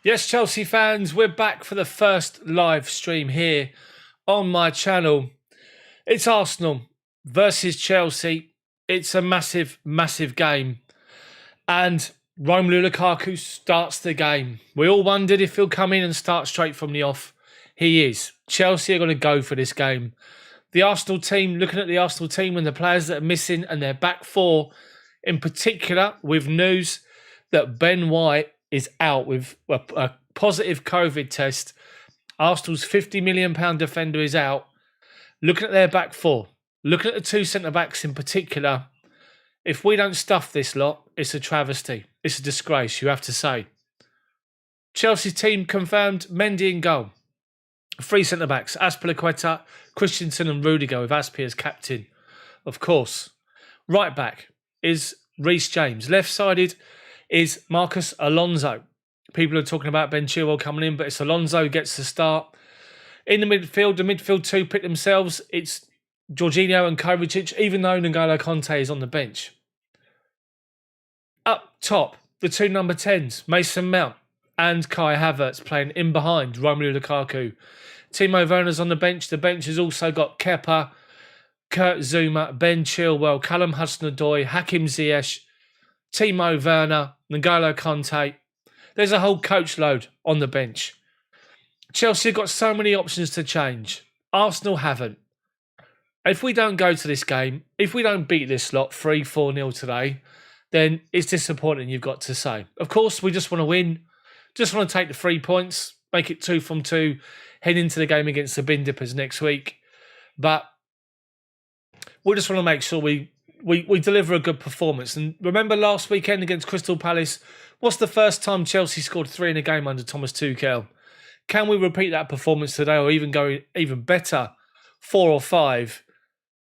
Yes, Chelsea fans, we're back for the first live stream here on my channel. It's Arsenal versus Chelsea. It's a massive, massive game. And Romelu Lukaku starts the game. We all wondered if he'll come in and start straight from the off. He is. Chelsea are going to go for this game. The Arsenal team, looking at the Arsenal team and the players that are missing and their back four, in particular, with news that Ben White is out with a positive COVID test. Arsenal's £50 million defender is out. Looking at their back four, looking at the two centre-backs in particular, if we don't stuff this lot, it's a travesty. It's a disgrace, you have to say. Chelsea's team confirmed Mendy in goal. Three centre-backs, Azpilicueta, Christensen and Rudiger, with Azpi as captain, of course. Right back is Reece James. Left-sided is Marcus Alonso. People are talking about Ben Chilwell coming in, but it's Alonso who gets the start. In the midfield two pick themselves. It's Jorginho and Kovacic, even though N'Golo Kante is on the bench. Up top, the two number 10s, Mason Mount and Kai Havertz playing in behind Romelu Lukaku. Timo Werner's on the bench. The bench has also got Kepa, Kurt Zouma, Ben Chilwell, Callum Hudson-Odoi, Hakim Ziyech, Timo Werner, N'Golo Kante. There's a whole coach load on the bench. Chelsea have got so many options to change. Arsenal haven't. If we don't go to this game, if we don't beat this lot 3-4-0 today, then it's disappointing, you've got to say. Of course, we just want to win. Just want to take the 3 points, make it 2 from 2, head into the game against the Bin Dippers next week. But we just want to make sure we deliver a good performance. And remember last weekend against Crystal Palace, what's the first time Chelsea scored 3 in a game under Thomas Tuchel? Can we repeat that performance today or even go even better, 4 or 5?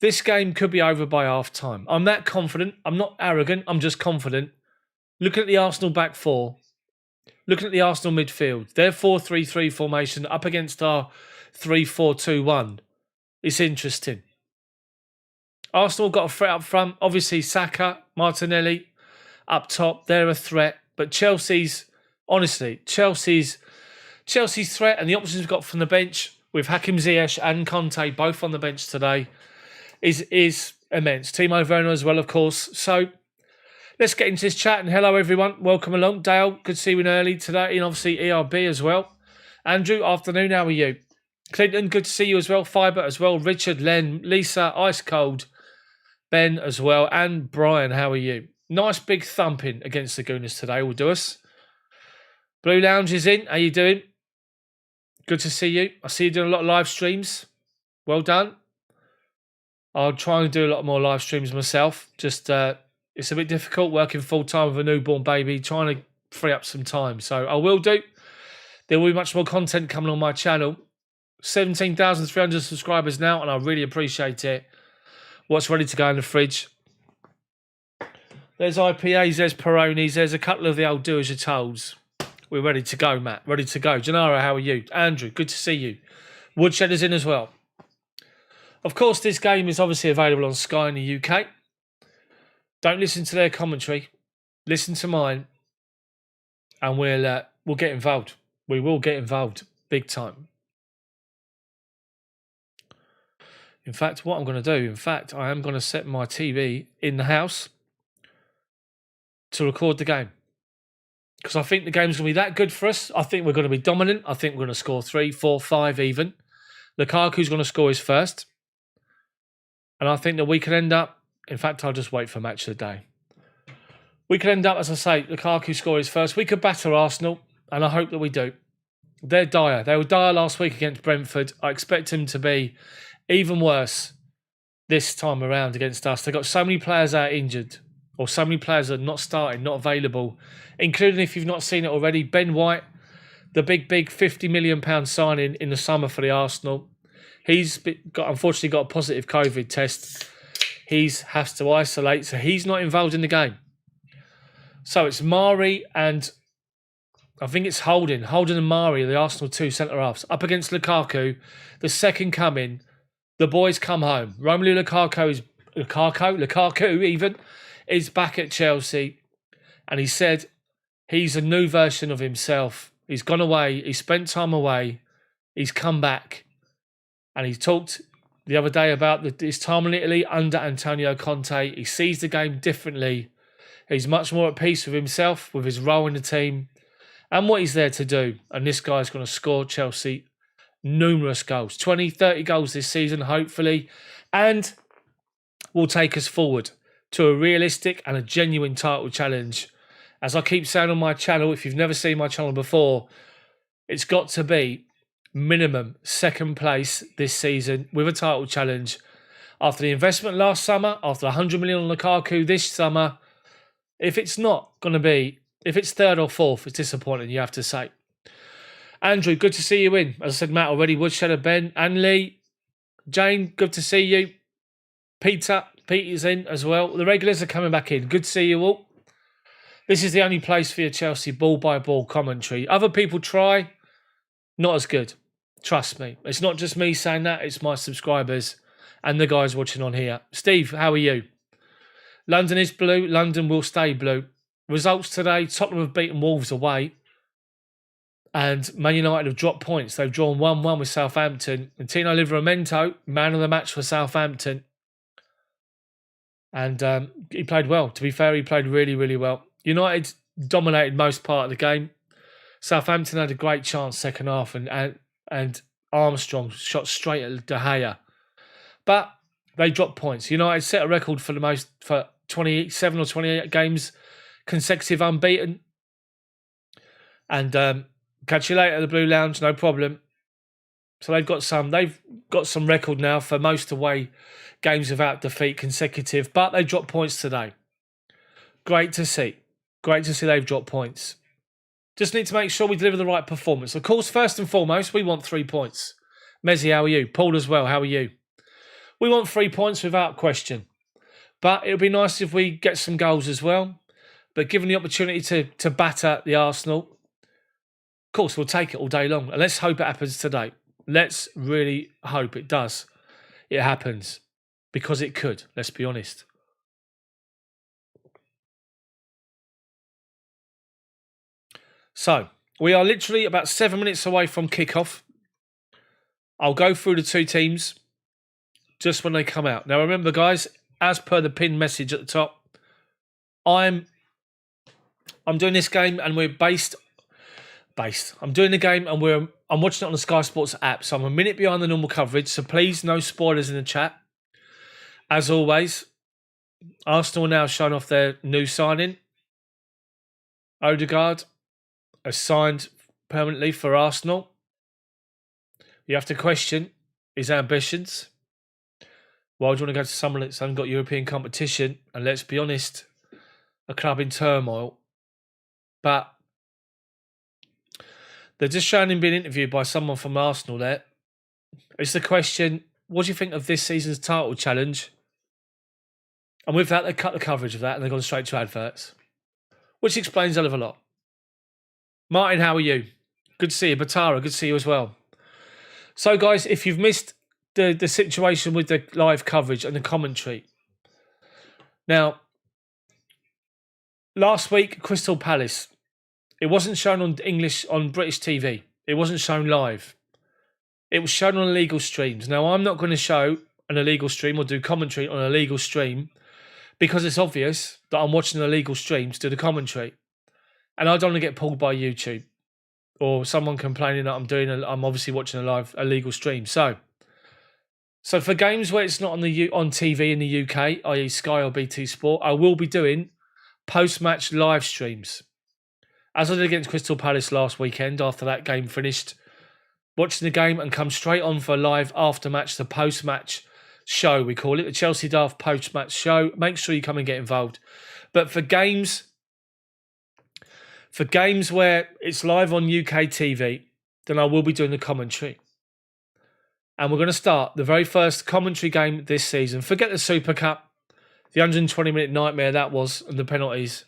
This game could be over by half-time. I'm that confident. I'm not arrogant. I'm just confident. Looking at the Arsenal back four, looking at the Arsenal midfield, their 4-3-3 formation up against our 3-4-2-1. It's interesting. Arsenal got a threat up front. Obviously, Saka, Martinelli up top. They're a threat. But Chelsea's threat and the options we've got from the bench with Hakim Ziyech and Kante both on the bench today is immense. Timo Werner as well, of course. So let's get into this chat. And hello, everyone. Welcome along. Dale, good to see you in early today. And obviously ERB as well. Andrew, afternoon. How are you? Clinton, good to see you as well. Fiber as well. Richard, Len, Lisa, Ice Cold, Ben as well. And Brian, how are you? Nice big thumping against the Gooners today will do us. Blue Lounge is in. How you doing? Good to see you. I see you doing a lot of live streams. Well done. I'll try and do a lot more live streams myself. Just it's a bit difficult working full-time with a newborn baby, trying to free up some time. So I will do. There will be much more content coming on my channel. 17,300 subscribers now, and I really appreciate it. What's ready to go in the fridge? There's IPAs, there's Peronis, there's a couple of the old do-as-you-tolds. We're ready to go, Matt. Ready to go. Janara, how are you? Andrew, good to see you. Woodshed is in as well. Of course, this game is obviously available on Sky in the UK. Don't listen to their commentary. Listen to mine. And we'll get involved. We will get involved big time. In fact, what I'm going to do, I am going to set my TV in the house to record the game. Because I think the game's going to be that good for us. I think we're going to be dominant. I think we're going to score 3, 4, 5 even. Lukaku's going to score his first. And I think that we could end up... In fact, I'll just wait for match of the day. We could end up, as I say, Lukaku score his first. We could batter Arsenal, and I hope that we do. They're dire. They were dire last week against Brentford. I expect them to be even worse this time around against us. They've got so many players out injured, or so many players that are not starting, not available, including, if you've not seen it already, Ben White, the big £50 million signing in the summer for the Arsenal. He's unfortunately got a positive COVID test. He has to isolate, so he's not involved in the game. So it's Mari and I think it's Holden and Mari, the Arsenal 2 centre-halves, up against Lukaku, the second coming. The boys come home. Romelu Lukaku even, is back at Chelsea. And he said he's a new version of himself. He's gone away. He spent time away. He's come back. And he talked the other day about his time in Italy under Antonio Conte. He sees the game differently. He's much more at peace with himself, with his role in the team, and what he's there to do. And this guy's going to score Chelsea numerous goals. 20, 30 goals this season, hopefully. And will take us forward to a realistic and a genuine title challenge. As I keep saying on my channel, if you've never seen my channel before, it's got to be minimum second place this season with a title challenge. After the investment last summer, after 100 million on Lukaku this summer, if it's not going to be, if it's third or fourth, it's disappointing, you have to say. Andrew, good to see you in. As I said, Matt already, Woodshed, Ben, and Lee. Jane, good to see you. Peter's in as well. The regulars are coming back in. Good to see you all. This is the only place for your Chelsea ball-by-ball commentary. Other people try, not as good. Trust me. It's not just me saying that, it's my subscribers and the guys watching on here. Steve, how are you? London is blue. London will stay blue. Results today, Tottenham have beaten Wolves away. And Man United have dropped points. They've drawn 1-1 with Southampton. And Tino Livramento, man of the match for Southampton. And he played well. To be fair, he played really, really well. United dominated most part of the game. Southampton had a great chance second half. And Armstrong shot straight at De Gea. But they dropped points. United set a record for 27 or 28 games consecutive unbeaten. And catch you later at the Blue Lounge, no problem. So they've got some record now for most away games without defeat consecutive, but they dropped points today. Great to see. Great to see they've dropped points. Just need to make sure we deliver the right performance. Of course, first and foremost, we want 3 points. Mezzi, how are you? Paul as well, how are you? We want 3 points without question. But it would be nice if we get some goals as well. But given the opportunity to batter the Arsenal, of course, we'll take it all day long. And let's hope it happens today. Let's really hope it does. It happens. Because it could, let's be honest. So, we are literally about 7 minutes away from kickoff. I'll go through the two teams just when they come out. Now, remember, guys, as per the pinned message at the top, I'm doing this game and we're based. I'm doing the game and I'm watching it on the Sky Sports app, so I'm a minute behind the normal coverage. So please, no spoilers in the chat. As always, Arsenal now showing off their new signing. Odegaard has signed permanently for Arsenal. You have to question his ambitions. Why do you want to go to someone that's hasn't got European competition? And let's be honest, a club in turmoil. But they're just showing him being interviewed by someone from Arsenal there. It's the question, what do you think of this season's title challenge? And with that, they cut the coverage of that and they've gone straight to adverts. Which explains a hell of a lot. Martin, how are you? Good to see you. Batara, good to see you as well. So, guys, if you've missed the situation with the live coverage and the commentary. Now, last week, Crystal Palace. It wasn't shown on British TV. It wasn't shown live. It was shown on illegal streams. Now, I'm not going to show an illegal stream or do commentary on an illegal stream because it's obvious that I'm watching an illegal stream to do the commentary. And I don't want to get pulled by YouTube or someone complaining that I'm obviously watching a live illegal stream. So for games where it's not on TV in the UK, i.e. Sky or BT Sport, I will be doing post-match live streams. As I did against Crystal Palace last weekend after that game finished, watching the game and come straight on for a live after-match, the post-match show, we call it, the Chelsdaft post-match show. Make sure you come and get involved. But for games where it's live on UK TV, then I will be doing the commentary. And we're going to start the very first commentary game this season. Forget the Super Cup, the 120-minute nightmare that was, and the penalties.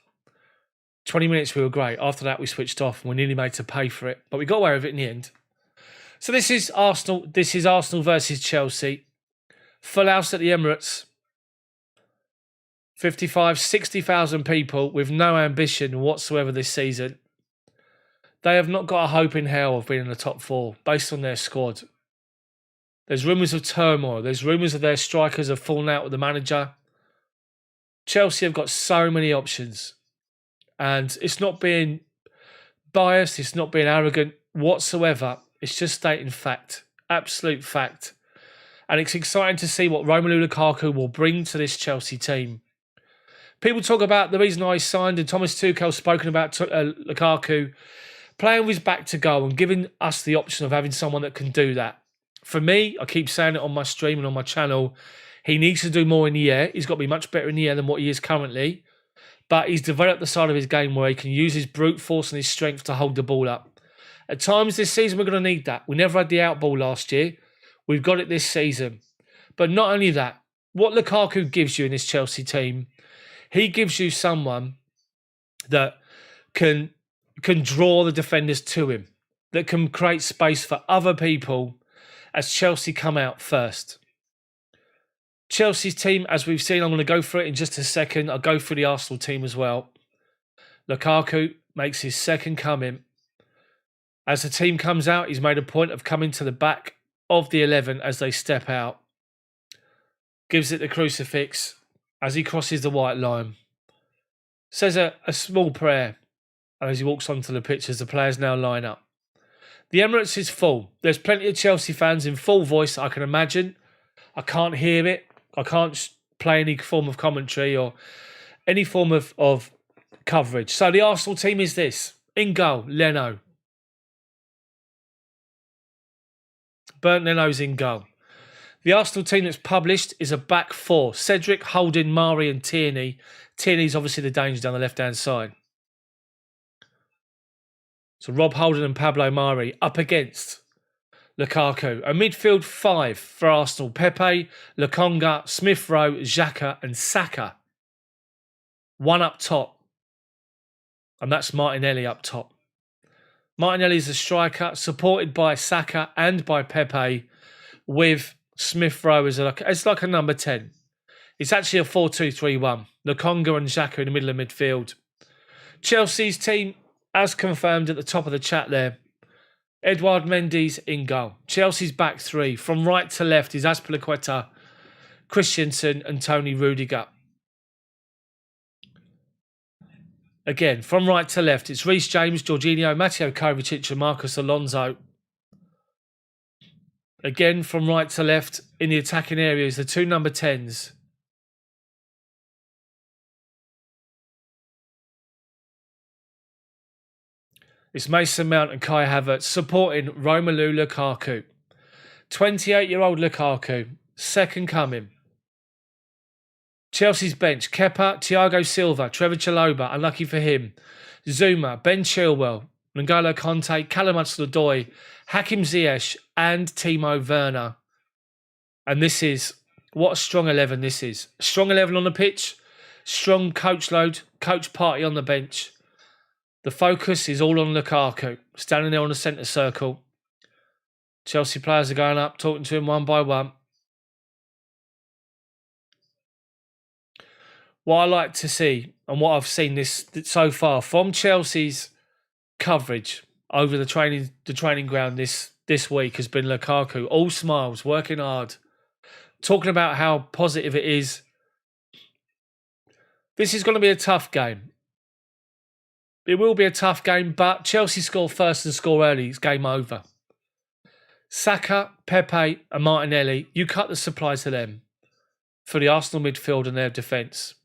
20 minutes we were great. After that we switched off and we nearly made to pay for it. But we got away with it in the end. So this is Arsenal versus Chelsea. Full house at the Emirates. 55, 60,000 people with no ambition whatsoever this season. They have not got a hope in hell of being in the top 4 based on their squad. There's rumours of turmoil. There's rumours of their strikers have fallen out with the manager. Chelsea have got so many options. And it's not being biased. It's not being arrogant whatsoever. It's just stating fact. Absolute fact. And it's exciting to see what Romelu Lukaku will bring to this Chelsea team. People talk about the reason I signed, and Thomas Tuchel spoken about Lukaku playing with his back to goal and giving us the option of having someone that can do that. For me, I keep saying it on my stream and on my channel, he needs to do more in the air. He's got to be much better in the air than what he is currently. But he's developed the side of his game where he can use his brute force and his strength to hold the ball up. At times this season, we're going to need that. We never had the out ball last year. We've got it this season. But not only that, what Lukaku gives you in this Chelsea team, he gives you someone that can draw the defenders to him, that can create space for other people as Chelsea come out first. Chelsea's team, as we've seen, I'm going to go through it in just a second. I'll go through the Arsenal team as well. Lukaku makes his second coming. As the team comes out, he's made a point of coming to the back of the 11 as they step out. Gives it the crucifix as he crosses the white line. Says a small prayer. And as he walks onto the pitch as the players now line up. The Emirates is full. There's plenty of Chelsea fans in full voice, I can imagine. I can't hear it. I can't play any form of commentary or any form of coverage. So the Arsenal team is this. In goal, Leno. Bernd Leno's in goal. The Arsenal team that's published is a back 4. Cedric, Holding, Mari and Tierney. Tierney's obviously the danger down the left-hand side. So Rob Holding and Pablo Mari up against Lukaku. A midfield 5 for Arsenal. Pepe, Lokonga, Smith Rowe, Xhaka and Saka. One up top. And that's Martinelli up top. Martinelli's the striker, supported by Saka and by Pepe, with Smith Rowe as like a number 10. It's actually a 4-2-3-1. Lokonga and Xhaka in the middle of midfield. Chelsea's team, as confirmed at the top of the chat there, Edouard Mendy's in goal. Chelsea's back 3. From right to left is Azpilicueta, Christensen and Tony Rudiger. Again, from right to left, it's Reece James, Jorginho, Mateo Kovacic and Marcos Alonso. Again, from right to left in the attacking areas, the 2 number 10s. It's Mason Mount and Kai Havertz supporting Romelu Lukaku. 28-year-old Lukaku, second coming. Chelsea's bench, Kepa, Thiago Silva, Trevor Chalobah, unlucky for him. Zuma, Ben Chilwell, N'Golo Kante, Callum Hudson-Odoi, Hakim Ziyech and Timo Werner. And this is, what a strong 11 this is. Strong 11 on the pitch, strong coach load, coach party on the bench. The focus is all on Lukaku, standing there on the centre circle. Chelsea players are going up, talking to him one by one. What I like to see, and what I've seen this so far from Chelsea's coverage over the training ground this week has been Lukaku, all smiles, working hard, talking about how positive it is. This is going to be a tough game. It will be a tough game, but Chelsea score first and score early. It's game over. Saka, Pepe and Martinelli, you cut the supply to them for the Arsenal midfield and their defence.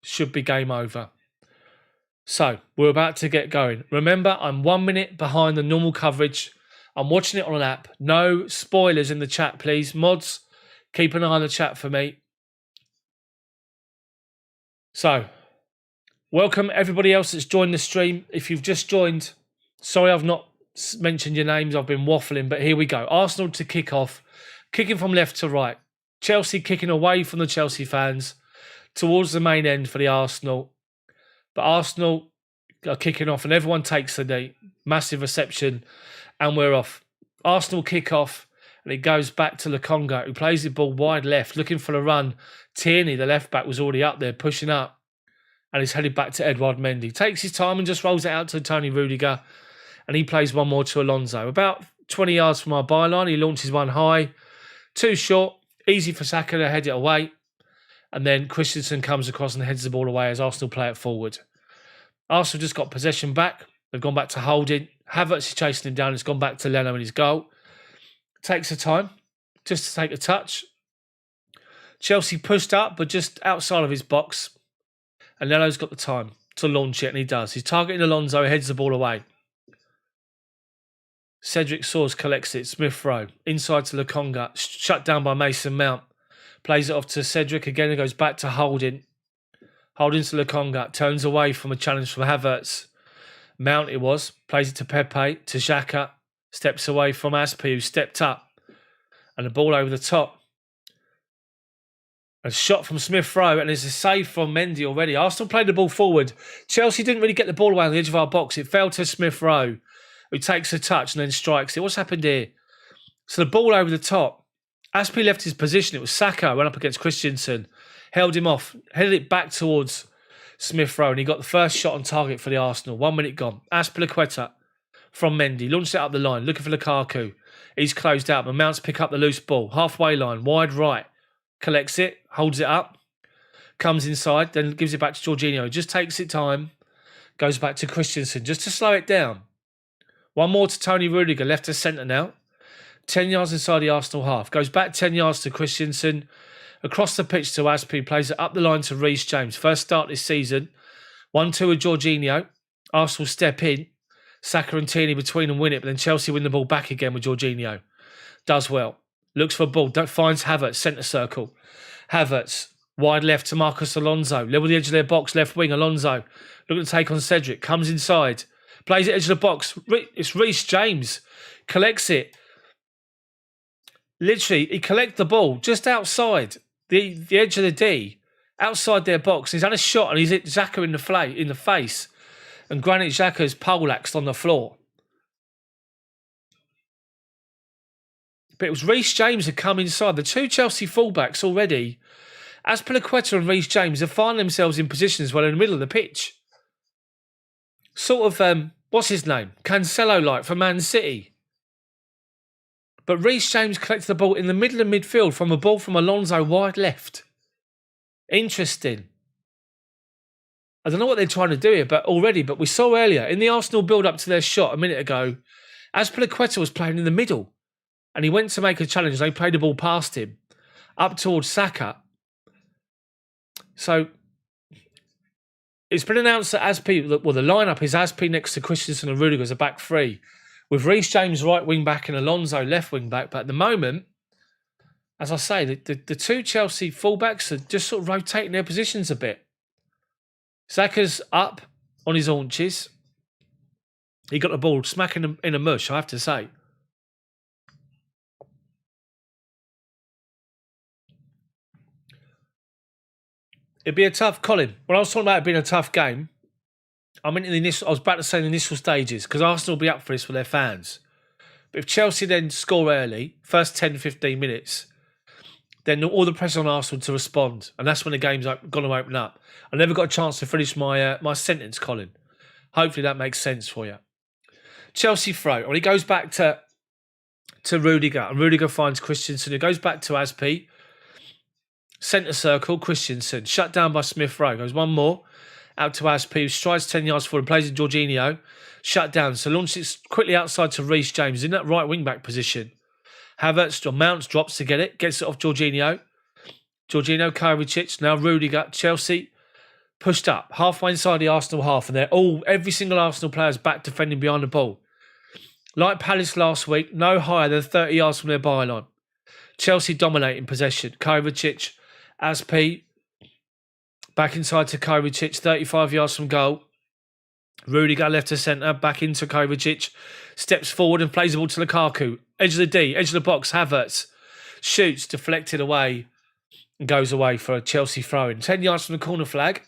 Should be game over. So, we're about to get going. Remember, I'm 1 minute behind the normal coverage. I'm watching it on an app. No spoilers in the chat, please. Mods, keep an eye on the chat for me. So, welcome everybody else that's joined the stream. If you've just joined, sorry I've not mentioned your names. I've been waffling, but here we go. Arsenal to kick off. Kicking from left to right. Chelsea kicking away from the Chelsea fans towards the main end for the Arsenal. But Arsenal are kicking off and everyone takes the knee. Massive reception and we're off. Arsenal kick off and it goes back to Lokonga, who plays the ball wide left, looking for the run. Tierney, the left back, was already up there, pushing up. And he's headed back to Edouard Mendy. Takes his time and just rolls it out to Tony Rudiger. and he plays one more to Alonso. About 20 yards from our byline, he launches one high, too short, easy for Saka to head it away, and then Christensen comes across and heads the ball away as Arsenal play it forward. Arsenal just got possession back. They've gone back to holding. Havertz is chasing him down. It's gone back to Leno in his goal. Takes the time just to take a touch. Chelsea pushed up, but just outside of his box. And Leno's got the time to launch it, and he does. He's targeting Alonso, heads the ball away. Cedric Soares collects it. Smith Rowe. Inside to Lukonga. Shut down by Mason Mount. Plays it off to Cedric again. It goes back to Holding. Holding to Lukonga. Turns away from a challenge from Havertz. Mount it was. Plays it to Pepe. To Xhaka. Steps away from ARSCHE, who stepped up. And the ball over the top. A shot from Smith Rowe, and there's a save from Mendy already. Arsenal played the ball forward. Chelsea didn't really get the ball away on the edge of our box. It fell to Smith Rowe, who takes a touch and then strikes it. What's happened here? So the ball over the top. ARSCHE left his position. It was Saka, went up against Christensen, held him off, headed it back towards Smith Rowe, and he got the first shot on target for the Arsenal. 1 minute gone. Azpilicueta from Mendy, launched it up the line, looking for Lukaku. He's closed out, but Mount's pick up the loose ball. Halfway line, wide right. Collects it, holds it up, comes inside, then gives it back to Jorginho. Just takes it time, goes back to Christensen, just to slow it down. One more to Tony Rudiger, left to centre now. 10 yards inside the Arsenal half. Goes back 10 yards to Christensen. Across the pitch to ARSCHE, plays it up the line to Reece James. First start this season. 1-2 with Jorginho. Arsenal step in. Saka and Tierney between them win it, but then Chelsea win the ball back again with Jorginho. Does well. Looks for a ball. Finds Havertz, centre circle. Havertz, wide left to Marcos Alonso. Level the edge of their box, left wing. Alonso, looking to take on Cedric. Comes inside. Plays it edge of the box. It's Reece James. Collects it. Literally, he collects the ball just outside the edge of the D. Outside their box. He's had a shot and he's hit Xhaka in the face. And Granit Xhaka's poleaxed on the floor. But it was Reece James had come inside. The two Chelsea fullbacks already, Azpilicueta and Reece James, have found themselves in positions well in the middle of the pitch. Sort of, what's his name? Cancelo-like for Man City. But Reece James collected the ball in the middle of midfield from a ball from Alonso wide left. Interesting. I don't know what they're trying to do here, but we saw earlier, in the Arsenal build-up to their shot a minute ago, Azpilicueta was playing in the middle. And he went to make a challenge. They played the ball past him, up towards Saka. So it's been announced that ARSCHE, well, the lineup is ARSCHE next to Christensen and Rudiger as a back three, with Reece James right wing back and Alonso left wing back. But at the moment, as I say, the two Chelsea fullbacks are just sort of rotating their positions a bit. Saka's up on his haunches. He got the ball smacking in a mush, I have to say. It'd be a tough, Colin. When I was talking about it being a tough game, I meant I was about to say in the initial stages, because Arsenal will be up for this for their fans. But if Chelsea then score early, first 10, 15 minutes, then all the pressure on Arsenal to respond. And that's when the game's going to open up. I never got a chance to finish my sentence, Colin. Hopefully that makes sense for you. Chelsea throw. Well, he goes back to Rudiger, and Rudiger finds Christensen. It goes back to ARSCHE. Centre circle, Christensen. Shut down by Smith Rowe. Goes one more. Out to ARSCHE, who strides 10 yards forward and plays in Jorginho. Shut down. So launches it quickly outside to Reece James in that right wing-back position. Havertz or Mounts drops to get it. Gets it off Jorginho. Jorginho, Kovacic. Now Rudiger. Chelsea pushed up. Halfway inside the Arsenal half. And every single Arsenal player is back defending behind the ball. Like Palace last week, no higher than 30 yards from their byline. Chelsea dominating possession. Kovacic. ARSCHE, back inside to Kovacic, 35 yards from goal. Rudiger left to centre, back into Kovacic, steps forward and plays the ball to Lukaku. Edge of the D, edge of the box, Havertz. Shoots, deflected away, and goes away for a Chelsea throw-in. 10 yards from the corner flag.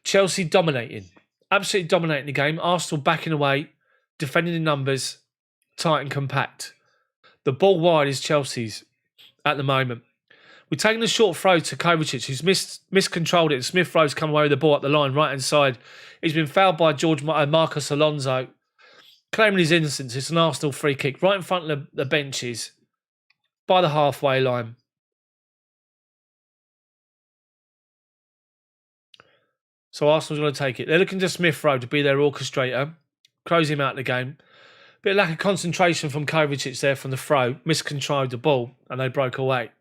Chelsea dominating. Absolutely dominating the game. Arsenal backing away, defending in numbers, tight and compact. The ball wide is Chelsea's at the moment. We're taking a short throw to Kovacic, who's miscontrolled it. And Smith Rowe's come away with the ball up the line, right-hand side. He's been fouled by Marcos Alonso. claiming his innocence. It's an Arsenal free kick right in front of the benches by the halfway line. So Arsenal's going to take it. They're looking to Smith Rowe to be their orchestrator, close him out of the game. Bit of lack of concentration from Kovacic there from the throw, miscontrolled the ball, and they broke away.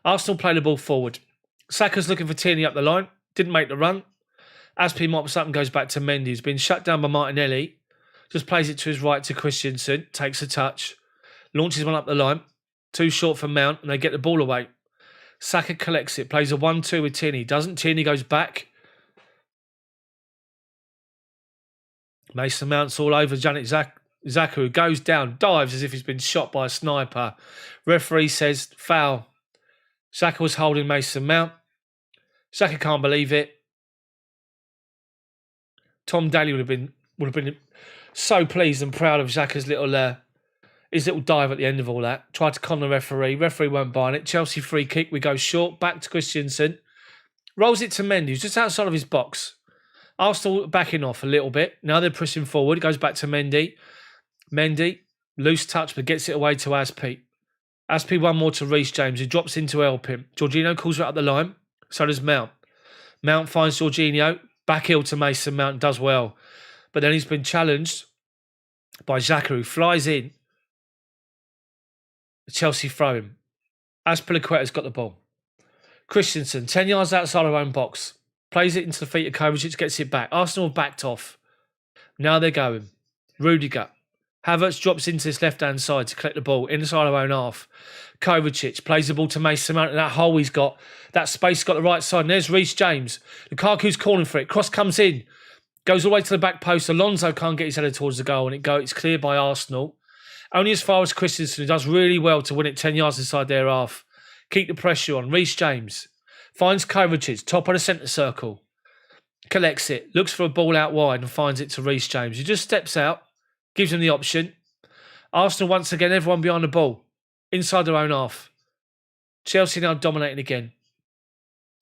Arsenal play the ball forward. Saka's looking for Tierney up the line, didn't make the run. ARSCHE mops up and goes back to Mendy, who's been shut down by Martinelli. Just plays it to his right to Christensen, takes a touch, launches one up the line, too short for Mount, and they get the ball away. Saka collects it, plays a 1-2 with Tierney. Doesn't, Tierney goes back. Mason Mount's all over Janet Xhaka, who goes down, dives as if he's been shot by a sniper. Referee says foul. Xhaka was holding Mason Mount. Xhaka can't believe it. Tom Daly would have been so pleased and proud of Xhaka's his little dive at the end of all that. Tried to con the referee. Referee won't buy it. Chelsea free kick. We go short. Back to Christensen. Rolls it to Mendy, who's just outside of his box. Arsenal backing off a little bit. Now they're pushing forward. It goes back to Mendy. Mendy, loose touch, but gets it away to ARSCHE. ARSCHE one more to Reece James, who drops in to help him. Jorginho calls right up the line. So does Mount. Mount finds Jorginho. Back heel to Mason Mount, does well. But then he's been challenged by Xhaka, who flies in. Chelsea throw him. Azpilicueta's got the ball. Christensen, 10 yards outside our own box. Plays it into the feet of Kovacic, gets it back. Arsenal have backed off. Now they're going. Rudiger. Havertz drops into his left-hand side to collect the ball inside our own half. Kovacic plays the ball to Mason Mount, and that hole he's got, that space got the right side. And there's Reece James. Lukaku's calling for it. Cross comes in. Goes all the way to the back post. Alonso can't get his header towards the goal, and it's cleared by Arsenal. Only as far as Christensen, who does really well to win it 10 yards inside their half. Keep the pressure on. Reece James finds Kovacic, top of the centre circle. Collects it, looks for a ball out wide and finds it to Reece James. He just steps out, gives him the option. Arsenal once again, everyone behind the ball, inside their own half. Chelsea now dominating again.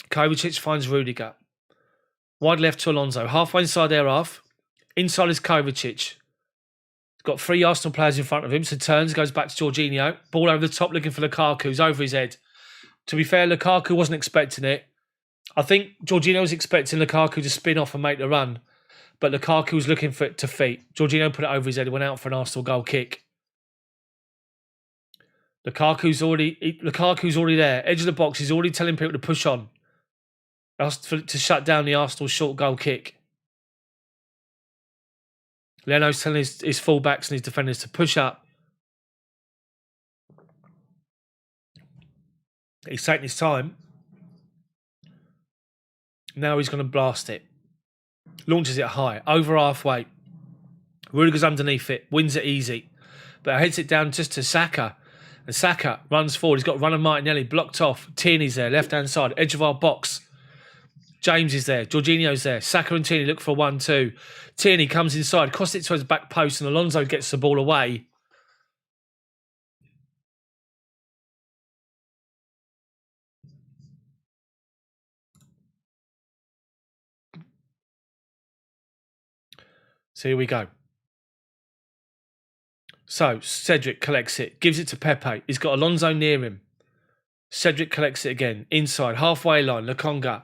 Kovacic finds Rudiger. Wide left to Alonso, halfway inside their half. Inside is Kovacic. Got 3 Arsenal players in front of him, so turns, goes back to Jorginho. Ball over the top, looking for Lukaku, who's over his head. To be fair, Lukaku wasn't expecting it. I think Jorginho was expecting Lukaku to spin off and make the run, but Lukaku was looking for it to feet. Jorginho put it over his head, went out for an Arsenal goal kick. Lukaku's already there. Edge of the box, he's already telling people to push on. To shut down the Arsenal short goal kick. Leno's telling his fullbacks and his defenders to push up. He's taking his time. Now he's going to blast it. Launches it high, over halfway. Rudiger's underneath it, wins it easy. But heads it down just to Saka. And Saka runs forward. He's got Run and Martinelli blocked off. Tierney's there, left-hand side, edge of our box. James is there. Jorginho's there. Saka and Tierney look for a 1-2. Tierney comes inside, crosses it to his back post, and Alonso gets the ball away. So here we go. So Cedric collects it, gives it to Pepe. He's got Alonso near him. Cedric collects it again. Inside, halfway line, Lokonga.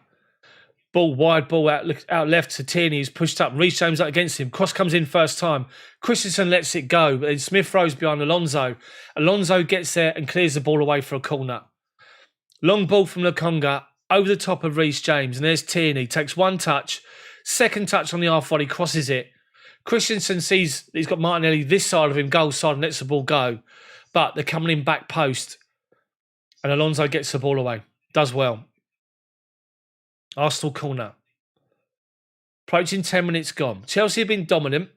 Wide ball out left to Tierney, who's pushed up. Reece James up against him. Cross comes in first time. Christensen lets it go, but then Smith throws behind Alonso. Alonso gets there and clears the ball away for a corner. Long ball from Lokonga over the top of Reece James, and there's Tierney. Takes one touch. Second touch on the half volley, crosses it. Christensen sees he's got Martinelli this side of him, goal side, and lets the ball go. But they're coming in back post. And Alonso gets the ball away. Does well. Arsenal corner. Approaching 10 minutes gone. Chelsea have been dominant.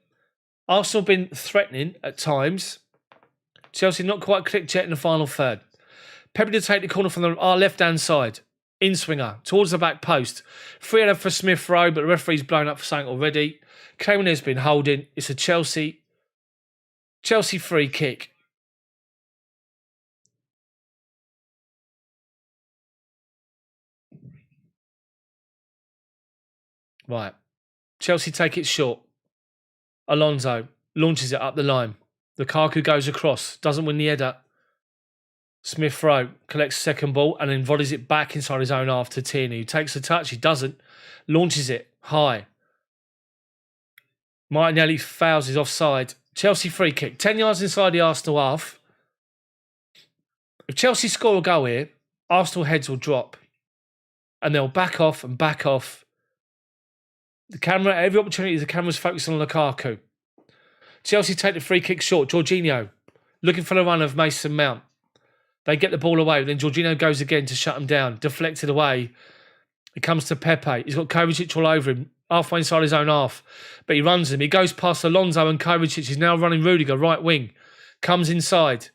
Arsenal have been threatening at times. Chelsea not quite clicked yet in the final third. Pepe to take the corner from our left-hand side. In-swinger towards the back post. Free header for Smith Rowe, but the referee's blown up for something already. Claiming there's been holding. It's a Chelsea free kick. Right. Chelsea take it short. Alonso launches it up the line. Lukaku goes across, doesn't win the header. Smith Rowe collects the second ball and then volleys it back inside his own half to Tierney, who takes the touch. He doesn't. Launches it high. Martinelli fouls his offside. Chelsea free kick. 10 yards inside the Arsenal half. If Chelsea score a goal here, Arsenal heads will drop. And they'll back off and back off. The camera, every opportunity, the camera's focusing on Lukaku. Chelsea take the free kick short. Jorginho looking for the run of Mason Mount. They get the ball away. Then Jorginho goes again to shut him down. Deflected away. It comes to Pepe. He's got Kovacic all over him. Halfway inside his own half. But he runs him. He goes past Alonso and Kovacic. He's now running Rudiger, right wing. Comes inside.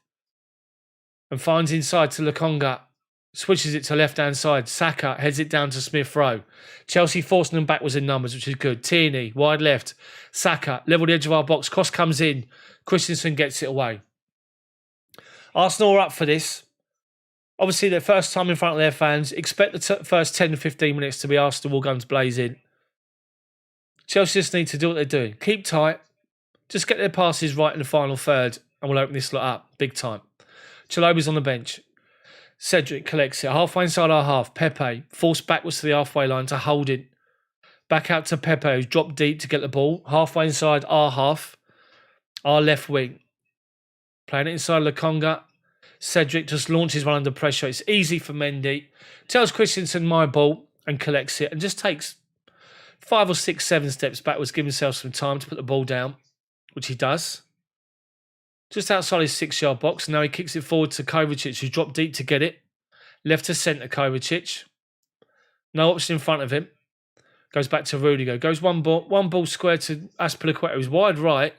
And finds inside to Lokonga. Switches it to left-hand side. Saka heads it down to Smith Rowe. Chelsea forcing them backwards in numbers, which is good. Tierney, wide left. Saka, level the edge of our box. Cross comes in. Christensen gets it away. Arsenal are up for this. Obviously, their first time in front of their fans. Expect the first 10 to 15 minutes to be Arsenal all guns blazing. Chelsea just need to do what they're doing. Keep tight. Just get their passes right in the final third and we'll open this lot up big time. Chalobah's on the bench. Cedric collects it. Halfway inside our half. Pepe forced backwards to the halfway line to Holding. Back out to Pepe, who's dropped deep to get the ball. Halfway inside our half. Our left wing. Playing it inside Lokonga. Cedric just launches one under pressure. It's easy for Mendy. Tells Christensen my ball and collects it and just takes 5 or 6, 7 steps backwards, give himself some time to put the ball down, which he does. Just outside his 6-yard box. And now he kicks it forward to Kovacic, who dropped deep to get it. Left to centre Kovacic. No option in front of him. Goes back to Rudiger. Goes one ball square to Azpilicueta, who's wide right,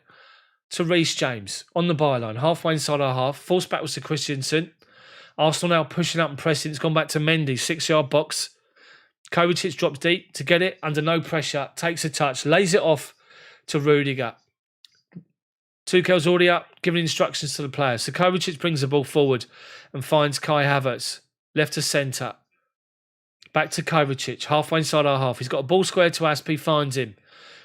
to Reece James on the byline, halfway inside our half, forced backwards to Christensen. Arsenal now pushing up and pressing. It's gone back to Mendy, 6-yard box. Kovacic drops deep to get it under no pressure, takes a touch, lays it off to Rudiger. Tuchel's already up, giving instructions to the players. So Kovacic brings the ball forward and finds Kai Havertz, left to centre. Back to Kovacic, halfway inside our half. He's got a ball square to Aspi, finds him.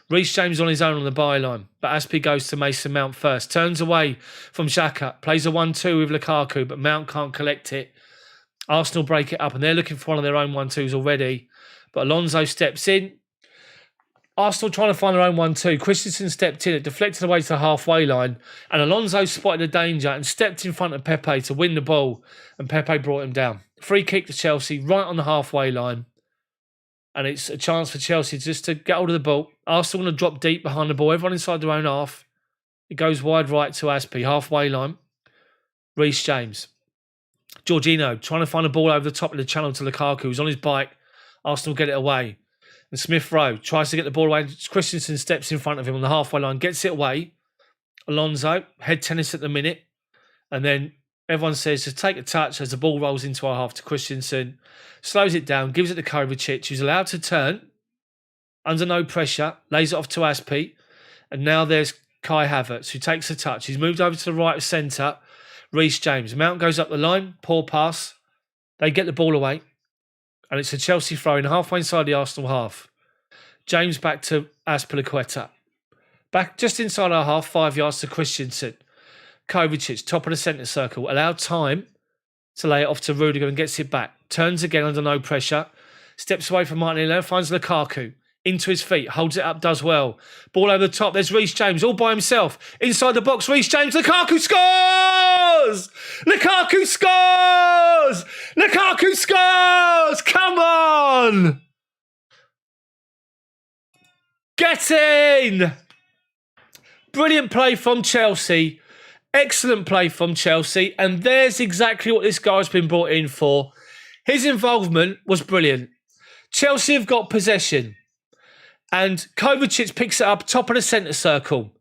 Reece James on his own on the byline, but Aspi goes to Mason Mount first. Turns away from Xhaka, plays a 1-2 with Lukaku, but Mount can't collect it. Arsenal break it up, and they're looking for one of their own 1-2s already. But Alonso steps in. Arsenal trying to find their own 1-2. Christensen stepped in, it deflected away to the halfway line, and Alonso spotted the danger and stepped in front of Pepe to win the ball, and Pepe brought him down. Free kick to Chelsea, right on the halfway line. And it's a chance for Chelsea just to get hold of the ball. Arsenal want to drop deep behind the ball. Everyone inside their own half. It goes wide right to Aspi, halfway line. Reece James. Jorginho trying to find a ball over the top of the channel to Lukaku, who's on his bike. Arsenal get it away. And Smith Rowe tries to get the ball away. Christensen steps in front of him on the halfway line, gets it away. Alonso, head tennis at the minute. And then everyone says, just take a touch as the ball rolls into our half to Christensen. Slows it down, gives it to Kovacic, who's allowed to turn. Under no pressure, lays it off to Aspi. And now there's Kai Havertz, who takes a touch. He's moved over to the right of centre. Reece James. Mount goes up the line, poor pass. They get the ball away. And it's a Chelsea throw in halfway inside the Arsenal half. James back to Azpilicueta. Back just inside our half, 5 yards to Christensen. Kovacic, top of the centre circle. Allowed time to lay it off to Rudiger and gets it back. Turns again under no pressure. Steps away from Martinelli, finds Lukaku. Into his feet, holds it up, does well. Ball over the top, there's Reece James all by himself. Inside the box, Reece James, Lukaku scores! Lukaku scores! Lukaku scores! Come on! Get in! Brilliant play from Chelsea. Excellent play from Chelsea. And there's exactly what this guy's been brought in for. His involvement was brilliant. Chelsea have got possession. And Kovacic picks it up top of the centre circle.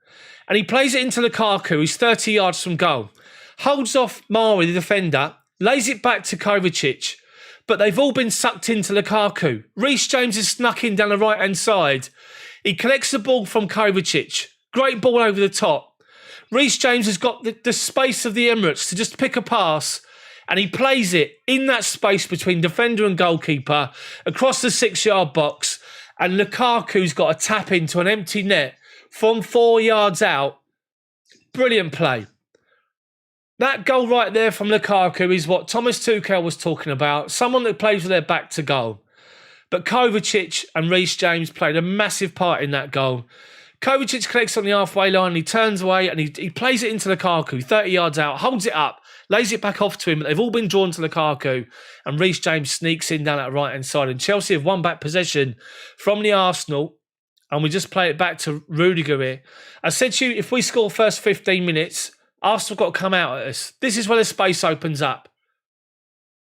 And he plays it into Lukaku, who's 30 yards from goal. Holds off Mari, the defender. Lays it back to Kovacic. But they've all been sucked into Lukaku. Reece James is snuck in down the right-hand side. He collects the ball from Kovacic. Great ball over the top. Reece James has got the space of the Emirates to just pick a pass. And he plays it in that space between defender and goalkeeper across the 6-yard box. And Lukaku's got a tap into an empty net from 4 yards out Brilliant play. That goal right there from Lukaku is what Thomas Tuchel was talking about. Someone that plays with their back to goal. But Kovacic and Reece James played a massive part in that goal. Kovacic collects on the halfway line, he turns away and he plays it into Lukaku, 30 yards out, holds it up, lays it back off to him. They've all been drawn to Lukaku and Reece James sneaks in down that right-hand side. And Chelsea have won back possession from the Arsenal and we just play it back to Rudiger here. I said to you, if we score first 15 minutes, Arsenal got to come out at us. This is where the space opens up.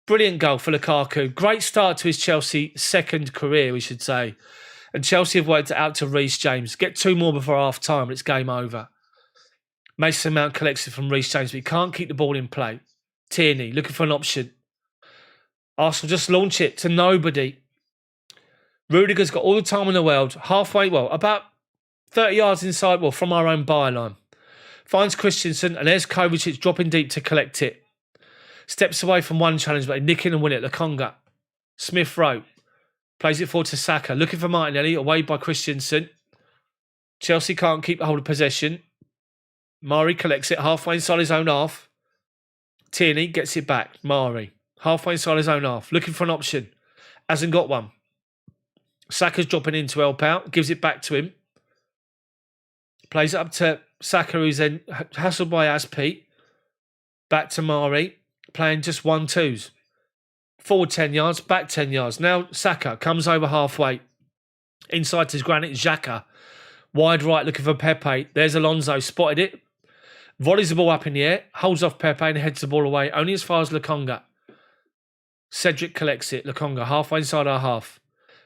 Brilliant goal for Lukaku. Great start to his Chelsea second career, we should say. And Chelsea have worked it out to Reece James. Get 2 more before half-time, it's game over. Mason Mount collects it from Reece James, but he can't keep the ball in play. Tierney looking for an option. Arsenal just launch it to nobody. Rudiger's got all the time in the world. Halfway, about 30 yards inside, from our own byline. Finds Christensen, and there's Kovacic dropping deep to collect it. Steps away from one challenge, but they nick in and win it. Lokonga. Smith Rowe. Plays it forward to Saka. Looking for Martinelli, away by Christensen. Chelsea can't keep hold of possession. Mari collects it halfway inside his own half. Tierney gets it back. Mari. Halfway inside his own half. Looking for an option. Hasn't got one. Saka's dropping in to help out. Gives it back to him. Plays it up to Saka, who's then hassled by ARSCHE. Back to Mari. Playing just 1-2s. Forward 10 yards, back 10 yards. Now Saka comes over halfway. Inside to his Granit Xhaka. Wide right looking for Pepe. There's Alonso, spotted it. Volleys the ball up in the air. Holds off Pepe and heads the ball away. Only as far as Lokonga. Cedric collects it. Lokonga halfway inside our half.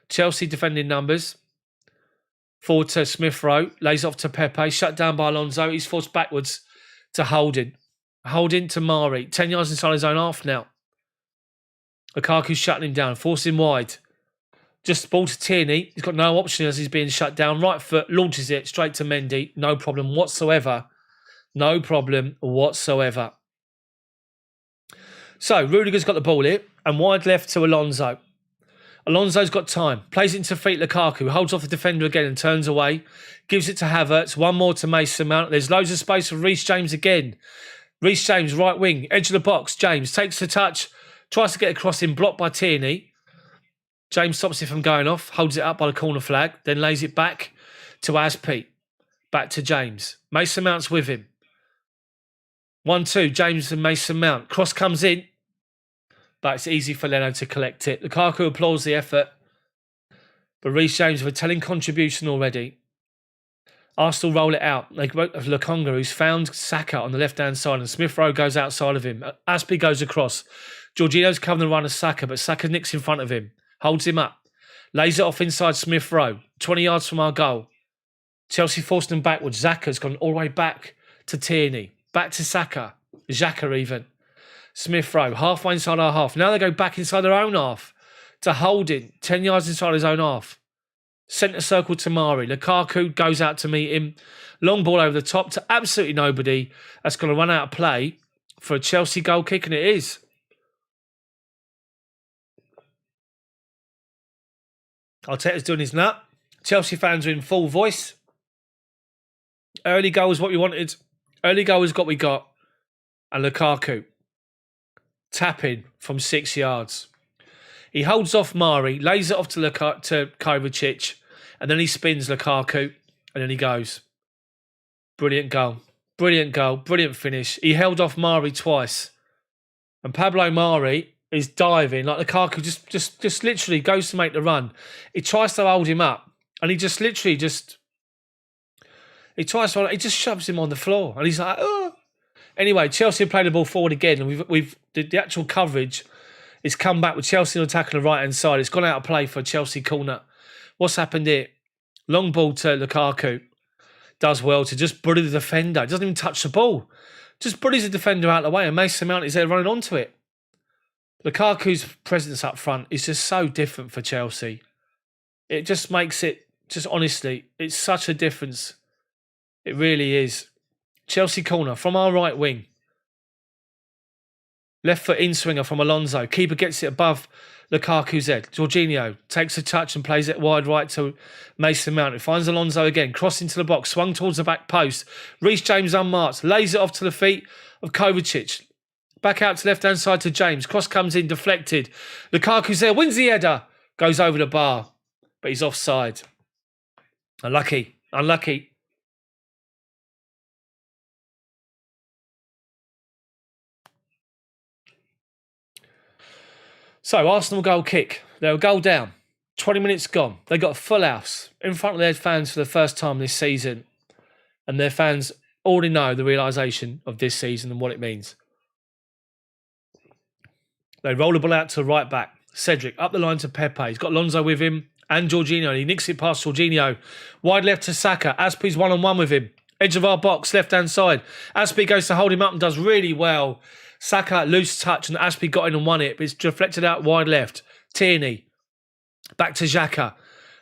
Chelsea defending numbers. Forward to Smith Rowe. Lays off to Pepe. Shut down by Alonso. He's forced backwards to Holding. Holding to Mari. 10 yards inside his own half now. Lukaku's shutting him down. Forcing him wide. Just ball to Tierney. He's got no option as he's being shut down. Right foot. Launches it straight to Mendy. No problem whatsoever. No problem whatsoever. So, Rudiger's got the ball here. And wide left to Alonso. Alonso's got time. Plays it into feet Lukaku. Holds off the defender again and turns away. Gives it to Havertz. One more to Mason Mount. There's loads of space for Reece James again. Reece James, right wing. Edge of the box. James takes the touch. Tries to get across him. Blocked by Tierney. James stops it from going off. Holds it up by the corner flag. Then lays it back to ARSCHE. Back to James. Mason Mount's with him. 1-2. James and Mason Mount. Cross comes in. But it's easy for Leno to collect it. Lukaku applauds the effort. But Reece James with a telling contribution already. Arsenal roll it out. They go to Lokonga, who's found Saka on the left-hand side, and Smith Rowe goes outside of him. ARSCHE goes across. Jorginho's covering the run of Saka, but Saka nicks in front of him. Holds him up. Lays it off inside Smith Rowe. 20 yards from our goal. Chelsea forced them backwards. Xhaka's gone all the way back to Tierney. Back to Saka. Xhaka even. Smith Rowe, halfway inside our half. Now they go back inside their own half to Holding. 10 yards inside his own half. Centre circle to Mari. Lukaku goes out to meet him. Long ball over the top to absolutely nobody. That's going to run out of play for a Chelsea goal kick, and it is. Arteta's doing his nut. Chelsea fans are in full voice. Early goal is what we wanted. Early goal is what we got. And Lukaku. Tapping from 6 yards. He holds off Mari, lays it off to Kovacic, and then he spins Lukaku, and then he goes. Brilliant goal. Brilliant goal. Brilliant finish. He held off Mari twice. And Pablo Mari is diving. Like Lukaku just literally goes to make the run. He tries to hold him up, and he just literally he just shoves him on the floor, and he's like, oh. Anyway, Chelsea played the ball forward again, and the actual coverage is come back with Chelsea on attack on the right-hand side. It's gone out of play for a Chelsea corner. What's happened here? Long ball to Lukaku. Does well to just bully the defender. Doesn't even touch the ball. Just bullies the defender out of the way, and Mason Mount is there running onto it. Lukaku's presence up front is just so different for Chelsea. It just makes it, just honestly, it's such a difference. It really is. Chelsea corner from our right wing. Left foot in swinger from Alonso. Keeper gets it above Lukaku's there. Jorginho takes a touch and plays it wide right to Mason Mount. It finds Alonso again, crossing to the box, swung towards the back post. Reece James unmarked, lays it off to the feet of Kovacic. Back out to left-hand side to James. Cross comes in, deflected. Lukaku's there, wins the header. Goes over the bar, but he's offside. Unlucky. So, Arsenal goal kick. They're a goal down. 20 minutes gone. They got a full house in front of their fans for the first time this season. And their fans already know the realisation of this season and what it means. They roll the ball out to right back. Cedric up the line to Pepe. He's got Alonso with him and Jorginho. And he nicks it past Jorginho. Wide left to Saka. Azpi's one-on-one with him. Edge of our box, left-hand side. Azpi goes to hold him up and does really well. Saka, loose touch, and Azpi got in and won it, but it's deflected out wide left. Tierney, back to Xhaka.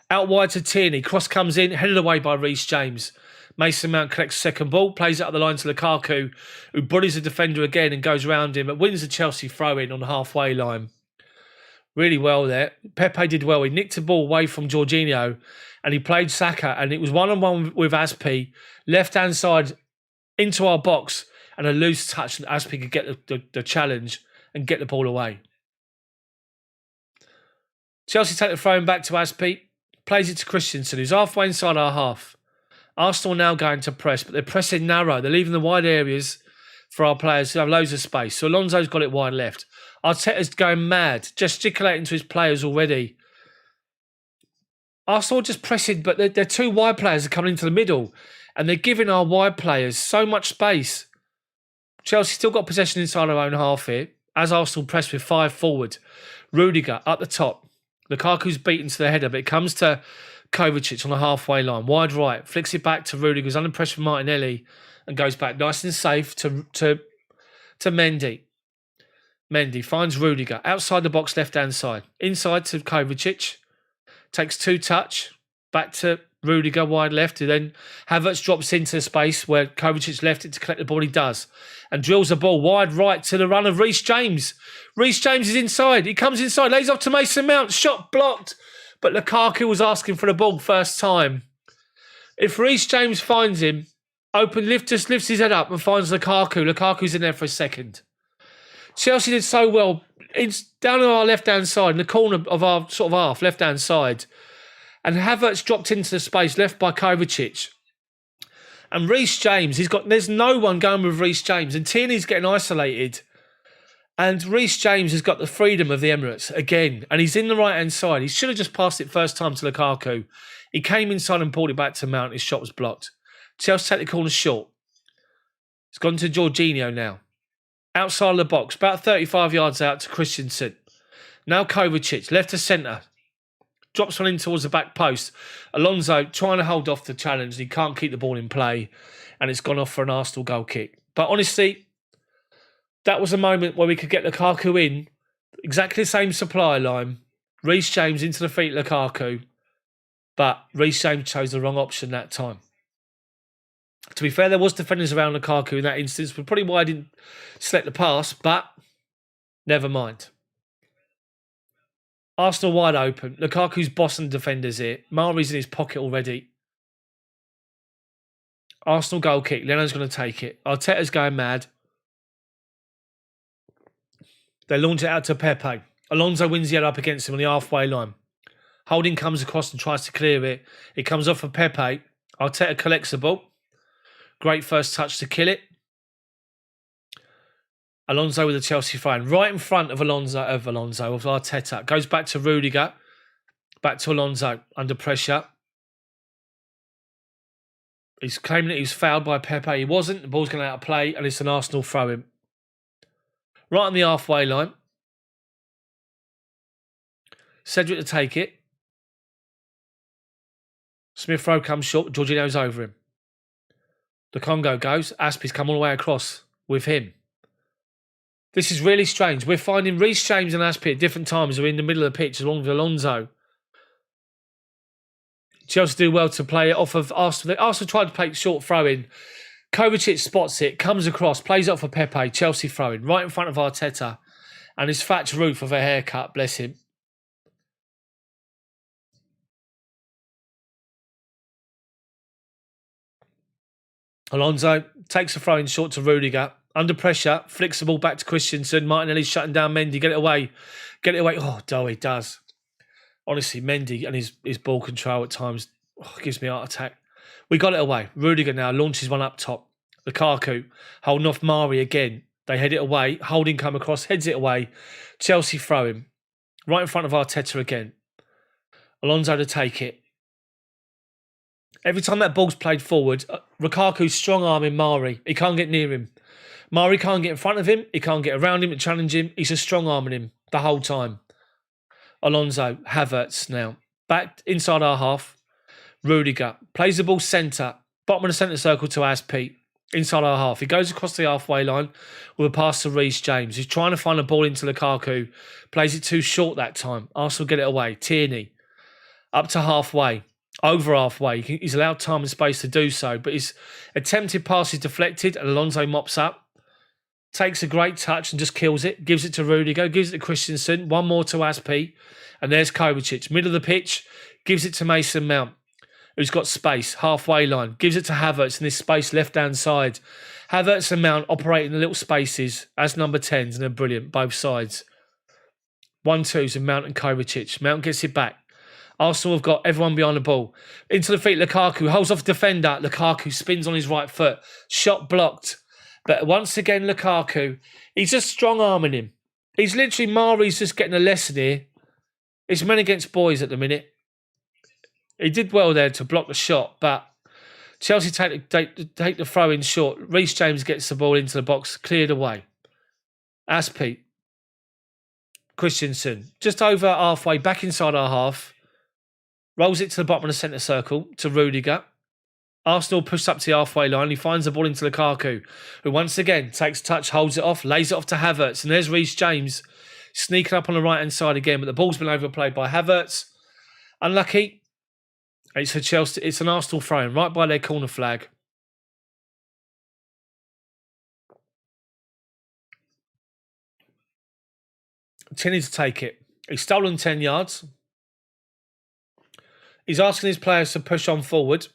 Out wide to Tierney. Cross comes in, headed away by Reece James. Mason Mount collects second ball, plays it up the line to Lukaku, who bullies the defender again and goes round him, but wins the Chelsea throw-in on the halfway line. Really well there. Pepe did well. He nicked the ball away from Jorginho, and he played Saka, and it was one-on-one with Azpi, left-hand side into our box, and a loose touch, and Azpi could get the challenge and get the ball away. Chelsea take the throw-in back to Azpi, plays it to Christensen, who's halfway inside our half. Arsenal now going to press, but they're pressing narrow. They're leaving the wide areas for our players who have loads of space. So Alonso's got it wide left. Arteta's going mad, gesticulating to his players already. Arsenal just pressing, but their two wide players are coming into the middle, and they're giving our wide players so much space. Chelsea still got possession inside our own half here, as Arsenal press with 5 forward. Rudiger up the top. Lukaku's beaten to the header, but it comes to Kovacic on the halfway line. Wide right, flicks it back to Rudiger, who's under pressure from Martinelli, and goes back nice and safe to Mendy. Mendy finds Rudiger outside the box, left-hand side. Inside to Kovacic. Takes 2 touch. Back to Rudiger, wide left. And then Havertz drops into space where Kovacic left it to collect the ball. He does. And drills the ball wide right to the run of Reece James. Reece James is inside. He comes inside, lays off to Mason Mount. Shot blocked. But Lukaku was asking for the ball first time. If Reece James finds him, just lifts his head up and finds Lukaku. Lukaku's in there for a second. Chelsea did so well. It's down on our left-hand side, in the corner of our sort of half, left-hand side. And Havertz dropped into the space left by Kovacic. And Reece James, there's no one going with Reece James. And Tierney's getting isolated. And Reece James has got the freedom of the Emirates again. And he's in the right-hand side. He should have just passed it first time to Lukaku. He came inside and pulled it back to Mount. His shot was blocked. Chelsea take the corner short. It's gone to Jorginho now. Outside of the box, about 35 yards out to Christensen. Now Kovacic, left to centre. Drops one in towards the back post. Alonso trying to hold off the challenge. He can't keep the ball in play. And it's gone off for an Arsenal goal kick. But honestly, that was a moment where we could get Lukaku in. Exactly the same supply line. Reece James into the feet of Lukaku. But Reece James chose the wrong option that time. To be fair, there was defenders around Lukaku in that instance, but probably why I didn't select the pass, but never mind. Arsenal wide open. Lukaku's bossing defenders here. Mari's in his pocket already. Arsenal goal kick. Leno's going to take it. Arteta's going mad. They launch it out to Pepe. Alonso wins the head up against him on the halfway line. Holding comes across and tries to clear it. It comes off for Pepe. Arteta collects the ball. Great first touch to kill it. Alonso with the Chelsea throw right in front of Arteta. Goes back to Rudiger. Back to Alonso under pressure. He's claiming that he was fouled by Pepe. He wasn't. The ball's going out of play and it's an Arsenal throw-in. Right on the halfway line. Cedric to take it. Smith Rowe comes short. Jorginho's over him. The Congo goes. Azpi's come all the way across with him. This is really strange. We're finding Reece James and Azpi at different times are in the middle of the pitch along with Alonso. Chelsea do well to play it off of Arsenal. Arsenal tried to play short throw-in. Kovacic spots it, comes across, plays it off for Pepe. Chelsea throw-in right in front of Arteta. And his thatched roof of a haircut, bless him. Alonso takes a throw in short to Rudiger. Under pressure, flicks the ball back to Christensen. Martinelli's shutting down Mendy. Get it away. Get it away. Oh, he does. Honestly, Mendy and his ball control at times gives me a heart attack. We got it away. Rudiger now launches one up top. Lukaku holding off Mari again. They head it away. Holding come across, heads it away. Chelsea throw him. Right in front of Arteta again. Alonso to take it. Every time that ball's played forward, Lukaku's strong-arming Mari. He can't get near him. Mari can't get in front of him. He can't get around him and challenge him. He's just strong-arming him the whole time. Alonso, Havertz now. Back inside our half. Rudiger plays the ball centre. Bottom of the centre circle to ARSCHE. Inside our half. He goes across the halfway line with a pass to Reece James. He's trying to find a ball into Lukaku. Plays it too short that time. Arsenal get it away. Tierney. Up to halfway. Over halfway. He's allowed time and space to do so. But his attempted pass is deflected and Alonso mops up. Takes a great touch and just kills it. Gives it to Rudiger. Gives it to Christensen. One more to ARSCHE. And there's Kovacic. Middle of the pitch. Gives it to Mason Mount, who's got space. Halfway line. Gives it to Havertz in this space left-hand side. Havertz and Mount operating in the little spaces as number 10s and they're brilliant, both sides. 1-2s of Mount and Kovacic. Mount gets it back. Arsenal have got everyone behind the ball. Into the feet, Lukaku holds off defender. Lukaku spins on his right foot. Shot blocked. But once again, Lukaku, he's just strong-arming him. He's literally, Mari's just getting a lesson here. It's men against boys at the minute. He did well there to block the shot, but Chelsea take the throw in short. Reece James gets the ball into the box, cleared away. ARSCHE. Christensen, just over halfway, back inside our half. Rolls it to the bottom of the centre circle to Rudiger. Arsenal push up to the halfway line. He finds the ball into Lukaku, who once again takes a touch, holds it off, lays it off to Havertz. And there's Reece James sneaking up on the right-hand side again, but the ball's been overplayed by Havertz. Unlucky. It's a Chelsea. It's an Arsenal throw-in right by their corner flag. Tierney to take it. He's stolen 10 yards. He's asking his players to push on forward.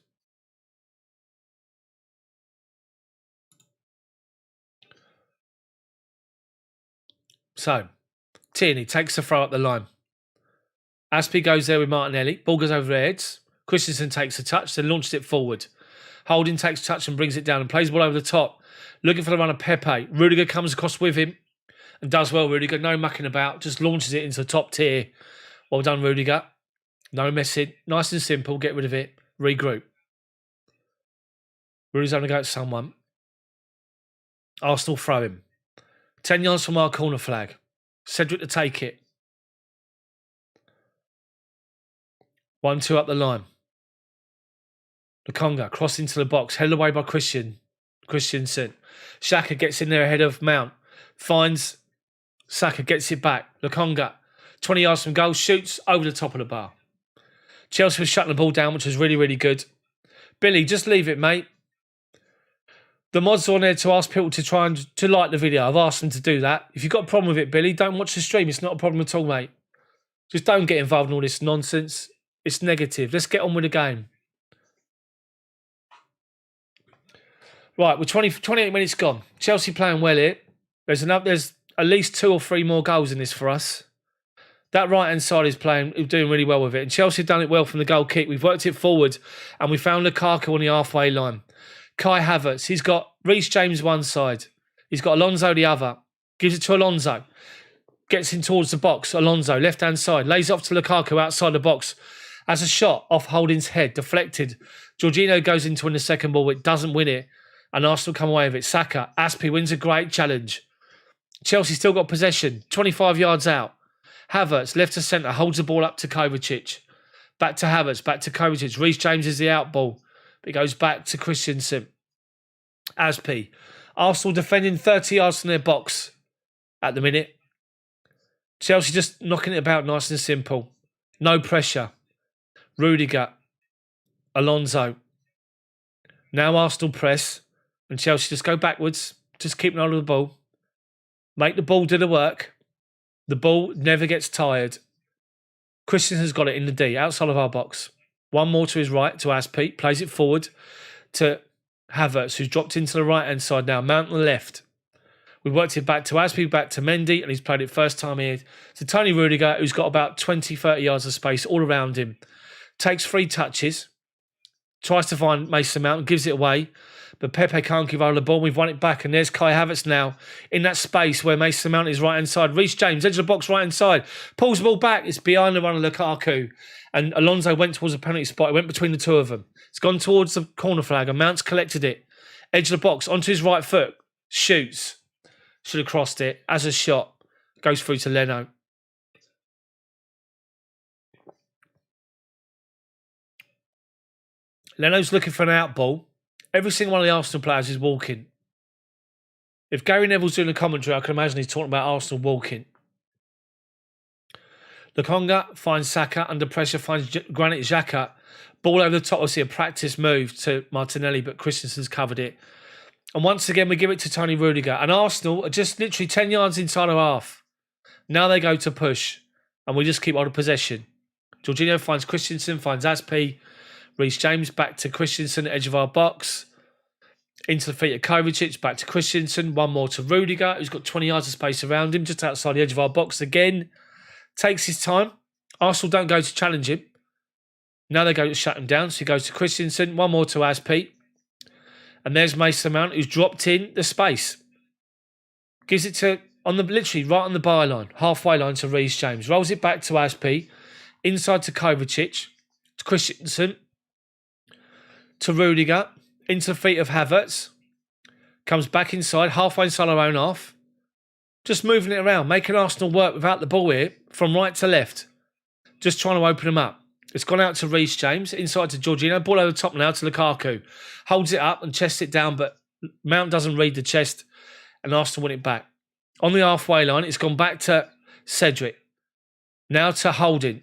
So, Tierney takes the throw up the line. ARSCHE goes there with Martinelli. Ball goes over their heads. Christensen takes a touch, then launches it forward. Holding takes a touch and brings it down and plays the ball over the top. Looking for the run of Pepe. Rudiger comes across with him and does well, Rudiger. No mucking about. Just launches it into the top tier. Well done, Rudiger. No messing. Nice and simple. Get rid of it. Regroup. Rudiger's having to go at someone. Arsenal throw him. 10 yards from our corner flag. Cedric to take it. 1-2 up the line. Lukonga cross into the box. Held away by Christensen. Xhaka gets in there ahead of Mount. Finds Saka. Gets it back. Lukonga. 20 yards from goal. Shoots over the top of the bar. Chelsea was shutting the ball down, which was really, really good. Billy, just leave it, mate. The mods are on there to ask people to try and to like the video. I've asked them to do that. If you've got a problem with it, Billy, don't watch the stream. It's not a problem at all, mate. Just don't get involved in all this nonsense. It's negative. Let's get on with the game. Right, we're 28 minutes gone. Chelsea playing well here. There's at least 2 or 3 more goals in this for us. That right-hand side is doing really well with it. And Chelsea have done it well from the goal kick. We've worked it forward and we found Lukaku on the halfway line. Kai Havertz, he's got Reece James one side. He's got Alonso the other. Gives it to Alonso. Gets in towards the box. Alonso, left-hand side. Lays off to Lukaku outside the box. Has a shot off Holding's head. Deflected. Jorginho goes into in the second ball. It doesn't win it. And Arsenal come away with it. Saka. ARSCHE wins a great challenge. Chelsea still got possession. 25 yards out. Havertz, left to centre. Holds the ball up to Kovacic. Back to Havertz. Back to Kovacic. Reece James is the out ball. It goes back to Christensen. ARSCHE. Arsenal defending 30 yards from their box at the minute. Chelsea just knocking it about nice and simple. No pressure. Rudiger. Alonso. Now Arsenal press. And Chelsea just go backwards. Just keep hold of the ball. Make the ball do the work. The ball never gets tired. Christensen's got it in the D, outside of our box. One more to his right, to ARSCHE. Plays it forward to Havertz, who's dropped into the right-hand side now. Mount on the left. We worked it back to ARSCHE, back to Mendy, and he's played it first time here to Tony Rudiger, who's got about 20, 30 yards of space all around him. Takes 3 touches, tries to find Mason Mount, gives it away, but Pepe can't give over the ball. We've won it back, and there's Kai Havertz now in that space where Mason Mount is right-hand side. Reece James, edge of the box, right-hand side, pulls the ball back. It's behind the run of Lukaku, and Alonso went towards the penalty spot. It went between the two of them. It's gone towards the corner flag, and Mount's collected it. Edge of the box, onto his right foot, shoots. Should have crossed it. As a shot, goes through to Leno. Leno's looking for an out ball. Every single one of the Arsenal players is walking. If Gary Neville's doing the commentary, I can imagine he's talking about Arsenal walking. Lokonga finds Saka under pressure, finds Granit Xhaka. Ball over the top, obviously a practice move to Martinelli, but Christensen's covered it. And once again, we give it to Tony Rudiger. And Arsenal are just literally 10 yards inside our half. Now they go to push. And we just keep hold of possession. Jorginho finds Christensen, finds ARSCHE. Reece James back to Christensen, edge of our box. Into the feet of Kovacic, back to Christensen. One more to Rudiger, who's got 20 yards of space around him, just outside the edge of our box again. Takes his time. Arsenal don't go to challenge him. Now they go to shut him down. So he goes to Christensen. One more to ARSCHE. And there's Mason Mount, who's dropped in the space. Gives it to, literally right on the byline, halfway line to Reece James. Rolls it back to ARSCHE. Inside to Kovacic. To Christensen. To Rudiger. Into the feet of Havertz. Comes back inside, halfway inside our own half. Just moving it around, making Arsenal work without the ball here, from right to left. Just trying to open them up. It's gone out to Reece James, inside to Jorginho. Ball over the top now to Lukaku. Holds it up and chests it down, but Mount doesn't read the chest, and Arsenal win it back. On the halfway line, it's gone back to Cedric. Now to Holding.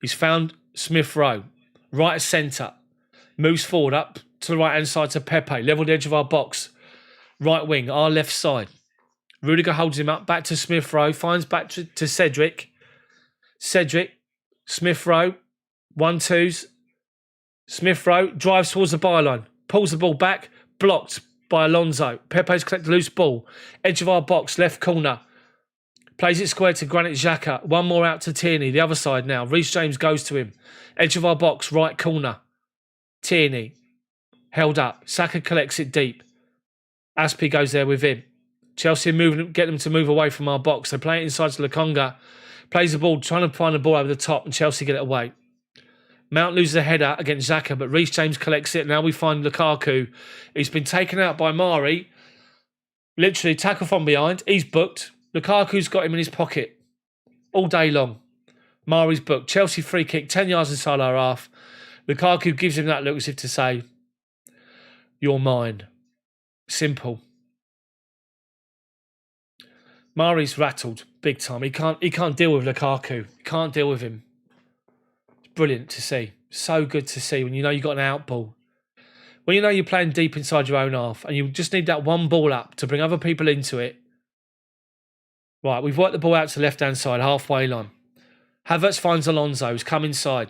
He's found Smith Rowe. Right of centre. Moves forward up to the right-hand side to Pepe. Level the edge of our box. Right wing, our left side. Rudiger holds him up. Back to Smith Rowe. Finds back to Cedric. Cedric. Smith Rowe. 1-2s. Smith Rowe drives towards the byline. Pulls the ball back. Blocked by Alonso. Pepe's collected loose ball. Edge of our box. Left corner. Plays it square to Granit Xhaka. One more out to Tierney. The other side now. Reece James goes to him. Edge of our box. Right corner. Tierney. Held up. Saka collects it deep. ARSCHE goes there with him. Chelsea get them to move away from our box. They play it inside to Lokonga. Plays the ball, trying to find the ball over the top, and Chelsea get it away. Mount loses a header against Xhaka, but Reece James collects it. Now we find Lukaku. He's been taken out by Mari. Literally, tackle from behind. He's booked. Lukaku's got him in his pocket all day long. Mari's booked. Chelsea free kick, 10 yards inside our half. Lukaku gives him that look as if to say, "You're mine." Simple. Mari's rattled big time. He can't deal with Lukaku. He can't deal with him. It's brilliant to see. So good to see when you know you've got an out ball. When you know you're playing deep inside your own half and you just need that one ball up to bring other people into it. Right, we've worked the ball out to the left-hand side, halfway line. Havertz finds Alonso, who's come inside.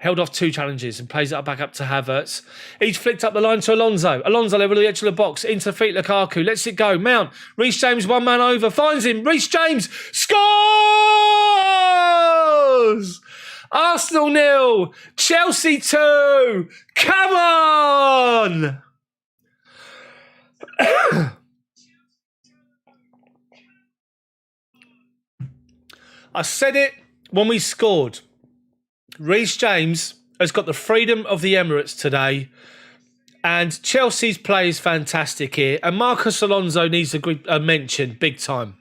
Held off 2 challenges and plays it back up to Havertz. He's flicked up the line to Alonso. Alonso level the edge of the box. Into the feet Lukaku. Lets it go. Mount. Reece James one man over. Finds him. Reece James scores! Arsenal 0. Chelsea 2. Come on! I said it when we scored. Reece James has got the freedom of the Emirates today, and Chelsea's play is fantastic here, and Marcos Alonso needs a mention, big time.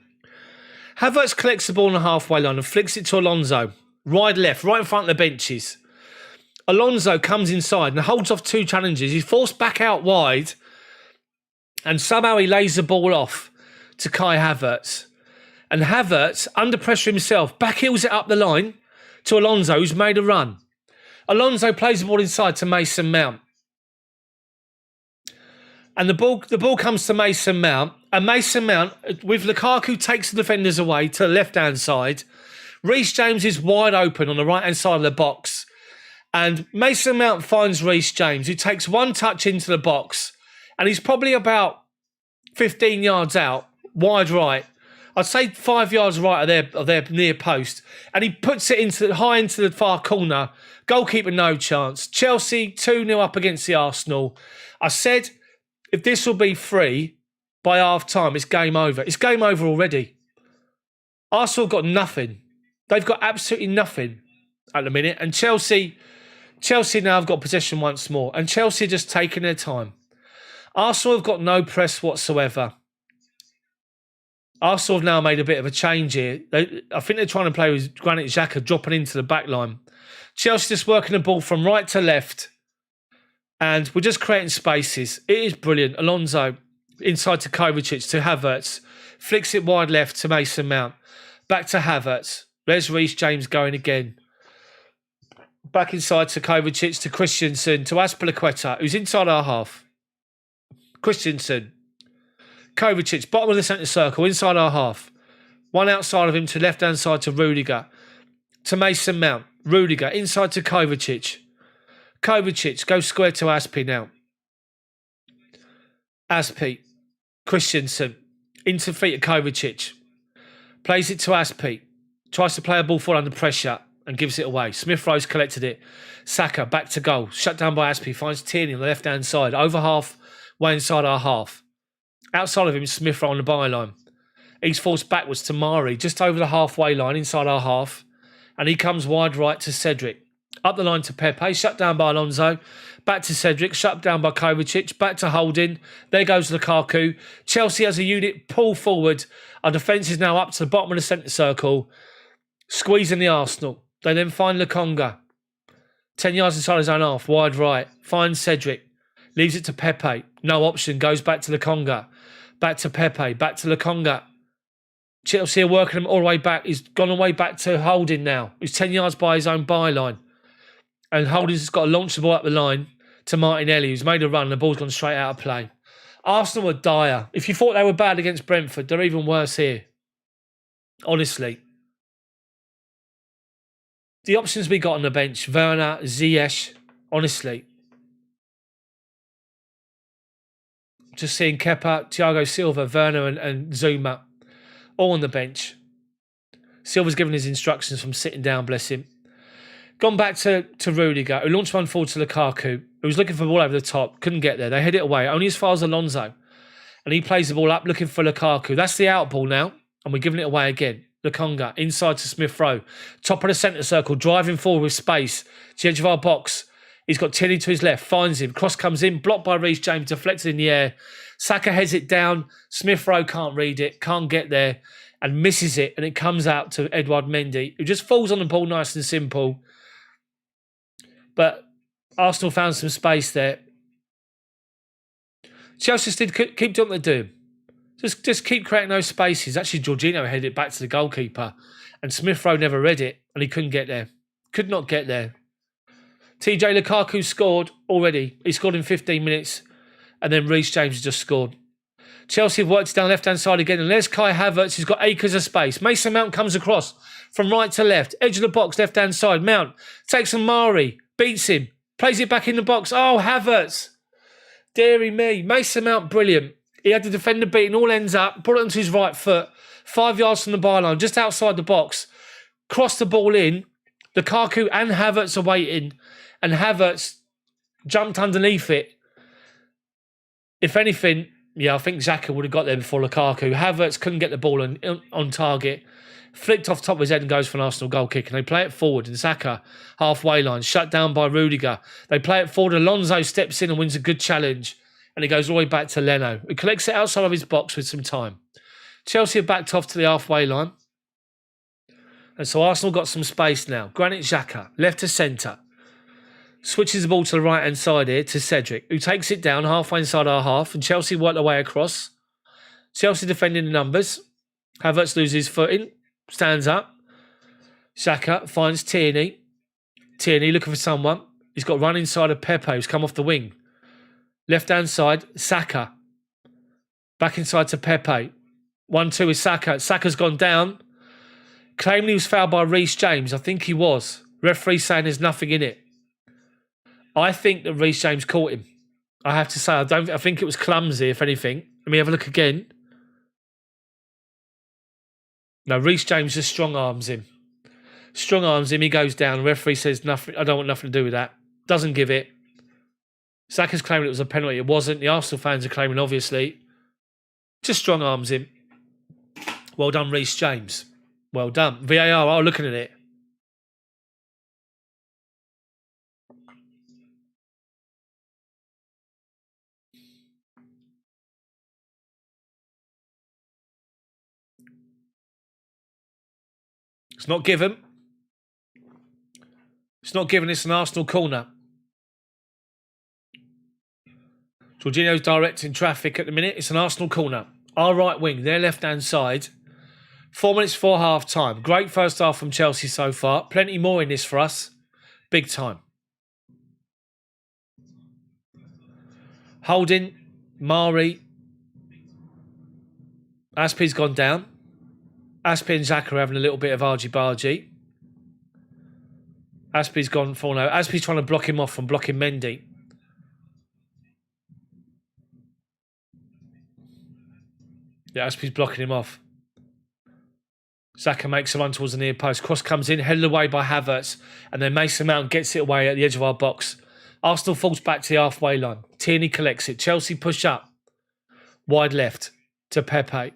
Havertz collects the ball on the halfway line and flicks it to Alonso, wide left, right in front of the benches. Alonso comes inside and holds off 2 challenges. He's forced back out wide, and somehow he lays the ball off to Kai Havertz. And Havertz, under pressure himself, backheels it up the line to Alonso, who's made a run. Alonso plays the ball inside to Mason Mount. And the ball comes to Mason Mount. And Mason Mount, with Lukaku, takes the defenders away to the left-hand side. Reece James is wide open on the right-hand side of the box. And Mason Mount finds Reece James, who takes one touch into the box, and he's probably about 15 yards out, wide right. I'd say 5 yards right of their near post. And he puts it high into the far corner. Goalkeeper, no chance. Chelsea 2-0 up against the Arsenal. I said, if this will be 3 by half time, it's game over. It's game over already. Arsenal got nothing. They've got absolutely nothing at the minute. And Chelsea now have got possession once more. And Chelsea are just taking their time. Arsenal have got no press whatsoever. Arsenal have now made a bit of a change here. I think they're trying to play with Granit Xhaka dropping into the back line. Chelsea just working the ball from right to left. And we're just creating spaces. It is brilliant. Alonso inside to Kovacic to Havertz. Flicks it wide left to Mason Mount. Back to Havertz. There's Reece James going again. Back inside to Kovacic to Christensen to Azpilicueta, who's inside our half. Christensen. Kovacic, bottom of the centre circle, inside our half. One outside of him to left-hand side to Rudiger. To Mason Mount. Rudiger, inside to Kovacic. Kovacic, goes square to Aspi now. Aspi. Christensen. Into feet of Kovacic. Plays it to Aspi. Tries to play a ball forward under pressure and gives it away. Smith Rowe's collected it. Saka, back to goal. Shut down by Aspi. Finds Tierney on the left-hand side. Over half, way inside our half. Outside of him, Smith Rowe on the byline. He's forced backwards to Mari, just over the halfway line, inside our half. And he comes wide right to Cedric. Up the line to Pepe, shut down by Alonso. Back to Cedric, shut down by Kovacic. Back to Holding. There goes Lukaku. Chelsea as a unit, pull forward. Our defence is now up to the bottom of the centre circle. Squeezing the Arsenal. They then find Lukonga. 10 yards inside his own half, wide right. Finds Cedric. Leaves it to Pepe. No option. Goes back to Lukonga. Back to Pepe. Back to Lukonga. Chelsea are working him all the way back. He's gone away back to Holding now. He's 10 yards by his own byline. And Holding's got to launch the ball up the line to Martinelli, who's made a run. The ball's gone straight out of play. Arsenal are dire. If you thought they were bad against Brentford, they're even worse here. Honestly. The options we got on the bench, Werner, Ziyech, honestly. Just seeing Kepa, Thiago Silva, Werner and Zuma all on the bench. Silva's given his instructions from sitting down, bless him. Gone back to Rudiger, who launched one forward to Lukaku, who was looking for the ball over the top, couldn't get there. They head it away, only as far as Alonso. And he plays the ball up, looking for Lukaku. That's the out ball now, and we're giving it away again. Lukonga, inside to Smith Rowe. Top of the centre circle, driving forward with space. To the edge of our box. He's got Tierney to his left, finds him. Cross comes in, blocked by Reece James, deflected in the air. Saka heads it down. Smith Rowe can't read it, can't get there, and misses it. And it comes out to Edouard Mendy, who just falls on the ball nice and simple. But Arsenal found some space there. Chelsea did keep doing what they're doing. Just keep creating those spaces. Actually, Jorginho headed it back to the goalkeeper. And Smith Rowe never read it. And he couldn't get there. Could not get there. TJ Lukaku scored already. He scored in 15 minutes. And then Reece James just scored. Chelsea have worked down left-hand side again. And there's Kai Havertz. He's got acres of space. Mason Mount comes across from right to left. Edge of the box, left-hand side. Mount takes on Mari. Beats him. Plays it back in the box. Oh, Havertz. Deary me. Mason Mount, brilliant. He had the defender beaten, all ends up, brought it onto his right foot, 5 yards from the byline, just outside the box, crossed the ball in. Lukaku and Havertz are waiting, and Havertz jumped underneath it. If anything, yeah, I think Xhaka would have got there before Lukaku. Havertz couldn't get the ball on target, flicked off top of his head and goes for an Arsenal goal kick, and they play it forward, and Saka, halfway line, shut down by Rudiger. They play it forward, Alonso steps in and wins a good challenge. And he goes all the way back to Leno, who collects it outside of his box with some time. Chelsea are backed off to the halfway line. And so Arsenal got some space now. Granit Xhaka, left to centre. Switches the ball to the right-hand side here to Cedric, who takes it down halfway inside our half. And Chelsea work their way across. Chelsea defending the numbers. Havertz loses his footing. Stands up. Xhaka finds Tierney. Tierney looking for someone. He's got run inside of Pepe, who's come off the wing. Left-hand side, Saka. Back inside to Pepe. 1-2 is Saka. Saka's gone down. Claiming he was fouled by Reece James. I think he was. Referee saying there's nothing in it. I think that Reece James caught him. I have to say, I think it was clumsy, if anything. Let me have a look again. No, Reece James just strong arms him. Strong arms him, he goes down. The referee says nothing. I don't want nothing to do with that. Doesn't give it. Saka's claiming it was a penalty. It wasn't. The Arsenal fans are claiming, obviously. Just strong arms him. Well done, Reece James. Well done. VAR, oh, looking at it. It's not given. It's not given. It's an Arsenal corner. Jorginho's directing traffic at the minute. It's an Arsenal corner. Our right wing, their left-hand side. 4 minutes before half-time. Great first half from Chelsea so far. Plenty more in this for us. Big time. Holding. Mari. Aspie's gone down. Aspie and Xhaka are having a little bit of argy-bargy. Aspie's gone for now. Aspie's trying to block him off from blocking Mendy. Yeah, Aspie's blocking him off. Xhaka makes a run towards the near post. Cross comes in, headed away by Havertz. And then Mason Mount gets it away at the edge of our box. Arsenal falls back to the halfway line. Tierney collects it. Chelsea push up. Wide left to Pepe.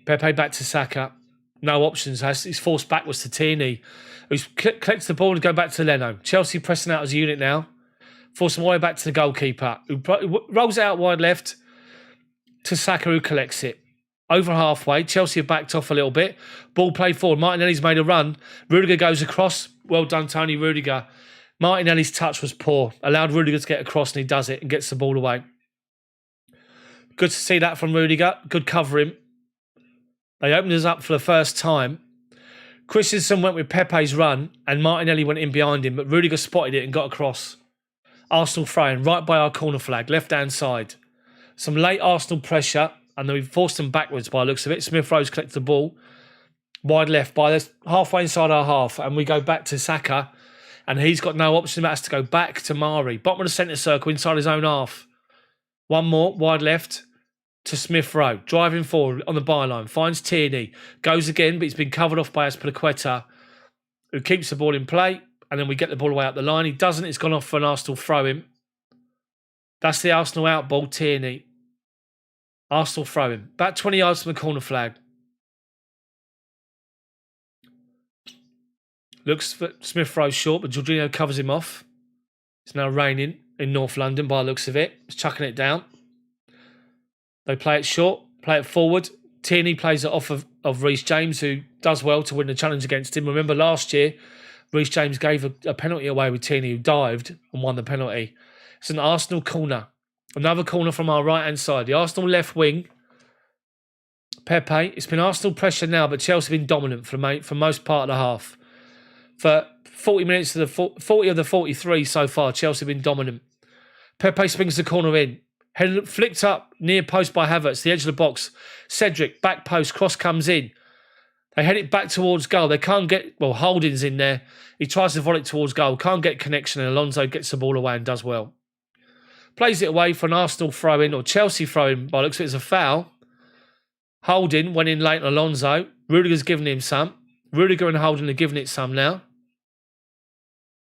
Pepe back to Saka. No options. He's forced backwards to Tierney, who collects the ball and go back to Leno. Chelsea pressing out as a unit now. Force them all the way back to the goalkeeper, who rolls out wide left to Saka, who collects it. Over halfway, Chelsea have backed off a little bit. Ball played forward. Martinelli's made a run. Rudiger goes across. Well done, Tony Rudiger. Martinelli's touch was poor. Allowed Rudiger to get across, and he does it and gets the ball away. Good to see that from Rudiger. Good covering. They opened us up for the first time. Christensen went with Pepe's run, and Martinelli went in behind him, but Rudiger spotted it and got across. Arsenal throwing right by our corner flag, left-hand side. Some late Arsenal pressure, and then we forced them backwards by the looks of it. Smith-Rowe's collects the ball. Wide left by this, halfway inside our half, and we go back to Saka, and he's got no option. That has to go back to Mari. Bottom of the centre circle, inside his own half. One more, wide left to Smith-Rowe. Driving forward on the byline. Finds Tierney. Goes again, but he's been covered off by Azpilicueta, who keeps the ball in play, and then we get the ball away up the line. He doesn't. It's gone off for an Arsenal throw-in. That's the Arsenal out ball, Tierney. Arsenal throw-in. About 20 yards from the corner flag. Looks for Smith-Rowe short, but Jorginho covers him off. It's now raining in North London by the looks of it. He's chucking it down. They play it short, play it forward. Tierney plays it off of Reece James, who does well to win the challenge against him. Remember last year, Reece James gave a penalty away with Tierney, who dived and won the penalty. It's an Arsenal corner. Another corner from our right-hand side. The Arsenal left wing. Pepe. It's been Arsenal pressure now, but Chelsea have been dominant for most part of the half. For 40 minutes of the 40 of the 43 so far, Chelsea have been dominant. Pepe swings the corner in. Flicked up near post by Havertz, the edge of the box. Cedric, back post, cross comes in. They head it back towards goal. They can't get, well, Holding's in there. He tries to volley it towards goal. Can't get connection, and Alonso gets the ball away and does well. Plays it away for an Arsenal throw-in, or Chelsea throw-in, by looks of it, it's a foul. Holding went in late on Alonso. Rudiger's given him some. Rudiger and Holding are giving it some now.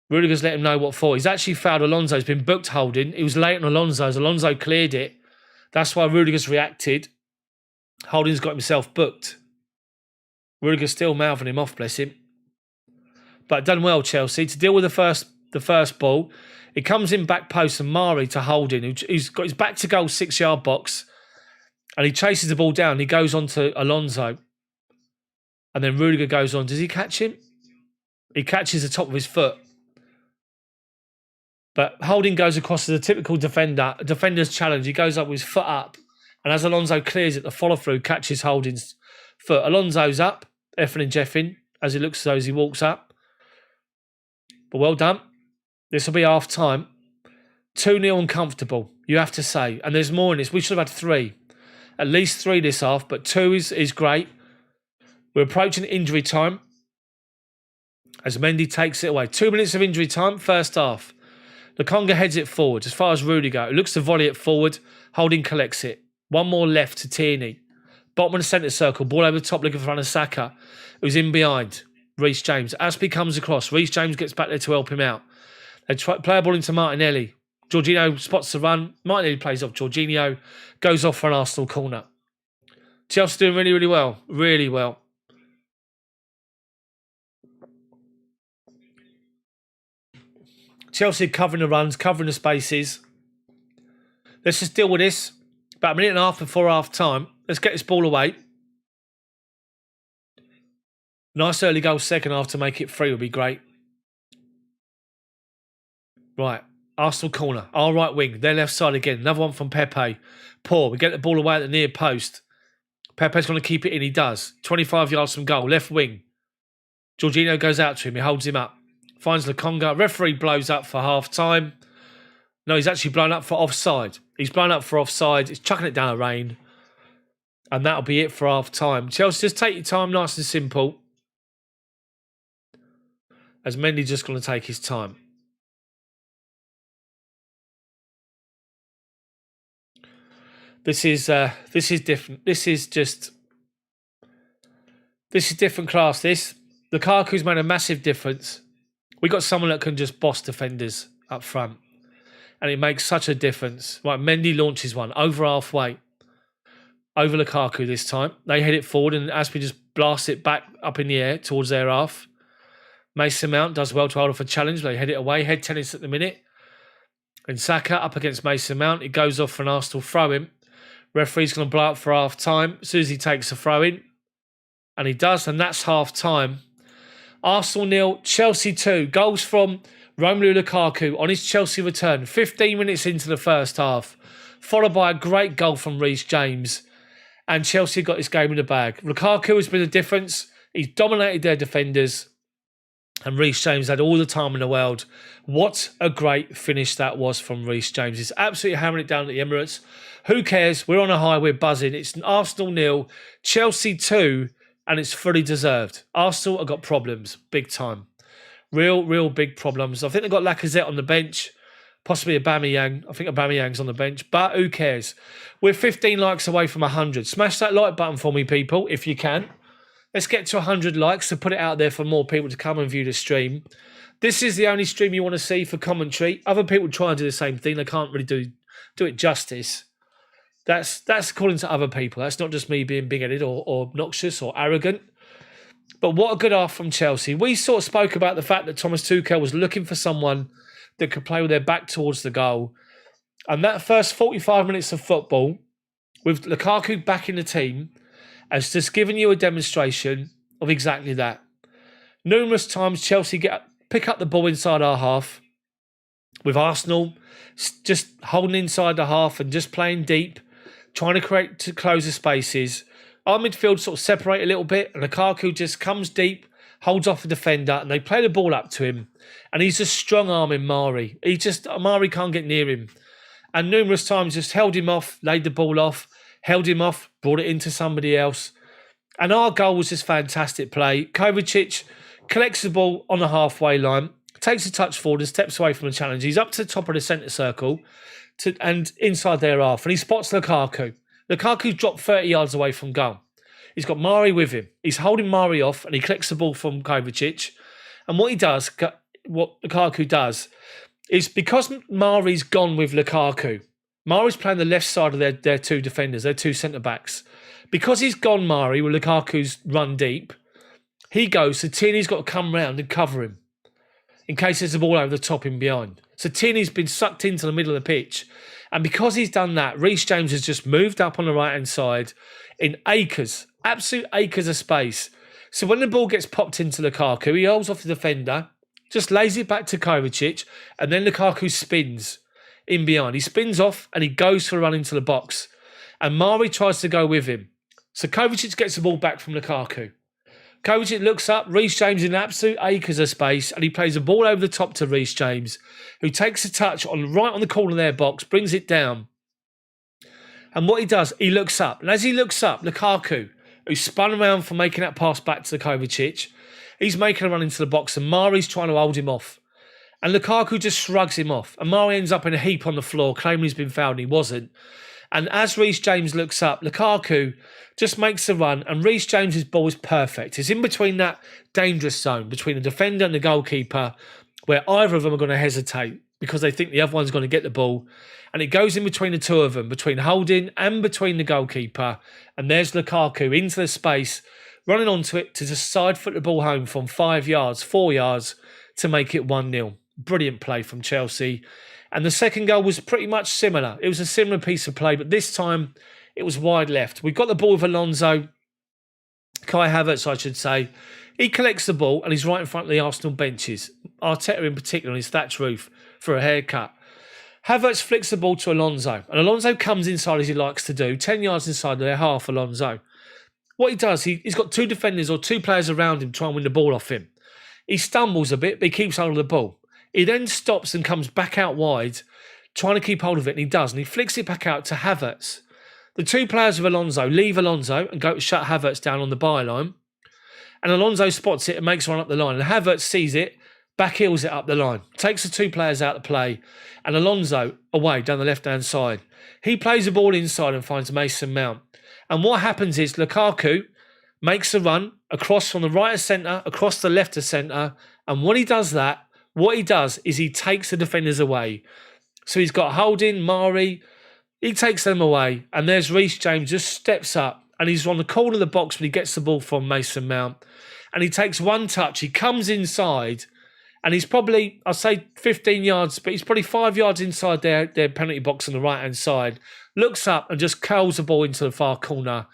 Rudiger's let him know what for. He's actually fouled Alonso. He's been booked Holding. He was late on Alonso. As Alonso cleared it. That's why Rudiger's reacted. Holding's got himself booked. Rudiger's still mouthing him off, bless him. But done well, Chelsea, to deal with the first ball. It comes in back post and Mari to Holding, who's got his back to goal 6-yard box. And he chases the ball down. He goes on to Alonso. And then Rudiger goes on. Does he catch him? He catches the top of his foot. But Holding goes across as a typical defender. A defender's challenge. He goes up with his foot up. And as Alonso clears it, the follow-through catches Holding's foot. Alonso's up, effing and jeffing, as he looks as though as he walks up. But well done. This will be half-time. 2-0 uncomfortable, you have to say. And there's more in this. We should have had 3. At least 3 this half, but 2 is great. We're approaching injury time. as Mendy takes it away. 2 minutes of injury time, first half. Lokonga heads it forward as far as Rudiger, who looks to volley it forward. Holding collects it. One more left to Tierney. Bottom of the centre circle, ball over the top looking for Saka, who's in behind Reece James. ARSCHE comes across. Reece James gets back there to help him out. They play a ball into Martinelli. Jorginho spots the run. Martinelli plays off Jorginho. Goes off for an Arsenal corner. Chelsea doing really, really well. Really well. Chelsea covering the runs, covering the spaces. Let's just deal with this. About a minute and a half before half time. Let's get this ball away. Nice early goal second half to make it 3 would be great. Right. Arsenal corner. Our right wing. Their left side again. Another one from Pepe. Poor. We get the ball away at the near post. Pepe's going to keep it in. He does. 25 yards from goal. Left wing. Jorginho goes out to him. He holds him up. Finds Lokonga. Referee blows up for half time. No, he's actually blown up for offside. He's blown up for offside. He's chucking it down the rain. And that'll be it for half time. Chelsea, just take your time, nice and simple. As Mendy just going to take his time. This is different. This is different class. Lukaku's made a massive difference. We got someone that can just boss defenders up front. And it makes such a difference. Right, Mendy launches one over halfway. Over Lukaku this time. They head it forward and ARSCHE just blasts it back up in the air towards their half. Mason Mount does well to hold off a challenge. They head it away. Head tennis at the minute. And Saka up against Mason Mount. It goes off for an Arsenal throw-in. Referee's going to blow up for half time. As soon as he takes a throw-in. And he does. And that's half time. Arsenal 0, Chelsea 2. Goals from Romelu Lukaku on his Chelsea return. 15 minutes into the first half. Followed by a great goal from Reece James. And Chelsea got this game in the bag. Lukaku has been the difference. He's dominated their defenders. And Reece James had all the time in the world. What a great finish that was from Reece James. He's absolutely hammering it down at the Emirates. Who cares? We're on a high. We're buzzing. It's Arsenal 0, Chelsea 2, and it's fully deserved. Arsenal have got problems. Big time. Real big problems. I think they've got Lacazette on the bench. Possibly Aubameyang. I think Aubameyang's on the bench. But who cares? We're 15 likes away from 100. Smash that like button for me, people, if you can. Let's get to 100 likes to put it out there for more people to come and view the stream. This is the only stream you want to see for commentary. Other people try and do the same thing. They can't really do it justice. That's according to other people. That's not just me being big-headed or obnoxious or arrogant. But what a good half from Chelsea. We sort of spoke about the fact that Thomas Tuchel was looking for someone that could play with their back towards the goal. And that first 45 minutes of football, with Lukaku back in the team, has just given you a demonstration of exactly that. Numerous times Chelsea pick up the ball inside our half, with Arsenal just holding inside the half and just playing deep, trying to close the spaces. Our midfield sort of separate a little bit, and Lukaku just comes deep, holds off a defender, and they play the ball up to him. And he's just strong-arming Mari. Mari can't get near him. And numerous times just held him off, laid the ball off, held him off, brought it into somebody else. And our goal was just fantastic play. Kovacic collects the ball on the halfway line, takes a touch forward and steps away from the challenge. He's up to the top of the centre circle and inside their half. And he spots Lukaku. Lukaku's dropped 30 yards away from goal. He's got Mari with him. He's holding Mari off and he collects the ball from Kovacic. And what Lukaku does, is because Mari's gone with Lukaku, Mari's playing the left side of their two defenders, their two centre-backs. Because he's gone Mari with Lukaku's run deep, he goes, so Tierney's got to come round and cover him in case there's a ball over the top in behind. So Tierney's been sucked into the middle of the pitch. And because he's done that, Reece James has just moved up on the right-hand side in acres, absolute acres of space. So when the ball gets popped into Lukaku, he holds off the defender, just lays it back to Kovacic, and then Lukaku spins in behind. He spins off and he goes for a run into the box. And Mari tries to go with him. So Kovacic gets the ball back from Lukaku. Kovacic looks up, Reece James in absolute acres of space, and he plays the ball over the top to Reece James, who takes a touch right on the corner of their box, brings it down. And what he does, he looks up. And as he looks up, Lukaku, who spun around for making that pass back to Kovacic, He's making a run into the box and Mari's trying to hold him off. And Lukaku just shrugs him off. And Mari ends up in a heap on the floor, claiming he's been fouled and he wasn't. And as Reece James looks up, Lukaku just makes a run and Reece James's ball is perfect. It's in between that dangerous zone, between the defender and the goalkeeper, where either of them are going to hesitate because they think the other one's going to get the ball. And it goes in between the two of them, between Holding and between the goalkeeper. And there's Lukaku into the space, running onto it to just side foot the ball home from 4 yards to make it 1-0. Brilliant play from Chelsea. And the second goal was pretty much similar. It was a similar piece of play, but this time it was wide left. We've got the ball with Alonso, Kai Havertz, I should say. He collects the ball and he's right in front of the Arsenal benches. Arteta in particular on his thatched roof for a haircut. Havertz flicks the ball to Alonso, and Alonso comes inside as he likes to do, 10 yards inside their half, Alonso. What he does, he's got two defenders or two players around him trying to win the ball off him. He stumbles a bit, but he keeps hold of the ball. He then stops and comes back out wide, trying to keep hold of it, and he does, and he flicks it back out to Havertz. The two players of Alonso leave Alonso and go to shut Havertz down on the byline, and Alonso spots it and makes one up the line, and Havertz sees it, back heels it up the line, takes the two players out of play, and Alonso away down the left-hand side. He plays the ball inside and finds Mason Mount. And what happens is Lukaku makes a run across from the right of centre, across the left of centre, and what he does is he takes the defenders away. So he's got Holding, Mari, he takes them away, and there's Reece James just steps up, and he's on the corner of the box when he gets the ball from Mason Mount, and he takes one touch, he comes inside, and he's probably, I'll say 15 yards, but he's probably 5 yards inside their penalty box on the right-hand side, looks up and just curls the ball into the far corner,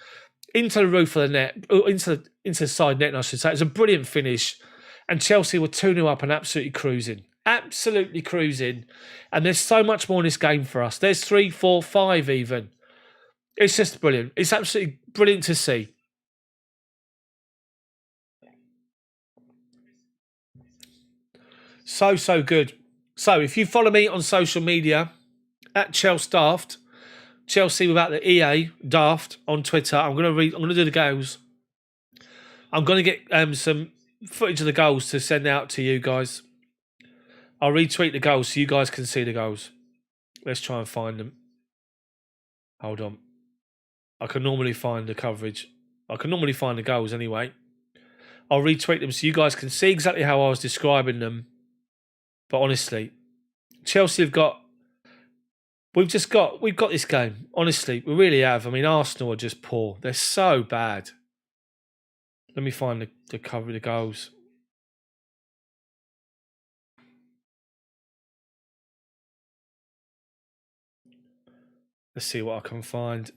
into the roof of the net, into the side net, I should say. It's a brilliant finish. And Chelsea were 2-0 up and absolutely cruising. Absolutely cruising. And there's so much more in this game for us. There's 3, 4, 5 even. It's just brilliant. It's absolutely brilliant to see. So good. So if you follow me on social media at Chelsdaft, Chelsea without the EA, Daft on Twitter, I'm gonna do the goals. I'm gonna get some footage of the goals to send out to you guys. I'll retweet the goals so you guys can see the goals. Let's try and find them. Hold on. I can normally find the coverage. I can normally find the goals anyway. I'll retweet them so you guys can see exactly how I was describing them. But honestly, Chelsea have got... We've got this game. Honestly, we really have. I mean, Arsenal are just poor. They're so bad. Let me find the cover of the goals. Let's see what I can find.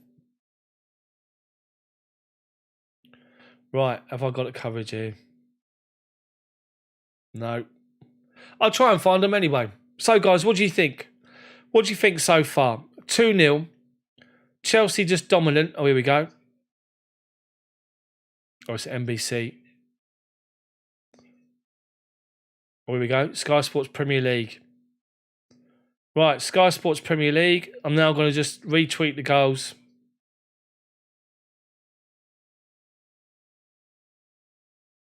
Right, have I got the coverage here? No. I'll try and find them anyway. So, guys, what do you think? What do you think so far? 2-0. Chelsea just dominant. Oh, here we go. Oh, it's NBC. Oh, here we go. Sky Sports Premier League. Right, Sky Sports Premier League. I'm now going to just retweet the goals.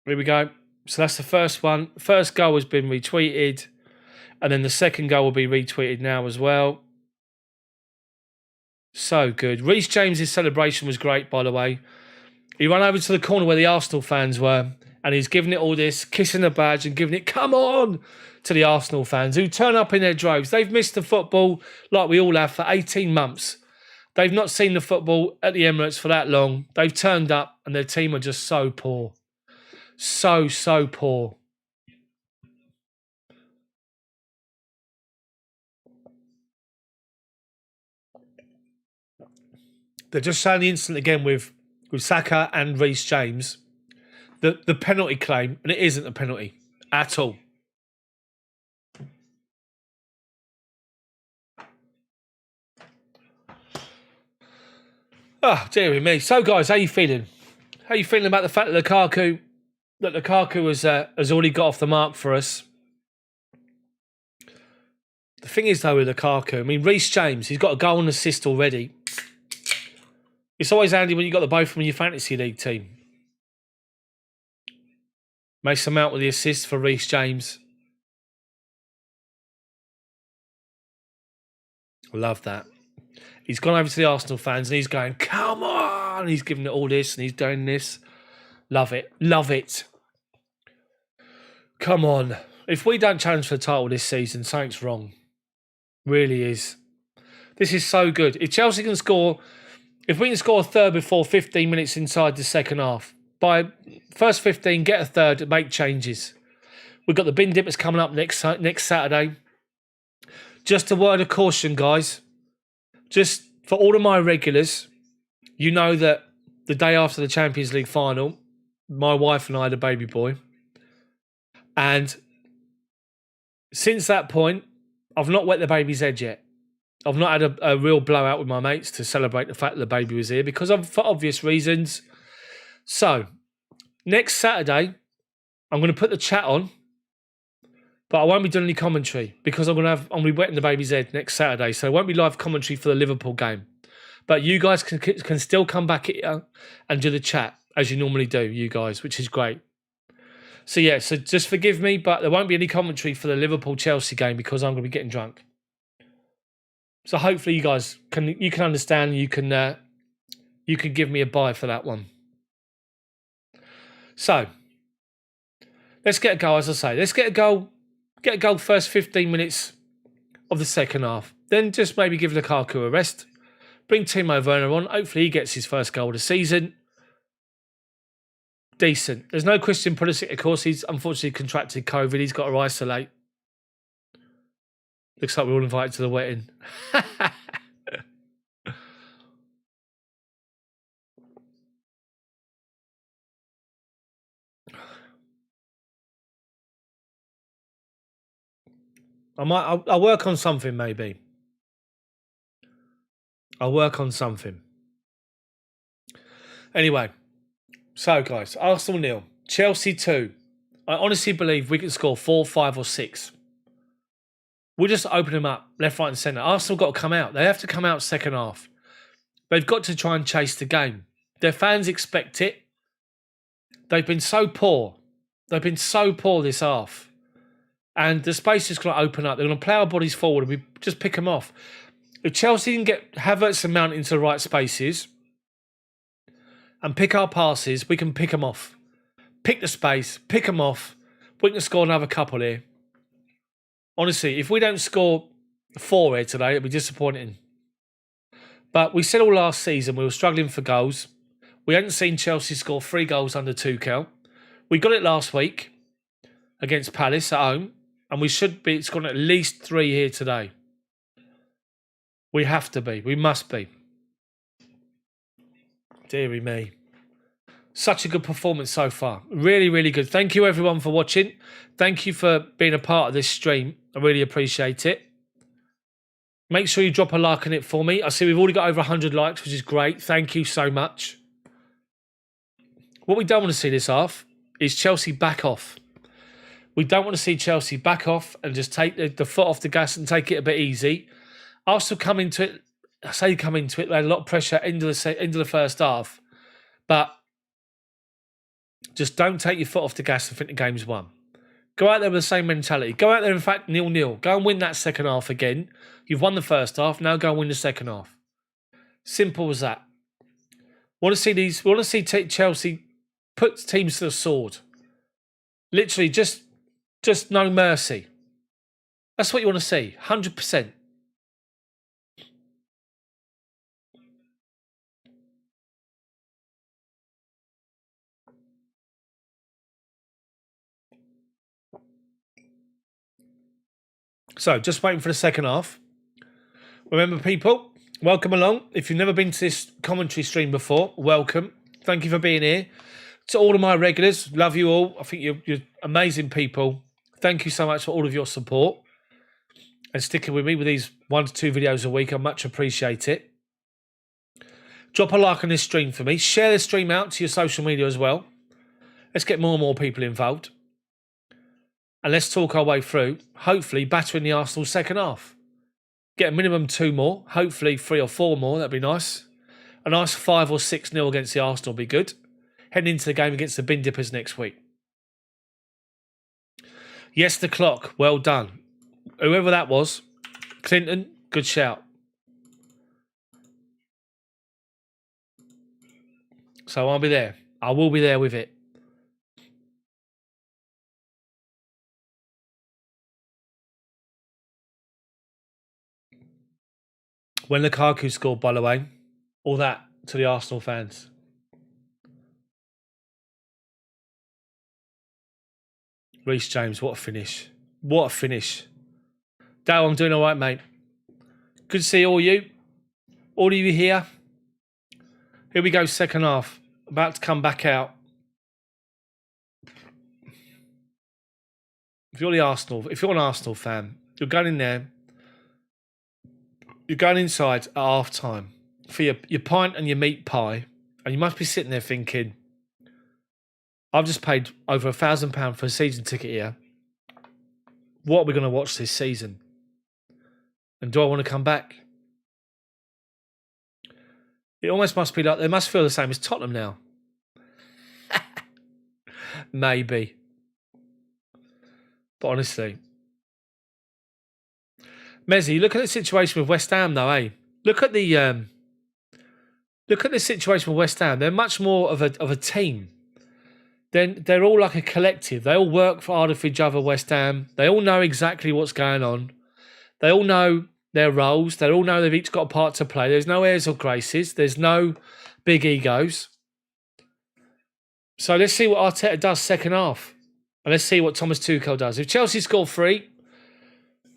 Here we go. So that's the first one. First goal has been retweeted. And then the second goal will be retweeted now as well. So good. Reece James' celebration was great, by the way. He ran over to the corner where the Arsenal fans were, and he's giving it all this, kissing the badge and giving it, come on, to the Arsenal fans who turn up in their droves. They've missed the football like we all have for 18 months. They've not seen the football at the Emirates for that long. They've turned up and their team are just so poor. So poor. They're just showing the incident again with Saka and Reece James. The penalty claim, and it isn't a penalty at all. Oh, dear me. So, guys, how you feeling? How you feeling about the fact that Lukaku has already got off the mark for us? The thing is, though, with Lukaku, I mean, Reece James, he's got a goal and assist already. It's always handy when you've got the both of them in your fantasy league team. Mason Mount with the assist for Reece James. Love that. He's gone over to the Arsenal fans and he's going, come on! He's giving it all this and he's doing this. Love it. Love it. Come on. If we don't challenge for the title this season, something's wrong. Really is. This is so good. If Chelsea can score, if we can score a third before 15 minutes inside the second half, by first 15, get a third, make changes. We've got the bin dippers coming up next Saturday. Just a word of caution, guys. Just for all of my regulars, you know that the day after the Champions League final, my wife and I had a baby boy. And since that point, I've not wet the baby's head yet. I've not had a real blowout with my mates to celebrate the fact that the baby was here because for obvious reasons. So, next Saturday, I'm going to put the chat on. But I won't be doing any commentary because I'm going to be wetting the baby's head next Saturday. So it won't be live commentary for the Liverpool game. But you guys can still come back here and do the chat as you normally do, you guys, which is great. So yeah, so just forgive me, but there won't be any commentary for the Liverpool-Chelsea game because I'm going to be getting drunk. So hopefully you guys can understand. You can give me a bye for that one. So let's get a goal, as I say. Let's get a goal. Get a goal first 15 minutes of the second half. Then just maybe give Lukaku a rest. Bring Timo Werner on. Hopefully he gets his first goal of the season. Decent. There's no Christian Pulisic, of course. He's unfortunately contracted COVID. He's got to isolate. Looks like we're all invited to the wedding. I'll work on something, maybe. I'll work on something. Anyway, so guys, Arsenal 0, Chelsea 2. I honestly believe we can score 4, 5 or 6. We'll just open them up left, right and centre. Arsenal got to come out. They have to come out second half. They've got to try and chase the game. Their fans expect it. They've been so poor. They've been so poor this half. And the space is going to open up. They're going to play our bodies forward and we just pick them off. If Chelsea can get Havertz and Mount into the right spaces and pick our passes, we can pick them off. Pick the space, pick them off. We can score another couple here. Honestly, if we don't score 4 here today, it'll be disappointing. But we said all last season we were struggling for goals. We hadn't seen Chelsea score 3 goals under Tuchel. We got it last week against Palace at home. And we should be, it's got at least 3 here today. We have to be. We must be. Deary me. Such a good performance so far. Really, really good. Thank you everyone for watching. Thank you for being a part of this stream. I really appreciate it. Make sure you drop a like on it for me. I see we've already got over 100 likes, which is great. Thank you so much. What we don't want to see this half is Chelsea back off. We don't want to see Chelsea back off and just take the foot off the gas and take it a bit easy. Arsenal come into it. I say come into it. They had a lot of pressure into the first half. But just don't take your foot off the gas and think the game's won. Go out there with the same mentality. Go out there, in fact, 0-0. Go and win that second half again. You've won the first half. Now go and win the second half. Simple as that. We want to see Chelsea put teams to the sword. Literally, just no mercy. That's what you want to see. 100%. So, just waiting for the second half. Remember, people, welcome along. If you've never been to this commentary stream before, welcome. Thank you for being here. To all of my regulars, love you all. I think you're amazing people. Thank you so much for all of your support and sticking with me with these 1 to 2 videos a week. I much appreciate it. Drop a like on this stream for me. Share the stream out to your social media as well. Let's get more and more people involved. And let's talk our way through, hopefully battering the Arsenal second half. Get a minimum 2 more, hopefully 3 or 4 more, that'd be nice. A nice 5 or 6-0 against the Arsenal would be good. Heading into the game against the Bin Dippers next week. Yes, the clock. Well done. Whoever that was. Clinton, good shout. So I'll be there. I will be there with it. When Lukaku scored, by the way, all that to the Arsenal fans. Reece James, what a finish. What a finish. Dale, I'm doing all right, mate. Good to see all you. All of you here. Here we go, second half. About to come back out. If you're an Arsenal fan, you're going in there. You're going inside at half time for your pint and your meat pie, and you must be sitting there thinking, I've just paid over £1,000 for a season ticket here. What are we going to watch this season? And do I want to come back? It almost must be like they must feel the same as Tottenham now. Maybe. But honestly. Mezzi, look at the situation with West Ham though, eh? Look at the situation with West Ham. They're much more of a team. They're all like a collective. They all work hard for each other, West Ham. They all know exactly what's going on. They all know their roles. They all know they've each got a part to play. There's no airs or graces. There's no big egos. So let's see what Arteta does second half. And let's see what Thomas Tuchel does. If Chelsea score 3,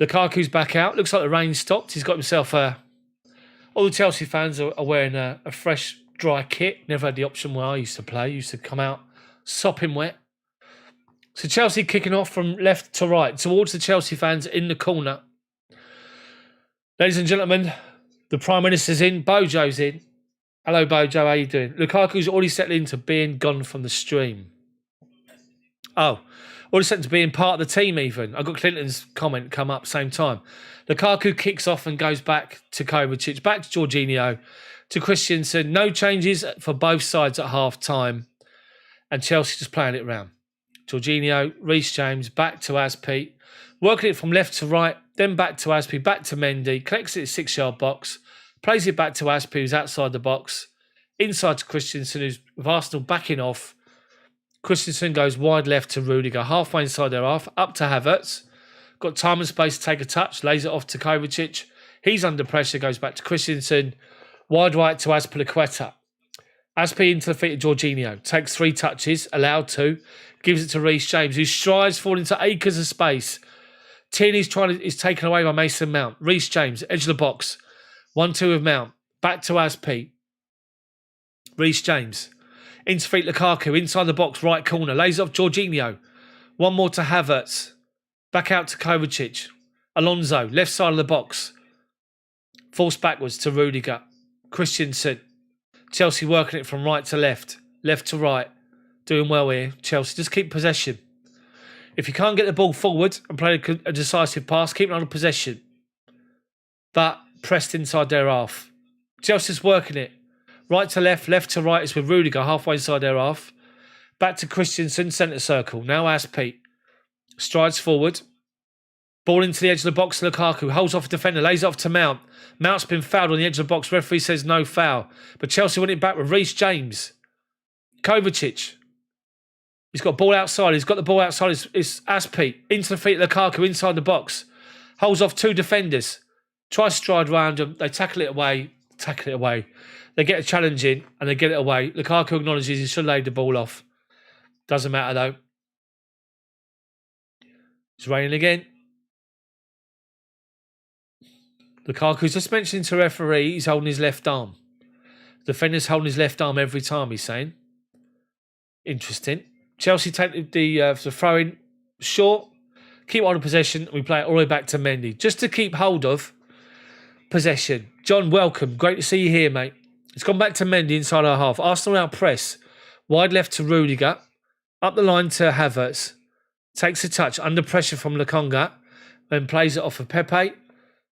Lukaku's back out. Looks like the rain stopped. He's got himself all the Chelsea fans are wearing a fresh, dry kit. Never had the option where I used to play. Used to come out sopping wet. So Chelsea kicking off from left to right towards the Chelsea fans in the corner. Ladies and gentlemen, the Prime Minister's in. Bojo's in. Hello, Bojo. How you doing? Lukaku's already settled into being gone from the stream. Oh, already settled into being part of the team even. I got Clinton's comment come up same time. Lukaku kicks off and goes back to Kovacic, back to Jorginho, to Christensen. No changes for both sides at half-time. And Chelsea just playing it round. Jorginho, Reece James, back to ARSCHE. Working it from left to right, then back to ARSCHE, back to Mendy. Collects it at the 6-yard box. Plays it back to ARSCHE, who's outside the box. Inside to Christensen, who's with Arsenal backing off. Christensen goes wide left to Rudiger, halfway inside their half, up to Havertz. Got time and space to take a touch, lays it off to Kovacic. He's under pressure, goes back to Christensen. Wide right to Azpilicueta. ARSCHE into the feet of Jorginho. Takes 3 touches, allowed 2. Gives it to Reece James, who strides forward into acres of space. Tierney's is taken away by Mason Mount. Reece James, edge of the box. 1-2 with Mount. Back to ARSCHE. Reece James. Into feet Lukaku. Inside the box, right corner. Lays off Jorginho. One more to Havertz. Back out to Kovacic. Alonso, left side of the box. Forced backwards to Rudiger. Christensen. Chelsea working it from right to left. Left to right. Doing well here. Chelsea, just keep possession. If you can't get the ball forward and play a decisive pass, keep it under possession. But pressed inside their half. Chelsea's working it. Right to left, left to right is with Rudiger halfway inside their half. Back to Christensen, centre circle. Now ARSCHE. Strides forward. Ball into the edge of the box. Lukaku holds off a defender, lays it off to Mount. Mount's been fouled on the edge of the box. Referee says no foul. But Chelsea win it back with Reece James. Kovacic. He's got ball outside. He's got the ball outside. It's ARSCHE. Into the feet of Lukaku inside the box. Holds off 2 defenders. Tries to stride round them. They tackle it away. They get a challenge in and they get it away. Lukaku acknowledges he should have laid the ball off. Doesn't matter though. It's raining again. Lukaku's just mentioning to the referee he's holding his left arm. The defender's holding his left arm every time, he's saying. Interesting. Chelsea take the throw-in short. Keep hold of possession. We play it all the way back to Mendy. Just to keep hold of possession. John, welcome. Great to see you here, mate. It's gone back to Mendy inside our half. Arsenal now press. Wide left to Rudiger. Up the line to Havertz. Takes a touch. Under pressure from Lokonga. Then plays it off of Pepe.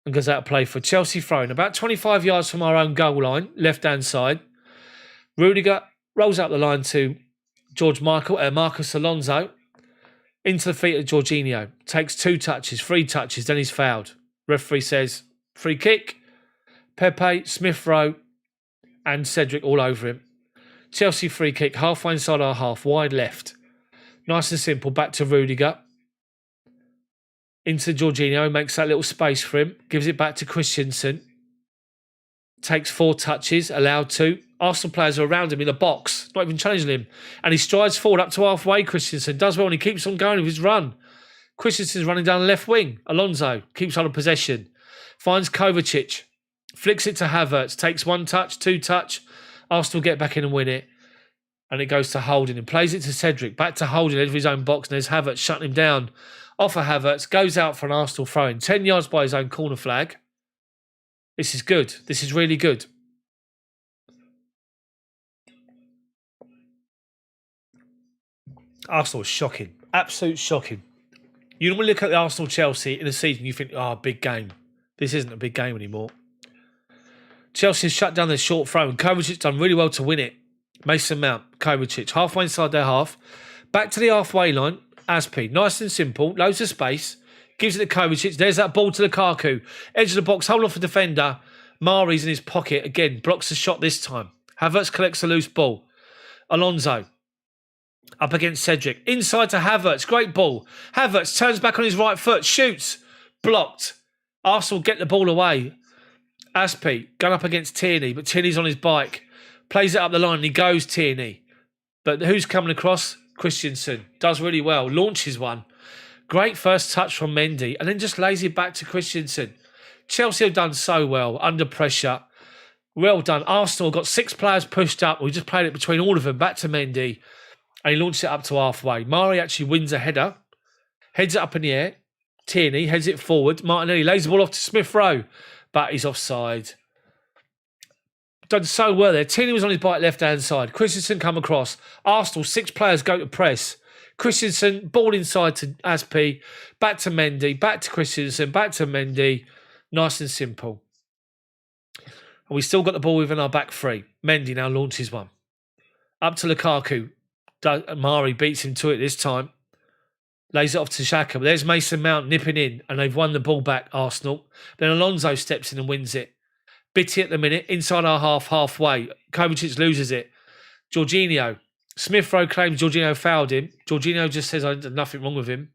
And goes out of play for Chelsea throwing. About 25 yards from our own goal line. Left-hand side. Rudiger rolls out the line to Marcus Alonso. Into the feet of Jorginho. Takes 2 touches, 3 touches, then he's fouled. Referee says, free kick. Pepe, Smith Rowe, and Cedric all over him. Chelsea free kick, halfway inside our half, wide left. Nice and simple, back to Rudiger. Into Jorginho, makes that little space for him. Gives it back to Christensen. Takes 4 touches, allowed 2. Arsenal players are around him in the box, not even challenging him. And he strides forward up to halfway, Christensen. Does well and he keeps on going with his run. Christensen's running down the left wing. Alonso keeps on possession. Finds Kovacic. Flicks it to Havertz. Takes 1 touch, 2 touch. Arsenal get back in and win it. And it goes to Holding and plays it to Cedric. Back to Holding over his own box. And there's Havertz shutting him down. Off of Havertz. Goes out for an Arsenal throw-in. 10 yards by his own corner flag. This is good. This is really good. Arsenal was shocking. Absolute shocking. You normally look at the Arsenal-Chelsea in a season, you think, big game. This isn't a big game anymore. Chelsea shut down their short throw and Kovacic's done really well to win it. Mason Mount, Kovacic, halfway inside their half. Back to the halfway line. ARSCHE, nice and simple, loads of space. Gives it to Kovacic. There's that ball to Lukaku. Edge of the box, hold off a defender. Mari's in his pocket. Again, blocks the shot this time. Havertz collects a loose ball. Alonso. Up against Cedric. Inside to Havertz. Great ball. Havertz turns back on his right foot. Shoots. Blocked. Arsenal get the ball away. ARSCHE going up against Tierney, but Tierney's on his bike. Plays it up the line and he goes Tierney. But who's coming across? Christensen. Does really well. Launches one. Great first touch from Mendy and then just lays it back to Christensen. Chelsea have done so well under pressure. Well done. Arsenal got 6 players pushed up. We just played it between all of them. Back to Mendy. And he launched it up to halfway. Mari actually wins a header. Heads it up in the air. Tierney heads it forward. Martinelli lays the ball off to Smith Rowe. But he's offside. Done so well there. Tierney was on his bike left-hand side. Christensen come across. Arsenal, 6 players go to press. Christensen, ball inside to ARSCHE. Back to Mendy. Back to Christensen. Back to Mendy. Nice and simple. And we still got the ball within our back 3. Mendy now launches one. Up to Lukaku. Mari beats him to it this time. Lays it off to Xhaka. But there's Mason Mount nipping in. And they've won the ball back, Arsenal. Then Alonso steps in and wins it. Bitty at the minute. Inside our half, halfway. Kovacic loses it. Jorginho. Smith Rowe claims Jorginho fouled him. Jorginho just says, there's nothing wrong with him.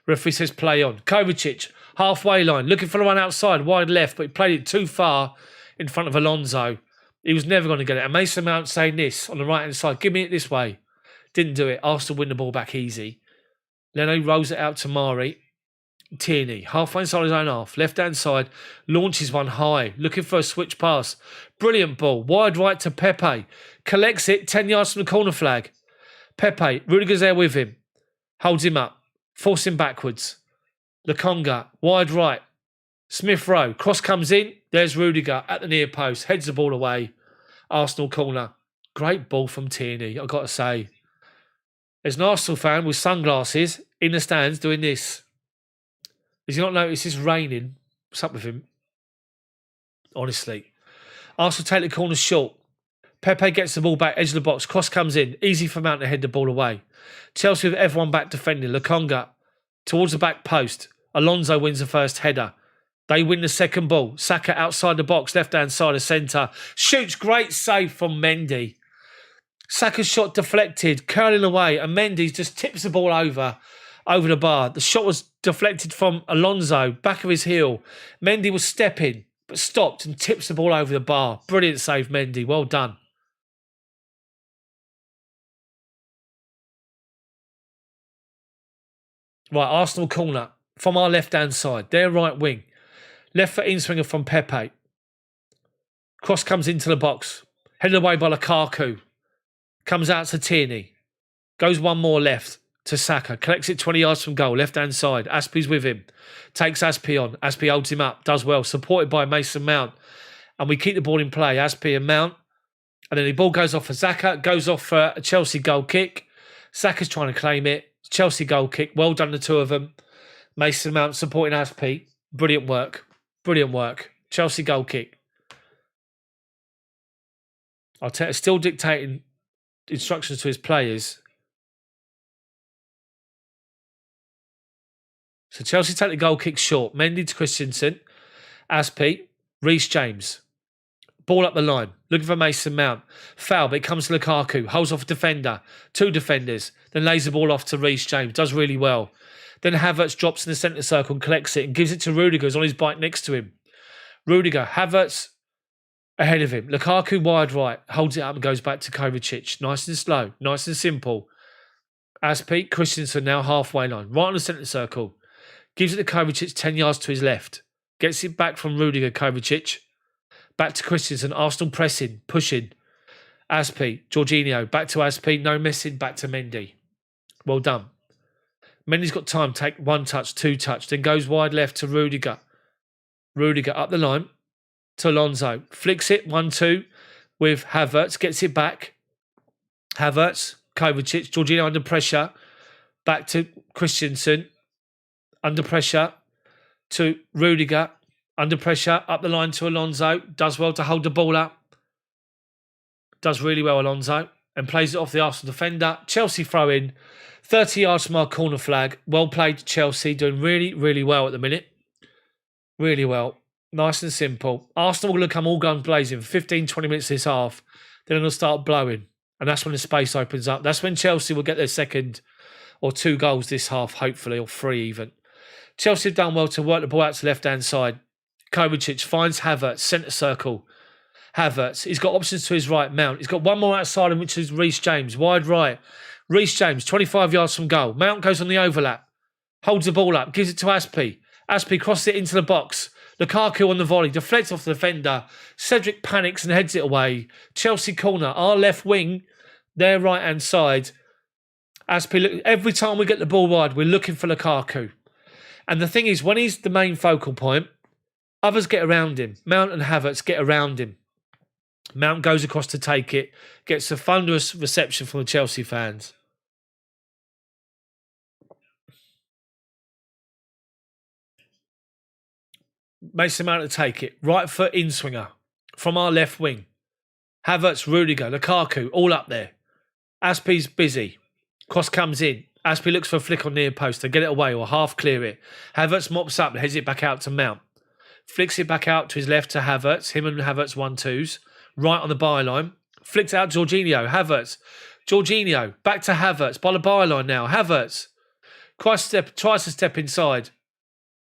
Referee says play on. Kovacic, halfway line. Looking for the one outside, wide left. But he played it too far in front of Alonso. He was never going to get it. And Mason Mount saying this on the right-hand side. Give me it this way. Didn't do it. Arsenal win the ball back easy. Leno rolls it out to Mari. Tierney, halfway inside his own half. Left-hand side, launches one high. Looking for a switch pass. Brilliant ball. Wide right to Pepe. Collects it 10 yards from the corner flag. Pepe, Rudiger's there with him. Holds him up. Force him backwards. Lokonga, wide right. Smith Rowe, cross comes in. There's Rudiger at the near post. Heads the ball away. Arsenal corner. Great ball from Tierney, I've got to say. There's an Arsenal fan with sunglasses in the stands doing this. Does he not notice it's raining? What's up with him? Honestly. Arsenal take the corner short. Pepe gets the ball back, edge of the box. Cross comes in. Easy for Mount to head the ball away. Chelsea with everyone back defending. Lokonga towards the back post. Alonso wins the first header. They win the second ball. Saka outside the box, left-hand side of centre. Shoots, great save from Mendy. Saka's shot deflected, curling away, and Mendy just tips the ball over the bar. The shot was deflected from Alonso, back of his heel. Mendy was stepping, but stopped and tips the ball over the bar. Brilliant save, Mendy. Well done. Right, Arsenal corner from our left-hand side. Their right wing. Left foot in-swinger from Pepe. Cross comes into the box. Headed away by Lukaku. Comes out to Tierney. Goes one more left to Saka. Collects it 20 yards from goal. Left-hand side. ARSCHE's with him. Takes ARSCHE on. ARSCHE holds him up. Does well. Supported by Mason Mount. And we keep the ball in play. ARSCHE and Mount. And then the ball goes off for Saka. Goes off for a Chelsea goal kick. Saka's trying to claim it. Chelsea goal kick. Well done, the two of them. Mason Mount supporting ARSCHE. Brilliant work. Brilliant work. Chelsea goal kick. Arteta still dictating instructions to his players. So Chelsea take the goal kick short. Mendy to Christensen. ARSCHE. Reece James. Ball up the line. Looking for Mason Mount. Foul, but it comes to Lukaku. Holds off a defender. 2 defenders. Then lays the ball off to Reece James. Does really well. Then Havertz drops in the centre circle and collects it and gives it to Rudiger, who's on his bike next to him. Rudiger. Havertz ahead of him. Lukaku wide right. Holds it up and goes back to Kovacic. Nice and slow. Nice and simple. ARSCHE. Christensen now halfway line. Right on the centre circle. Gives it to Kovacic 10 yards to his left. Gets it back from Rudiger, Kovacic. Back to Christensen. Arsenal pressing, pushing. ARSCHE, Jorginho. Back to ARSCHE. No messing. Back to Mendy. Well done. Mendy's got time. Take 1 touch, 2 touch. Then goes wide left to Rudiger. Rudiger up the line to Alonso. Flicks it. 1-2 with Havertz. Gets it back. Havertz. Kovacic. Jorginho under pressure. Back to Christensen. Under pressure to Rudiger. Under pressure. Up the line to Alonso. Does well to hold the ball up. Does really well, Alonso. And plays it off the Arsenal defender. Chelsea throw in. 30 yards from our corner flag. Well played, Chelsea. Doing really, really well at the minute. Really well. Nice and simple. Arsenal will come all guns blazing for 15, 20 minutes this half. Then it'll start blowing. And that's when the space opens up. That's when Chelsea will get their second or 2 goals this half, hopefully, or 3 even. Chelsea have done well to work the ball out to the left-hand side. Kovacic finds Havertz, centre circle. Havertz, he's got options to his right, Mount. He's got one more outside him, which is Reece James, wide right. Reece James, 25 yards from goal. Mount goes on the overlap, holds the ball up, gives it to ARSCHE. ARSCHE crosses it into the box. Lukaku on the volley, deflects off the defender. Cedric panics and heads it away. Chelsea corner, our left wing, their right-hand side. ARSCHE, every time we get the ball wide, we're looking for Lukaku. And the thing is, when he's the main focal point, others get around him. Mount and Havertz get around him. Mount goes across to take it, gets a thunderous reception from the Chelsea fans. Mason Mount to take it. Right foot in swinger from our left wing. Havertz, Rudiger, Lukaku, all up there. ARSCHE's busy. Cross comes in. ARSCHE looks for a flick on near post to get it away or half clear it. Havertz mops up and heads it back out to Mount. Flicks it back out to his left to Havertz. Him and Havertz 1-2s. Right on the byline. Flicks out Jorginho. Havertz. Jorginho. Back to Havertz. By the byline now. Havertz. Tries to step inside.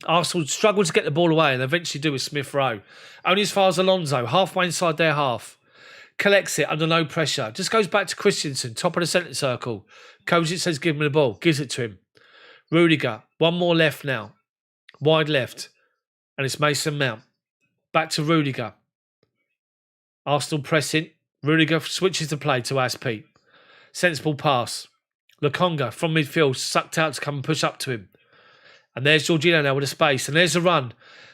Arsenal struggle to get the ball away and eventually do with Smith Rowe. Only as far as Alonso. Halfway inside their half. Collects it under no pressure. Just goes back to Christensen. Top of the centre circle. Kovacic says give him the ball. Gives it to him. Rudiger. One more left now. Wide left. And it's Mason Mount. Back to Rudiger. Arsenal pressing. Rudiger switches the play to ARSCHE. Sensible pass. Lokonga from midfield sucked out to come and push up to him. And there's Jorginho now with a space. And there's a run.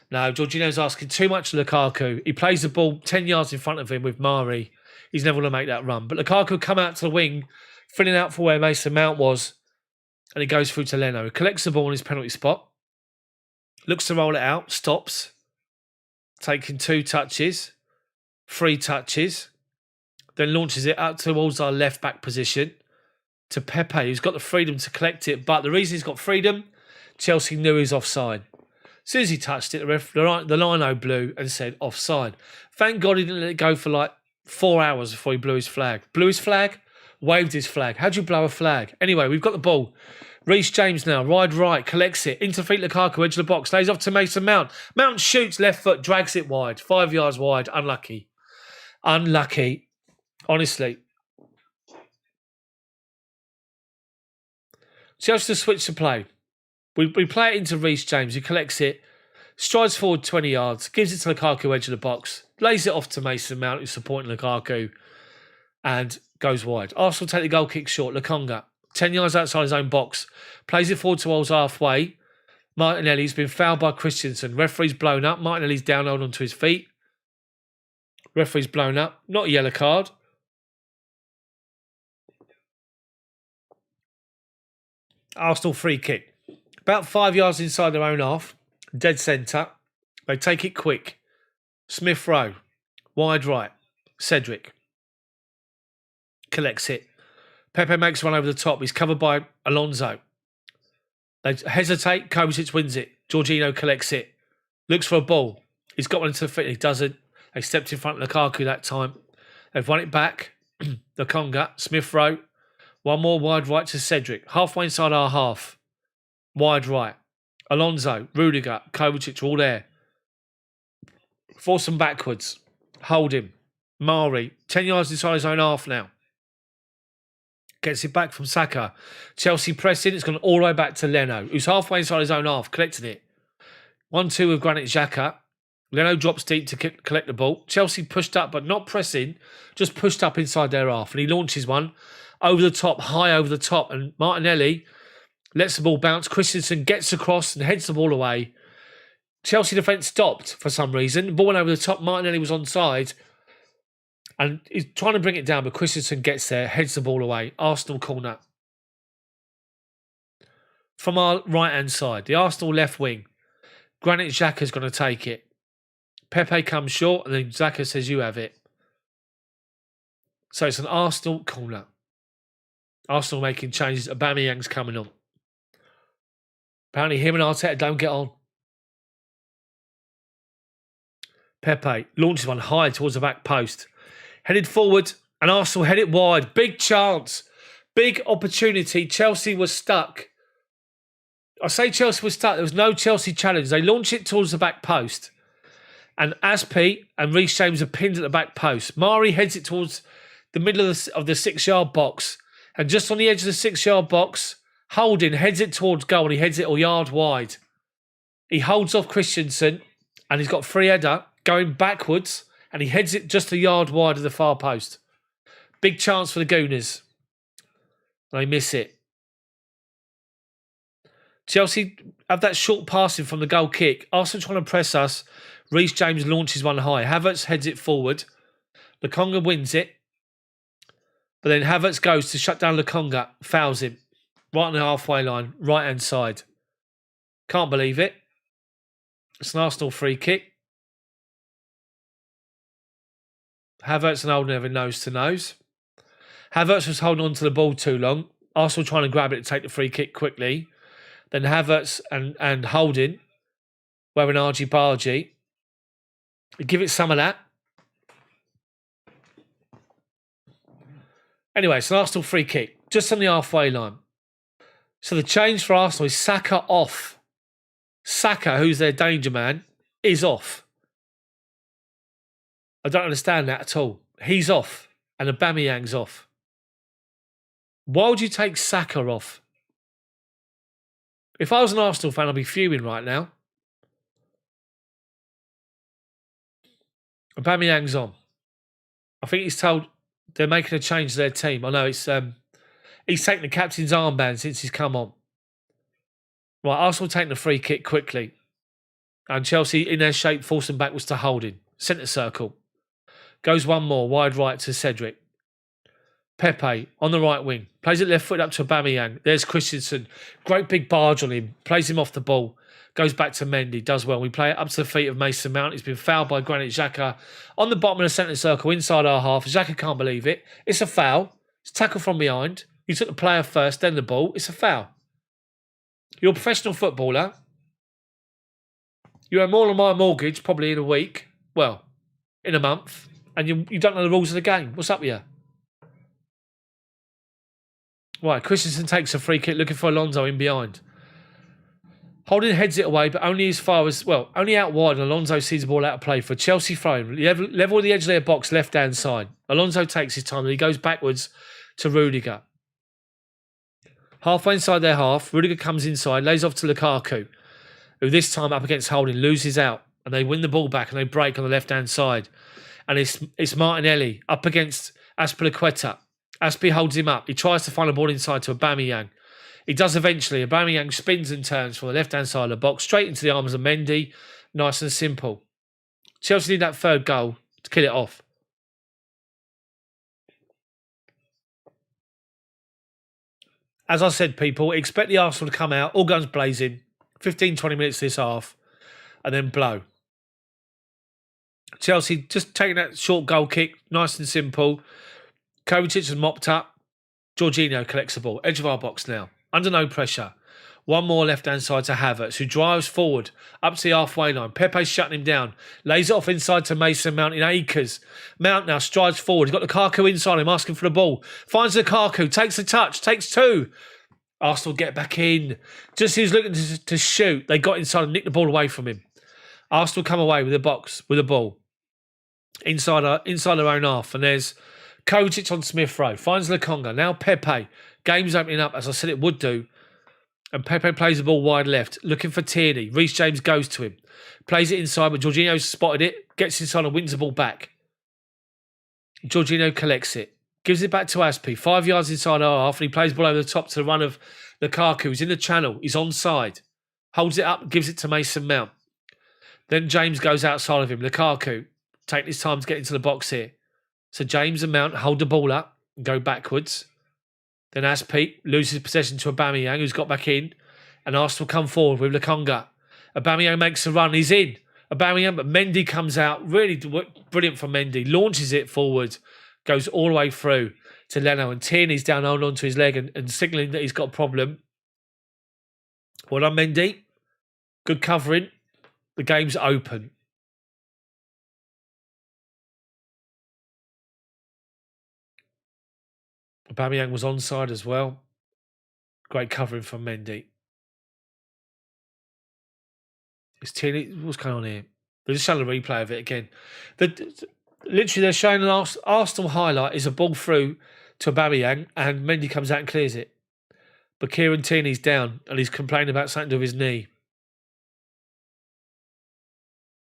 No, Jorginho's asking too much of Lukaku. He plays the ball 10 yards in front of him with Mari. He's never going to make that run. But Lukaku come out to the wing, filling out for where Mason Mount was. And he goes through to Leno. He collects the ball in his penalty spot. Looks to roll it out. Stops. Taking 2 touches. 3 touches. Then launches it out towards our left back position. To Pepe, who's got the freedom to collect it. But the reason he's got freedom, Chelsea knew he was offside. As soon as he touched it, the lino blew and said offside. Thank God he didn't let it go for like 4 hours before he blew his flag. Blew his flag, waved his flag. How'd you blow a flag? Anyway, we've got the ball. Reece James now, wide right, collects it. Into feet Lukaku, edge of the box. Lays off to Mason Mount. Mount shoots left foot, drags it wide. 5 yards wide. Unlucky. Unlucky. Honestly. Chelsea to switch to play. We play it into Reece James. He collects it. Strides forward 20 yards. Gives it to Lukaku, edge of the box. Lays it off to Mason Mount, who's supporting Lukaku. And goes wide. Arsenal take the goal kick short. Lokonga. 10 yards outside his own box. Plays it forward towards halfway. Martinelli's been fouled by Christensen. Referee's blown up. Martinelli's down onto his feet. Referee's blown up. Not a yellow card. Arsenal free kick. About 5 yards inside their own half. Dead centre. They take it quick. Smith Rowe. Wide right. Cedric. Collects it. Pepe makes one over the top. He's covered by Alonso. They hesitate. Kovacic wins it. Jorginho collects it. Looks for a ball. He's got one into the feet. He doesn't. They stepped in front of Lukaku that time. They've won it back. Lokonga, Smith Rowe. One more wide right to Cedric. Halfway inside our half. Wide right. Alonso, Rudiger, Kovacic, all there. Force them backwards. Hold him. Mari, 10 yards inside his own half now. Gets it back from Saka. Chelsea pressing. It's gone all the way back to Leno, who's halfway inside his own half, collecting it. 1-2 with Granit Xhaka. Leno drops deep to collect the ball. Chelsea pushed up, but not pressing. Just pushed up inside their half. And he launches one over the top, high over the top. And Martinelli lets the ball bounce. Christensen gets across and heads the ball away. Chelsea defence stopped for some reason. The ball went over the top. Martinelli was onside. And he's trying to bring it down, but Christensen gets there, heads the ball away. Arsenal corner. From our right-hand side, the Arsenal left wing. Granit Xhaka's going to take it. Pepe comes short, and then Xhaka says, you have it. So it's an Arsenal corner. Arsenal making changes. Aubameyang's coming on. Apparently him and Arteta don't get on. Pepe launches one high towards the back post. Headed forward, and Arsenal head it wide. Big chance. Big opportunity. Chelsea was stuck. I say Chelsea was stuck. There was no Chelsea challenge. They launch it towards the back post. And ARSCHE and Reece James are pinned at the back post. Mari heads it towards the middle of the 6-yard box. And just on the edge of the 6-yard box, Holding heads it towards goal and he heads it a yard wide. He holds off Christensen and he's got free header going backwards and he heads it just a yard wide of the far post. Big chance for the Gooners. They miss it. Chelsea have that short passing from the goal kick. Arsenal trying to press us. Reece James launches one high. Havertz heads it forward. Lokonga wins it. But then Havertz goes to shut down Lokonga. Fouls him. Right on the halfway line. Right hand side. Can't believe it. It's an Arsenal free kick. Havertz and Holden having nose to nose. Havertz was holding on to the ball too long. Arsenal trying to grab it to take the free kick quickly. Then Havertz and Holding wearing argy-bargy. Give it some of that. Anyway, it's an Arsenal free kick, just on the halfway line. So the change for Arsenal is Saka off. Saka, who's their danger man, is off. I don't understand that at all. He's off, and Aubameyang's off. Why would you take Saka off? If I was an Arsenal fan, I'd be fuming right now. Aubameyang's on. I think he's told they're making a change to their team. I know it's he's taken the captain's armband since he's come on. Right, Arsenal taking the free kick quickly. And Chelsea, in their shape, force them backwards to Holding. Centre circle. Goes one more, wide right to Cedric. Pepe on the right wing. Plays it left foot up to Aubameyang. There's Christensen. Great big barge on him. Plays him off the ball. Goes back to Mendy. Does well. We play it up to the feet of Mason Mount. He's been fouled by Granit Xhaka on the bottom of the centre circle inside our half. Xhaka can't believe it. It's a foul. It's a tackle from behind. He took the player first, then the ball. It's a foul. You're a professional footballer. You earn more than my mortgage probably in a week. Well, in a month. And you don't know the rules of the game. What's up with you? Right, Christensen takes a free kick looking for Alonso in behind. Holding heads it away, but only as far as, well, only out wide, and Alonso sees the ball out of play for Chelsea throwing. Level with the edge of their box, left-hand side. Alonso takes his time and he goes backwards to Rudiger. Halfway inside their half, Rudiger comes inside, lays off to Lukaku, who this time up against Holding loses out, and they win the ball back and they break on the left-hand side. And it's Martinelli up against Azpilicueta. Azpi holds him up. He tries to find a ball inside to Aubameyang. He does eventually. Aubameyang spins and turns from the left-hand side of the box, straight into the arms of Mendy. Nice and simple. Chelsea need that third goal to kill it off. As I said, people, expect the Arsenal to come out, all guns blazing, 15-20 minutes this half, and then blow. Chelsea just taking that short goal kick, nice and simple. Kovacic has mopped up. Jorginho collects the ball. Edge of our box now. Under no pressure. One more left-hand side to Havertz, who drives forward up to the halfway line. Pepe's shutting him down. Lays it off inside to Mason Mount in acres. Mount now strides forward. He's got Lukaku inside him, asking for the ball. Finds Lukaku, takes a touch, takes two. Arsenal get back in. Just as he was looking to shoot, they got inside and nicked the ball away from him. Arsenal come away with the ball. Inside their own half. And there's Kovacic on Smith Rowe. Finds Lukonga. Now Pepe. Game's opening up, as I said it would do. And Pepe plays the ball wide left, looking for Tierney. Reece James goes to him. Plays it inside, but Jorginho's spotted it. Gets inside and wins the ball back. Jorginho collects it. Gives it back to ARSCHE. 5 yards inside our half. And he plays the ball over the top to the run of Lukaku. He's in the channel. He's onside. Holds it up. Gives it to Mason Mount. Then James goes outside of him. Lukaku taking his time to get into the box here. So James and Mount hold the ball up and go backwards. Then ARSCHE loses possession to Aubameyang, who's got back in. And Arsenal come forward with Lukonga. Aubameyang makes a run. He's in. Aubameyang, but Mendy comes out. Really brilliant from Mendy. Launches it forward. Goes all the way through to Leno. And Tierney's down holding onto his leg and signalling that he's got a problem. Well done, Mendy. Good covering. The game's open. Aubameyang was onside as well. Great covering from Mendy. It's Tierney. What's going on here? They're just showing a replay of it again. Literally, they're showing an Arsenal highlight is a ball through to Aubameyang and Mendy comes out and clears it. But Kieran Tierney's down and he's complaining about something to do with his knee.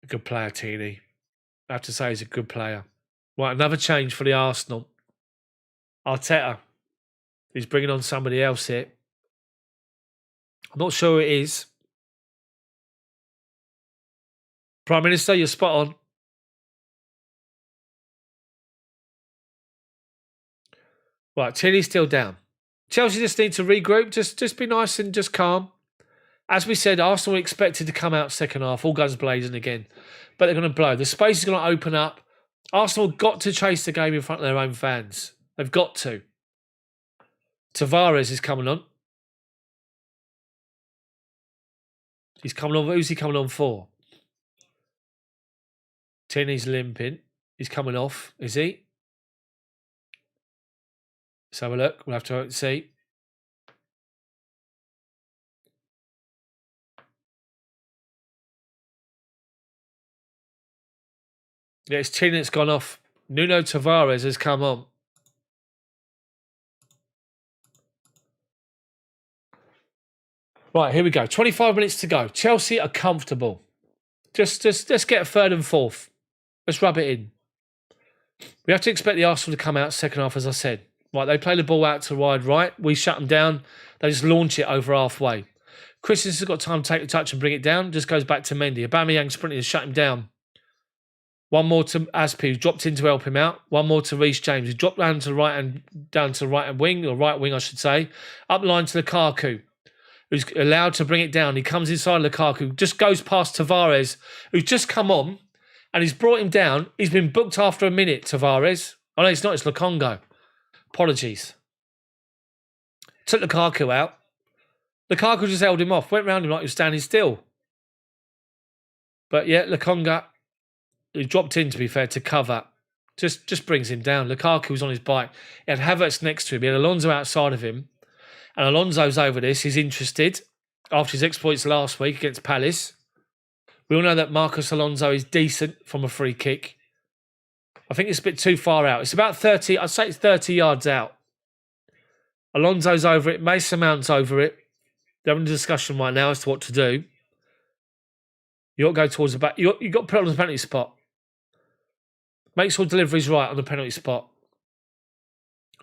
A good player, Tierney. I have to say he's a good player. Right, another change for the Arsenal. Arteta. He's bringing on somebody else here. I'm not sure who it is. Prime Minister, you're spot on. Right, Tierney's still down. Chelsea just need to regroup. Just be nice and just calm. As we said, Arsenal were expected to come out second half, all guns blazing again. But they're going to blow. The space is going to open up. Arsenal got to chase the game in front of their own fans. They've got to. Tavares is coming on. He's coming on. Who's he coming on for? Tierney's limping. He's coming off, is he? Let's have a look. We'll have to see. Yeah, it's Tierney that's gone off. Nuno Tavares has come on. Right, here we go. 25 minutes to go. Chelsea are comfortable. Just let's get a third and fourth. Let's rub it in. We have to expect the Arsenal to come out second half, as I said. Right, they play the ball out to wide right. We shut them down. They just launch it over halfway. Christensen's got time to take the touch and bring it down. Just goes back to Mendy. Aubameyang sprinting to shut him down. One more to ARSCHE, who's dropped in to help him out. One more to Reece James, who dropped down to right wing, or right wing, I should say. Up the line to Lukaku, who's allowed to bring it down. He comes inside Lukaku, just goes past Tavares, who's just come on, and he's brought him down. He's been booked after a minute, Tavares. Oh, no, it's not. It's Lukonga. Apologies. Took Lukaku out. Lukaku just held him off. Went round him like he was standing still. But yeah, Lukonga, who dropped in, to be fair, to cover, just brings him down. Lukaku was on his bike. He had Havertz next to him. He had Alonso outside of him. And Alonso's over this. He's interested after his exploits last week against Palace. We all know that Marcos Alonso is decent from a free kick. I think it's a bit too far out. It's about 30, I'd say it's 30 yards out. Alonso's over it. Mason Mount's over it. They're having a discussion right now as to what to do. You've got to go towards the back. You've got to put it on the penalty spot. Make sure delivery's right on the penalty spot.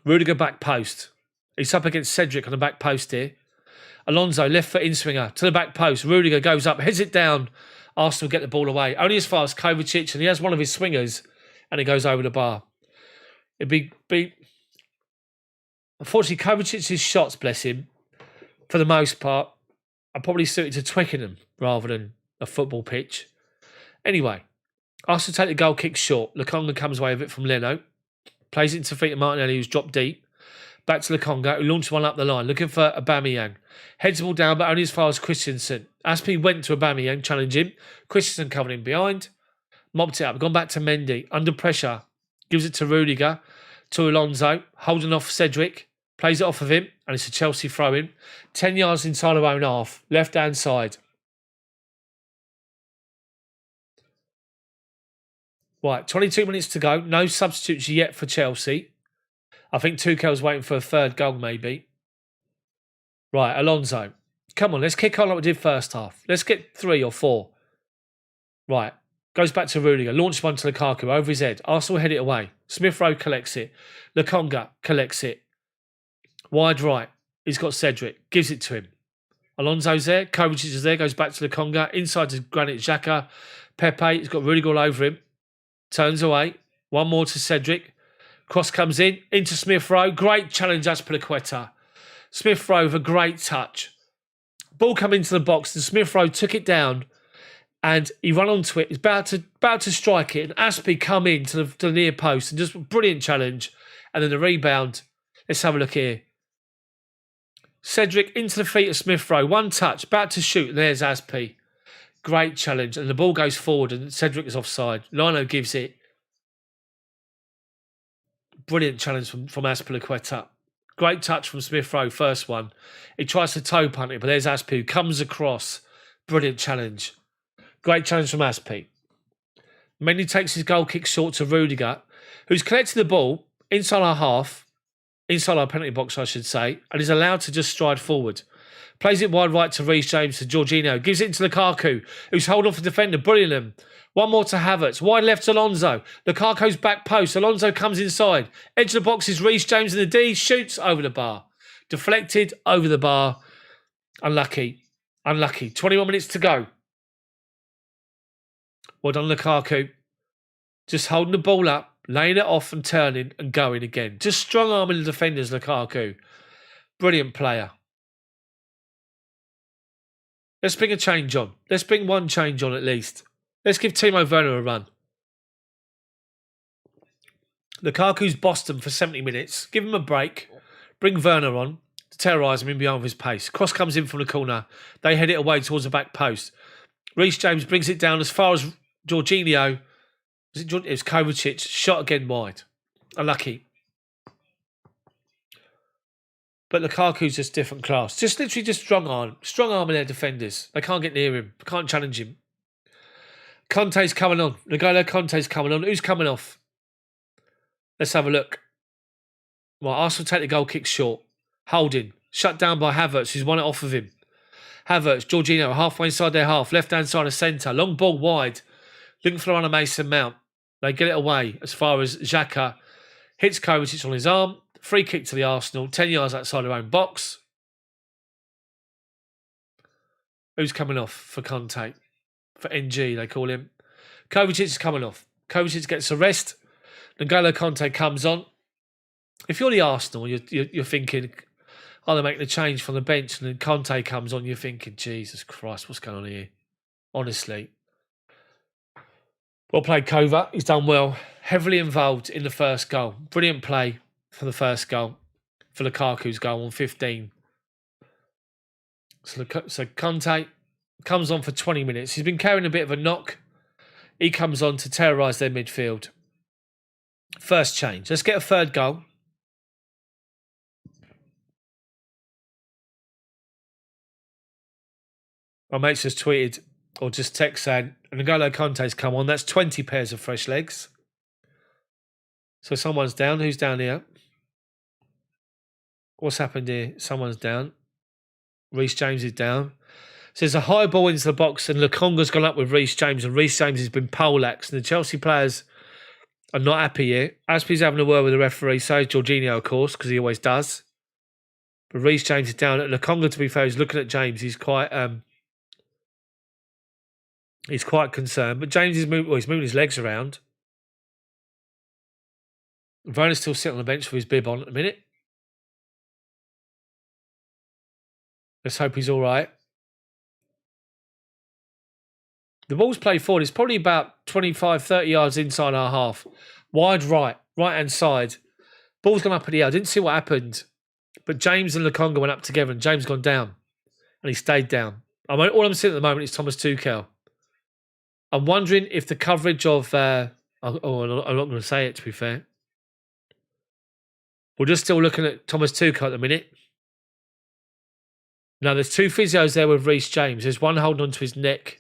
Rudiger back post. He's up against Cedric on the back post here. Alonso, left foot in swinger to the back post. Rudiger goes up, heads it down. Arsenal get the ball away. Only as far as Kovacic, and he has one of his swingers, and it goes over the bar. It'd be unfortunately, Kovacic's shots, bless him, for the most part, are probably suited to Twickenham rather than a football pitch. Anyway, Arsenal take the goal kick short. Lukonga comes away with it from Leno. Plays it into feet of Martinelli, who's dropped deep. Back to Lokonga, who launched one up the line, looking for Aubameyang. Heads the ball down, but only as far as Christensen. ARSCHE went to Aubameyang, challenge him. Christensen covered him behind. Mopped it up, gone back to Mendy. Under pressure. Gives it to Rudiger. To Alonso. Holding off Cedric. Plays it off of him. And it's a Chelsea throw-in. 10 yards inside our own half. Left-hand side. Right, 22 minutes to go. No substitutes yet for Chelsea. I think Tuchel's waiting for a third goal, maybe. Right, Alonso. Come on, let's kick on like we did first half. Let's get 3 or 4. Right, goes back to Rudiger. Launched one to Lukaku over his head. Arsenal head it away. Smith Rowe collects it. Lokonga collects it. Wide right. He's got Cedric. Gives it to him. Alonso's there. Kovacic is there. Goes back to Lokonga. Inside to Granit Xhaka. Pepe. He's got Rudiger all over him. Turns away. One more to Cedric. Cross comes in. Into Smith Rowe. Great challenge, Azpilicueta. Smith Rowe with a great touch. Ball come into the box and Smith Rowe took it down and he ran onto it. He's about to strike it and ARSCHE come in to the near post and just brilliant challenge. And then the rebound. Let's have a look here. Cedric into the feet of Smith Rowe. One touch. About to shoot. And there's ARSCHE. Great challenge. And the ball goes forward and Cedric is offside. Lino gives it. Brilliant challenge from Azpilicueta. Great touch from Smith Rowe, first one. He tries to toe punt it, but there's ARSCHE who comes across. Brilliant challenge. Great challenge from ARSCHE. Mendy takes his goal kick short to Rudiger, who's collected the ball inside our half, inside our penalty box, I should say, and is allowed to just stride forward. Plays it wide right to Reece James to Jorginho. Gives it into Lukaku, who's holding off the defender. Brilliant. One more to Havertz. Wide left to Alonso. Lukaku's back post. Alonso comes inside. Edge of the box is Reece James in the D. Shoots over the bar. Deflected over the bar. Unlucky. 21 minutes to go. Well done, Lukaku. Just holding the ball up, laying it off and turning and going again. Just strong arming the defenders, Lukaku. Brilliant player. Let's bring a change on. Let's bring one change on at least. Let's give Timo Werner a run. Lukaku's bossed them for 70 minutes. Give him a break. Bring Werner on to terrorise him in behind his pace. Cross comes in from the corner. They head it away towards the back post. Reece James brings it down as far as Jorginho. It was Kovacic. Shot again wide. Unlucky. But Lukaku's just different class. Just literally just strong arm in their defenders. They can't get near him. Can't challenge him. Kante's coming on. N'Golo Kante's coming on. Who's coming off? Let's have a look. Well, Arsenal take the goal kick short. Holding. Shut down by Havertz, who's won it off of him. Havertz, Jorginho, halfway inside their half. Left-hand side of centre. Long ball wide. Looking for the run of Mason Mount. They get it away as far as Xhaka hits Kovacic on his arm. Free kick to the Arsenal. 10 yards outside their own box. Who's coming off for Kante? For NG, they call him. Kovacic is coming off. Kovacic gets a rest. N'Golo Kante comes on. If you're the Arsenal, you're thinking, oh, they're making a change from the bench, and then Kante comes on, you're thinking, Jesus Christ, what's going on here? Honestly. Well played, Kova. He's done well. Heavily involved in the first goal. Brilliant play for the first goal. For Lukaku's goal on 15. So Kante comes on for 20 minutes. He's been carrying a bit of a knock. He comes on to terrorise their midfield. First change. Let's get a third goal. My mate's just tweeted or just text saying, N'Golo Kante's come on. That's 20 pairs of fresh legs. So someone's down. Who's down here? What's happened here? Someone's down. Reece James is down. So there's a high ball into the box and Lokonga's gone up with Reece James and Reece James has been poleaxed and the Chelsea players are not happy here. ARSCHE's having a word with the referee. So is Jorginho, of course, because he always does. But Reece James is down. Lokonga, to be fair, is looking at James. He's quite concerned. But James is moving his legs around. Werner's still sitting on the bench with his bib on at the minute. Let's hope he's all right. The ball's played forward. It's probably about 25, 30 yards inside our half. Wide right, right-hand side. Ball's gone up in the air. I didn't see what happened. But James and Lukonga went up together and James gone down. And he stayed down. All I'm seeing at the moment is Thomas Tuchel. I'm wondering if the coverage of... I'm not going to say it, to be fair. We're just still looking at Thomas Tuchel at the minute. Now, there's 2 physios there with Reece James. There's one holding onto his neck.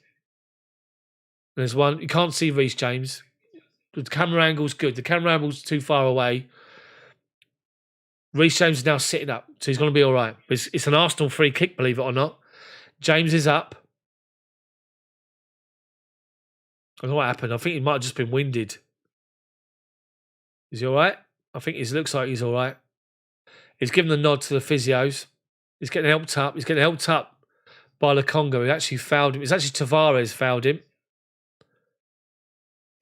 There's one... You can't see Reece James. The camera angle's good. The camera angle's too far away. Reece James is now sitting up, so he's going to be all right. It's an Arsenal free kick, believe it or not. James is up. I don't know what happened. I think he might have just been winded. Is he all right? I think it looks like he's all right. He's given the nod to the physios. He's getting helped up. He's getting helped up by Lukonga. He actually fouled him. It's actually Tavares fouled him.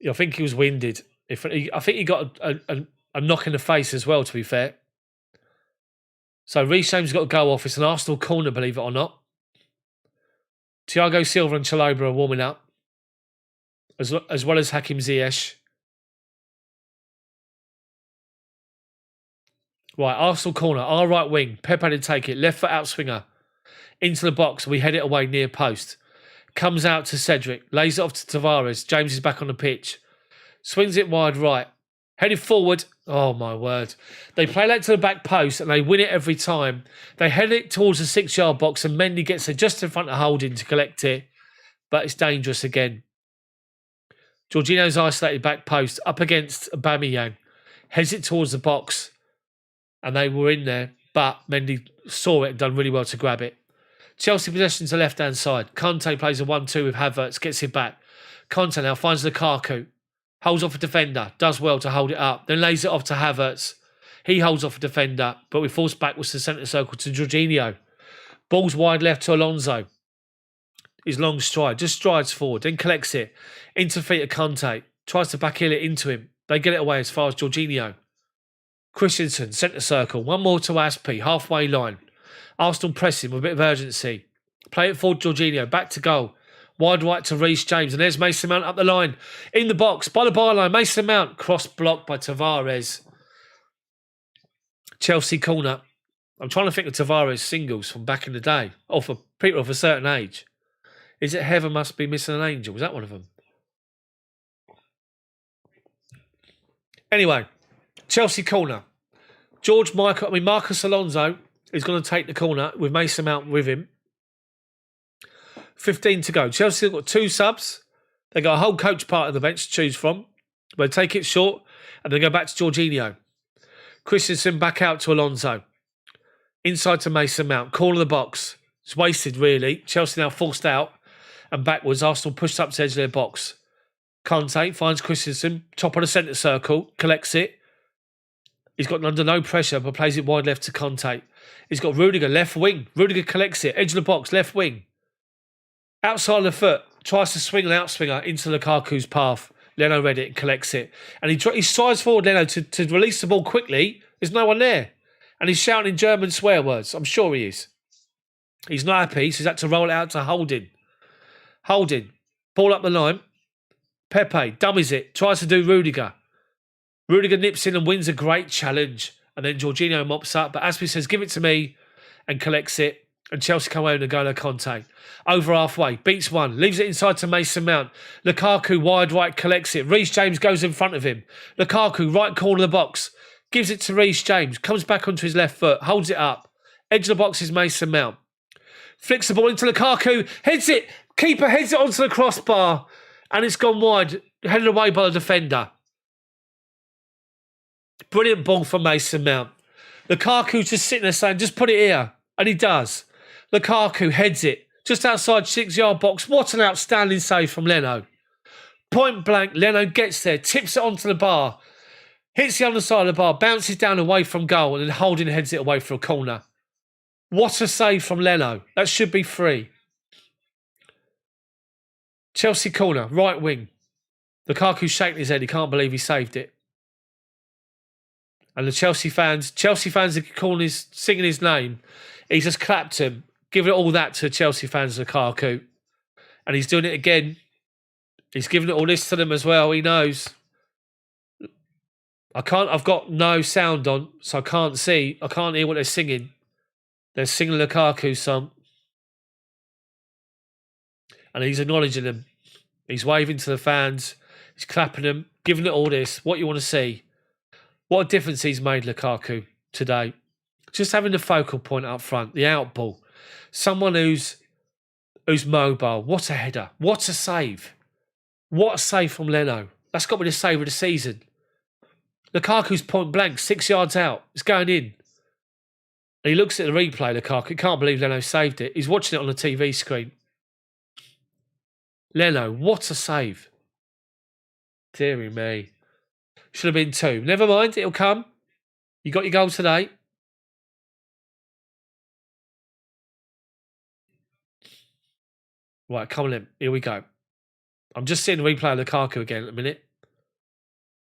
I think he was winded. I think he got a knock in the face as well, to be fair. So Reece James got to go off. It's an Arsenal corner, believe it or not. Thiago Silva and Chalobah are warming up, as well as Hakim Ziyech. Right, Arsenal corner, our right wing. Pepe to take it. Left foot out swinger. Into the box. We head it away near post. Comes out to Cedric. Lays it off to Tavares. James is back on the pitch. Swings it wide right. Headed forward. Oh, my word. They play that to the back post and they win it every time. They head it towards the 6-yard box and Mendy gets it just in front of Holding to collect it. But it's dangerous again. Jorginho's isolated back post up against Aubameyang. Heads it towards the box. And they were in there. But Mendy saw it and done really well to grab it. Chelsea possession to left-hand side. Kante plays a 1-2 with Havertz. Gets it back. Kante now finds Lukaku. Holds off a defender, does well to hold it up, then lays it off to Havertz. He holds off a defender, but we force backwards to the centre circle to Jorginho. Ball's wide left to Alonso. His long stride, just strides forward, then collects it. Into feet of Kante, tries to backheel it into him. They get it away as far as Jorginho. Christensen, centre circle, one more to ARSCHE, halfway line. Arsenal pressing with a bit of urgency. Play it forward, Jorginho, back to goal. Wide right to Reece James. And there's Mason Mount up the line. In the box, by the byline. Mason Mount. Cross blocked by Tavares. Chelsea corner. I'm trying to think of Tavares singles from back in the day. Or for people of a certain age. Is it Heaven Must Be Missing an Angel? Was that one of them? Anyway. Chelsea corner. Marcus Alonso is going to take the corner with Mason Mount with him. 15 to go. Chelsea have got 2 subs. They got a whole coach part of the bench to choose from. They take it short and they go back to Jorginho. Christensen back out to Alonso. Inside to Mason Mount. Corner of the box. It's wasted, really. Chelsea now forced out and backwards. Arsenal pushed up to the edge of their box. Kante finds Christensen. Top of the centre circle. Collects it. He's got under no pressure but plays it wide left to Kante. He's got Rudiger, left wing. Rudiger collects it. Edge of the box, left wing. Outside of the foot, tries to swing an outswinger into Lukaku's path. Leno read it and collects it. And he strides forward, Leno, to release the ball quickly. There's no one there. And he's shouting German swear words. I'm sure he is. He's not happy, so he's had to roll it out to Holding. Holding. Ball up the line. Pepe dummies it. Tries to do Rudiger. Rudiger nips in and wins a great challenge. And then Jorginho mops up. But Aspi says, give it to me. And collects it. And Chelsea come away with N'Golo Kante. Over halfway, beats one, leaves it inside to Mason Mount. Lukaku wide right collects it. Reece James goes in front of him. Lukaku, right corner of the box, gives it to Reece James, comes back onto his left foot, holds it up. Edge of the box is Mason Mount. Flicks the ball into Lukaku, heads it. Keeper heads it onto the crossbar. And it's gone wide, headed away by the defender. Brilliant ball from Mason Mount. Lukaku's just sitting there saying, just put it here. And he does. Lukaku heads it just outside 6-yard box. What an outstanding save from Leno. Point blank, Leno gets there, tips it onto the bar, hits the underside of the bar, bounces down away from goal, and then Holding heads it away for a corner. What a save from Leno. That should be free. Chelsea corner, right wing. Lukaku's shaking his head. He can't believe he saved it. And the Chelsea fans are singing his name. He's just clapped him. Giving it all that to Chelsea fans, Lukaku. And he's doing it again. He's giving it all this to them as well. He knows. I've got no sound on, so I can't hear what they're singing. They're singing Lukaku's song. And he's acknowledging them. He's waving to the fans. He's clapping them, giving it all this. What you want to see. What a difference he's made, Lukaku, today. Just having the focal point up front, the out ball. Someone who's mobile. What a header. What a save. What a save from Leno. That's got to be the save of the season. Lukaku's point blank, 6 yards out. It's going in. And he looks at the replay, Lukaku. He can't believe Leno saved it. He's watching it on the TV screen. Leno, what a save. Deary me. Should have been 2. Never mind, it'll come. You got your goal today. Right, come on in. Here we go. I'm just seeing the replay of Lukaku again in a minute.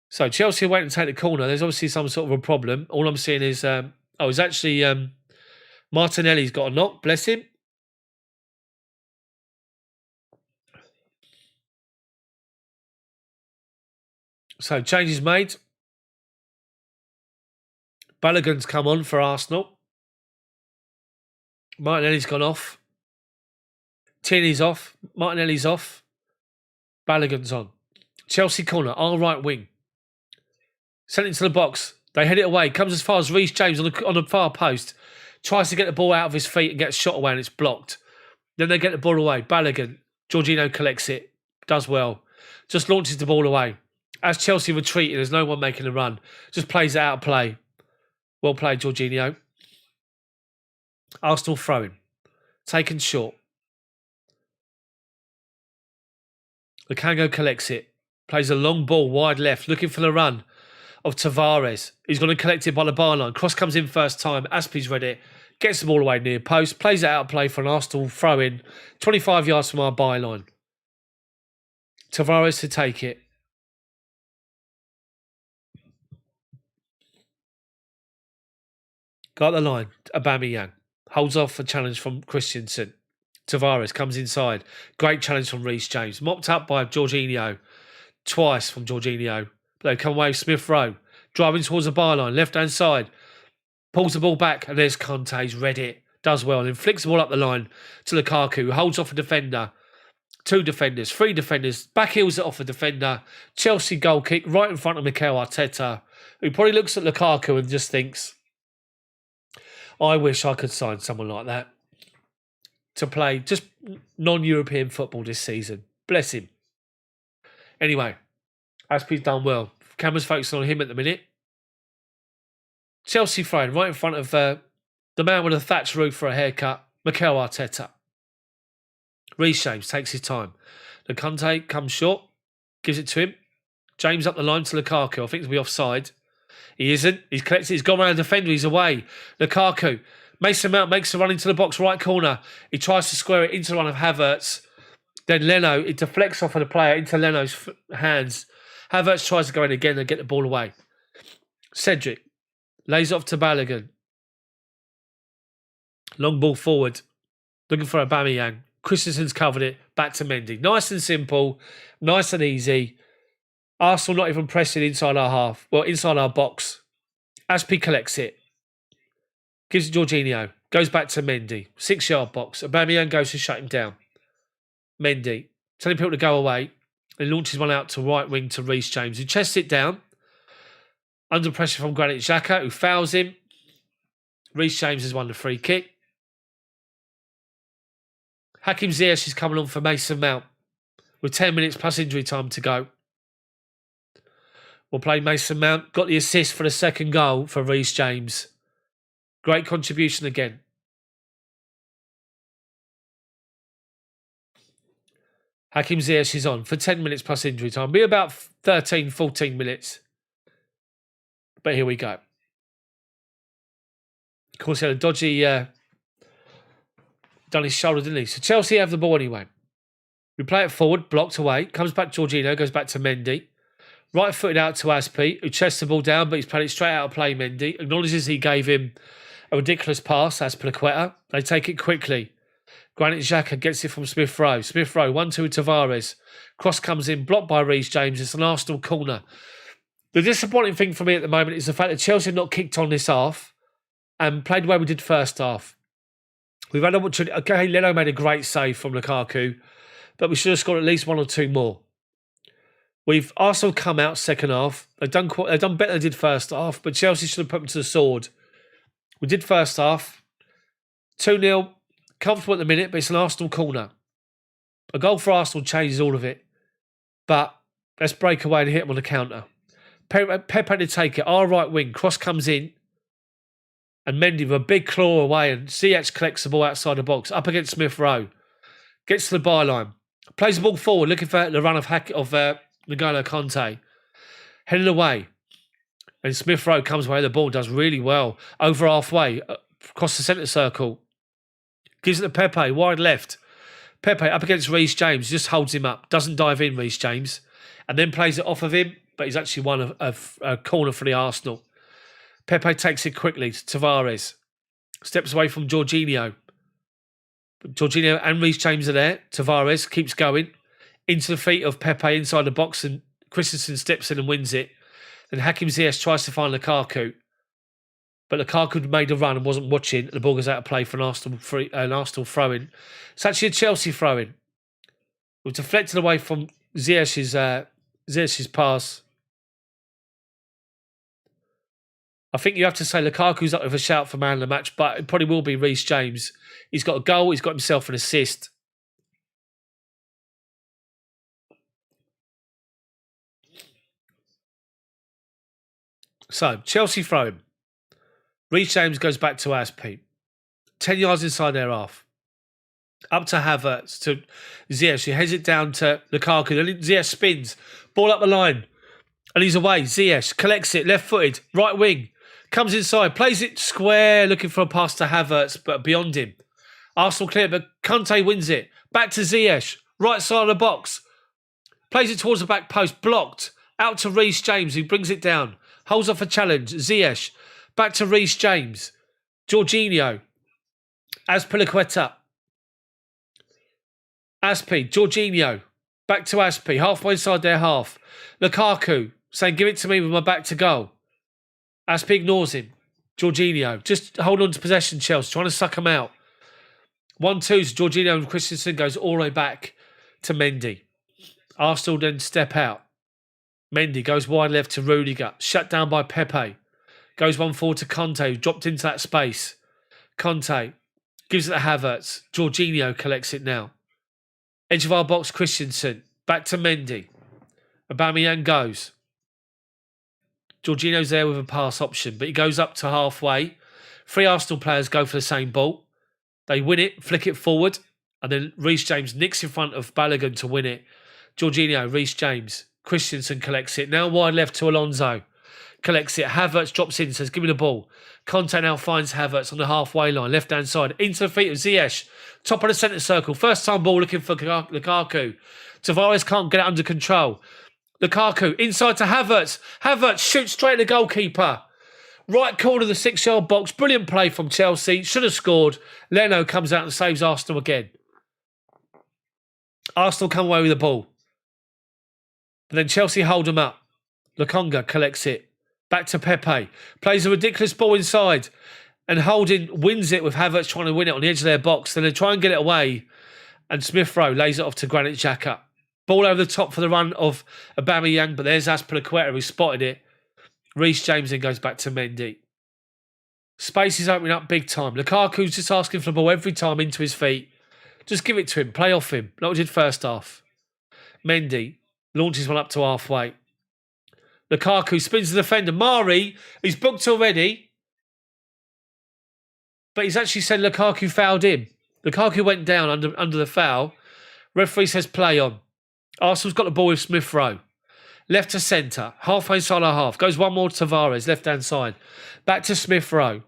So Chelsea are waiting to take the corner. There's obviously some sort of a problem. All I'm seeing is, it's actually Martinelli's got a knock. Bless him. So changes made. Balogun's come on for Arsenal. Martinelli's gone off. Tierney's off. Martinelli's off. Balogun's on. Chelsea corner, our right wing. Sent into the box. They head it away. Comes as far as Reece James on the far post. Tries to get the ball out of his feet and gets shot away and it's blocked. Then they get the ball away. Balogun. Jorginho collects it. Does well. Just launches the ball away. As Chelsea retreating, there's no one making a run. Just plays it out of play. Well played, Jorginho. Arsenal throwing. Taken short. Lukaku collects it. Plays a long ball wide left, looking for the run of Tavares. He's going to collect it by the byline. Cross comes in first time. Aspie's read it. Gets the ball away near post. Plays it out of play for an Arsenal throw-in. 25 yards from our byline. Tavares to take it. Got the line. Aubameyang. Holds off a challenge from Christensen. Tavares comes inside. Great challenge from Reece James. Mopped up by Jorginho. Twice from Jorginho. They come away with Smith Rowe. Driving towards the byline. Left-hand side. Pulls the ball back. And there's Kante. He's read it. Does well. And then flicks the ball up the line to Lukaku. Holds off a defender. 2 defenders. 3 defenders. Back heels it off a defender. Chelsea goal kick right in front of Mikel Arteta, who probably looks at Lukaku and just thinks, I wish I could sign someone like that to play just non-European football this season. Bless him. Anyway, Aspie's done well. Camera's focusing on him at the minute. Chelsea throwing right in front of the man with a thatched roof for a haircut, Mikel Arteta. Reece James takes his time. The Kante comes short, gives it to him. James up the line to Lukaku. I think he'll be offside. He isn't. He's collected. He's gone around the defender. He's away. Lukaku. Mason Mount makes a run into the box right corner. He tries to square it into the run of Havertz. Then Leno, it deflects off of the player into Leno's hands. Havertz tries to go in again and get the ball away. Cedric lays off to Balogun. Long ball forward. Looking for Aubameyang. Christensen's covered it. Back to Mendy. Nice and simple. Nice and easy. Arsenal not even pressing inside our half. Well, inside our box. Aspie collects it. Gives it Jorginho. Goes back to Mendy. 6-yard box. Aubameyang goes to shut him down. Mendy. Telling people to go away. And launches one out to right wing to Reece James, who chests it down. Under pressure from Granit Xhaka, who fouls him. Reece James has won the free kick. Hakim Ziyech is coming on for Mason Mount with 10 minutes plus injury time to go. We'll play Mason Mount. Got the assist for the second goal for Reece James. Great contribution again. Hakim Ziyech is on for 10 minutes plus injury time. Be about 13, 14 minutes. But here we go. Of course, he had a dodgy... done his shoulder, didn't he? So Chelsea have the ball anyway. We play it forward, blocked away. Comes back Jorginho, goes back to Mendy. Right footed out to Aspie, who chests the ball down, but he's played it straight out of play, Mendy. Acknowledges he gave him a ridiculous pass, Aspilicueta. They take it quickly. Granit Xhaka gets it from Smith Rowe. Smith Rowe, 1-2 Tavares. Cross comes in, blocked by Reece James. It's an Arsenal corner. The disappointing thing for me at the moment is the fact that Chelsea have not kicked on this half and played the way we did first half. We've had okay, Leno made a great save from Lukaku, but we should have scored at least 1 or 2 more. We've also come out second half. They've done better than they did first half, but Chelsea should have put them to the sword. We did first half. 2-0, comfortable at the minute, but it's an Arsenal corner. A goal for Arsenal changes all of it. But let's break away and hit them on the counter. Pepe to take it. Our right wing. Cross comes in. And Mendy with a big claw away. And Ziyech collects the ball outside the box. Up against Smith Rowe. Gets to the byline. Plays the ball forward. Looking for the run of N'Golo Kante. Headed away. And Smith Rowe comes away. The ball does really well. Over halfway. Across the centre circle. Gives it to Pepe. Wide left. Pepe up against Reece James. Just holds him up. Doesn't dive in, Reece James. And then plays it off of him. But he's actually won a corner for the Arsenal. Pepe takes it quickly to Tavares. Steps away from Jorginho. Jorginho and Reece James are there. Tavares keeps going. Into the feet of Pepe inside the box, and Christensen steps in and wins it. Then Hakim Ziyech tries to find Lukaku. But Lukaku made a run and wasn't watching. The ball goes out of play for an Arsenal throw-in. It's actually a Chelsea throw-in. It was deflected away from Ziyech's pass. I think you have to say Lukaku's up with a shout for man of the match, but it probably will be Reece James. He's got a goal. He's got himself an assist. So, Chelsea throw-in. Reece James goes back to ARSCHE. 10 yards inside their half. Up to Havertz, to Ziyech. He heads it down to Lukaku. Then Ziyech spins. Ball up the line. And he's away. Ziyech collects it, left-footed, right wing. Comes inside, plays it square, looking for a pass to Havertz, but beyond him. Arsenal clear, but Kante wins it. Back to Ziyech, right side of the box. Plays it towards the back post, blocked. Out to Reece James, who brings it down. Holds off a challenge. Ziyech. Back to Reece James. Jorginho. Azpilicueta. ARSCHE. Jorginho. Back to ARSCHE. Halfway inside their half. Lukaku saying, give it to me with my back to goal. ARSCHE ignores him. Jorginho. Just hold on to possession, Chelsea. Trying to suck him out. 1-2 to Jorginho, and Christensen goes all the way back to Mendy. Arsenal then step out. Mendy goes wide left to Rudiger. Shut down by Pepe. Goes 1-4 to Kante, who dropped into that space. Kante gives it to Havertz. Jorginho collects it now. Edge of our box, Christensen. Back to Mendy. Aubameyang goes. Jorginho's there with a pass option, but he goes up to halfway. 3 Arsenal players go for the same ball. They win it, flick it forward, and then Reece James nicks in front of Balogun to win it. Jorginho, Reece James. Christensen collects it. Now wide left to Alonso. Collects it. Havertz drops in, says, give me the ball. Kante now finds Havertz on the halfway line, left-hand side. Into the feet of Ziyech. Top of the centre circle. First time ball looking for Lukaku. Tavares can't get it under control. Lukaku inside to Havertz. Havertz shoots straight at the goalkeeper. Right corner of the 6-yard box. Brilliant play from Chelsea. Should have scored. Leno comes out and saves Arsenal again. Arsenal come away with the ball. But then Chelsea hold them up. Lokonga collects it. Back to Pepe. Plays a ridiculous ball inside. And Holding wins it with Havertz trying to win it on the edge of their box. Then they try and get it away. And Smith Rowe lays it off to Granit Xhaka. Ball over the top for the run of Aubameyang. But there's Azpilicueta who spotted it. Reece James then goes back to Mendy. Space is opening up big time. Lukaku's just asking for the ball every time into his feet. Just give it to him. Play off him. Like we did first half. Mendy launches one up to halfway. Lukaku spins the defender. Mari, he's booked already. But he's actually said Lukaku fouled him. Lukaku went down under the foul. Referee says play on. Arsenal's got the ball with Smith Rowe. Left to centre. Halfway inside our half. Goes one more to Tavares, left-hand side. Back to Smith Rowe.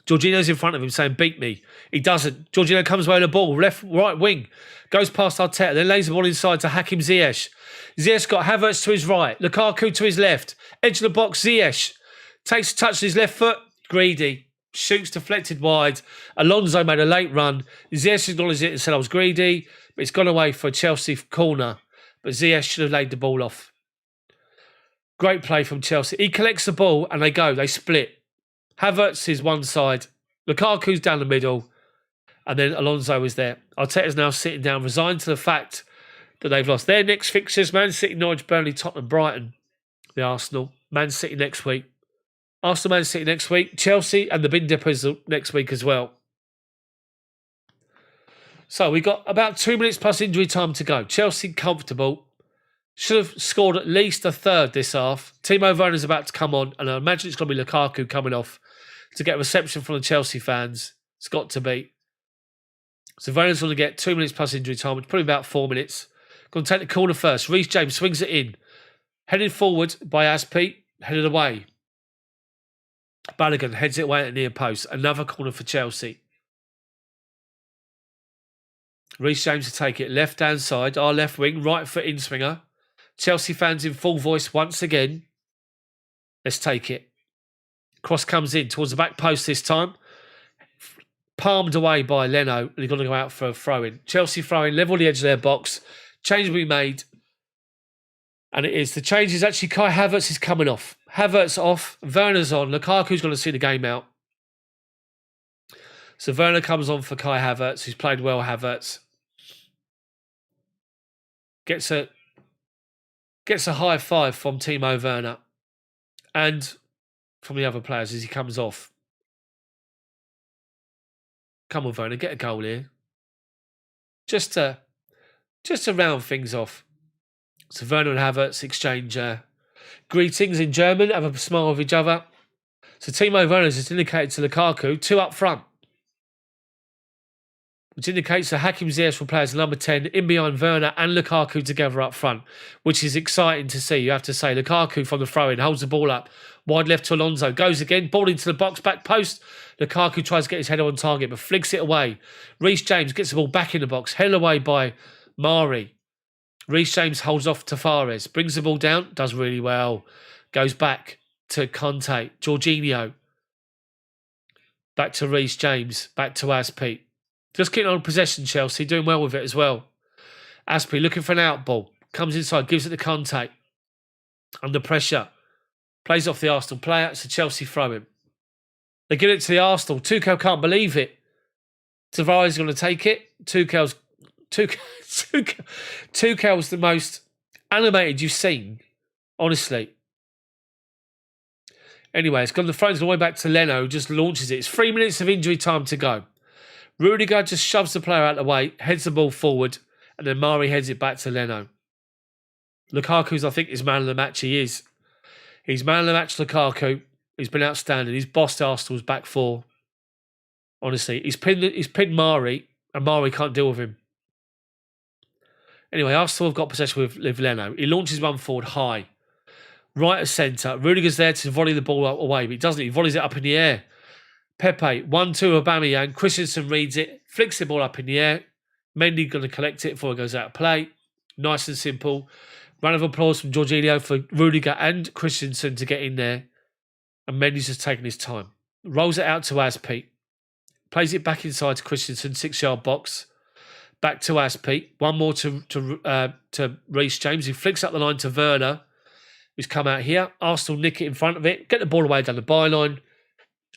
Jorginho's in front of him saying, beat me. He doesn't. Jorginho comes away with the ball. Right wing. Goes past Arteta. Then lays the ball inside to Hakim Ziyech. Ziyech got Havertz to his right. Lukaku to his left. Edge of the box, Ziyech. Takes a touch with his left foot. Greedy. Shoots deflected wide. Alonso made a late run. Ziyech acknowledged it and said, I was greedy. But it's gone away for a Chelsea corner. But Ziyech should have laid the ball off. Great play from Chelsea. He collects the ball and they go. They split. Havertz is one side. Lukaku's down the middle. And then Alonso is there. Arteta's now sitting down, resigned to the fact that they've lost their next fixtures. Man City, Norwich, Burnley, Tottenham, Brighton. The Arsenal. Man City next week. Arsenal, Man City next week. Chelsea and the Bin Dippers next week as well. So we got about 2 minutes plus injury time to go. Chelsea comfortable. Should have scored at least a third this half. Timo Werner's about to come on, and I imagine it's going to be Lukaku coming off to get a reception from the Chelsea fans. It's got to be. So Werner's going to get 2 minutes plus injury time, which is probably about 4 minutes. Going to take the corner first. Reece James swings it in. Headed forward by ARSCHE, headed away. Balogun heads it away at the near post. Another corner for Chelsea. Reece James to take it. Left-hand side, our left wing, right foot in-swinger. Chelsea fans in full voice once again. Let's take it. Cross comes in towards the back post this time. Palmed away by Leno. And he's going to go out for a throw-in. Chelsea throw-in, level the edge of their box. Change will be made. And it is. The change is actually Kai Havertz is coming off. Havertz off. Werner's on. Lukaku's going to see the game out. So Werner comes on for Kai Havertz, who's played well, Havertz. Gets a high five from Timo Werner and from the other players as he comes off. Come on, Werner, get a goal here. Just to round things off. So Werner and Havertz exchange greetings in German, have a smile with each other. So Timo Werner has indicated to Lukaku, 2 up front. Which indicates that Hakim Ziyech will play as number 10 in behind Werner and Lukaku together up front, which is exciting to see, you have to say. Lukaku from the throw-in holds the ball up. Wide left to Alonso. Goes again. Ball into the box. Back post. Lukaku tries to get his header on target, but flicks it away. Reece James gets the ball back in the box. Held away by Mari. Reece James holds off Tavares. Brings the ball down. Does really well. Goes back to Kante. Jorginho. Back to Reece James. Back to ARSCHE. Just keeping on possession, Chelsea. Doing well with it as well. ARSCHE looking for an out ball. Comes inside. Gives it to Kante. Under pressure. Plays off the Arsenal player. It's a Chelsea throw-in. They give it to the Arsenal. Tuchel can't believe it. Tavares is going to take it. Tuchel's the most animated you've seen. Honestly. Anyway, it's gone the throw all the way back to Leno, who just launches it. It's 3 minutes of injury time to go. Rudiger just shoves the player out of the way, heads the ball forward, and then Mari heads it back to Leno. Lukaku's, I think, is man of the match. He is. He's man of the match, Lukaku. He's been outstanding. He's bossed Arsenal's back four. Honestly, he's pinned Mari, and Mari can't deal with him. Anyway, Arsenal have got possession with Leno. He launches one forward high. Right of centre. Rudiger's there to volley the ball away, but he doesn't. He volleys it up in the air. Pepe, 1-2 Aubameyang. Christensen reads it, flicks the ball up in the air. Mendy going to collect it before it goes out of play. Nice and simple. Round of applause from Jorginho for Rudiger and Christensen to get in there. And Mendy's just taking his time. Rolls it out to ARSCHE. Plays it back inside to Christensen, 6-yard box. Back to ARSCHE. One more to Reece James. He flicks up the line to Werner, who's come out here. Arsenal nick it in front of it. Get the ball away down the byline.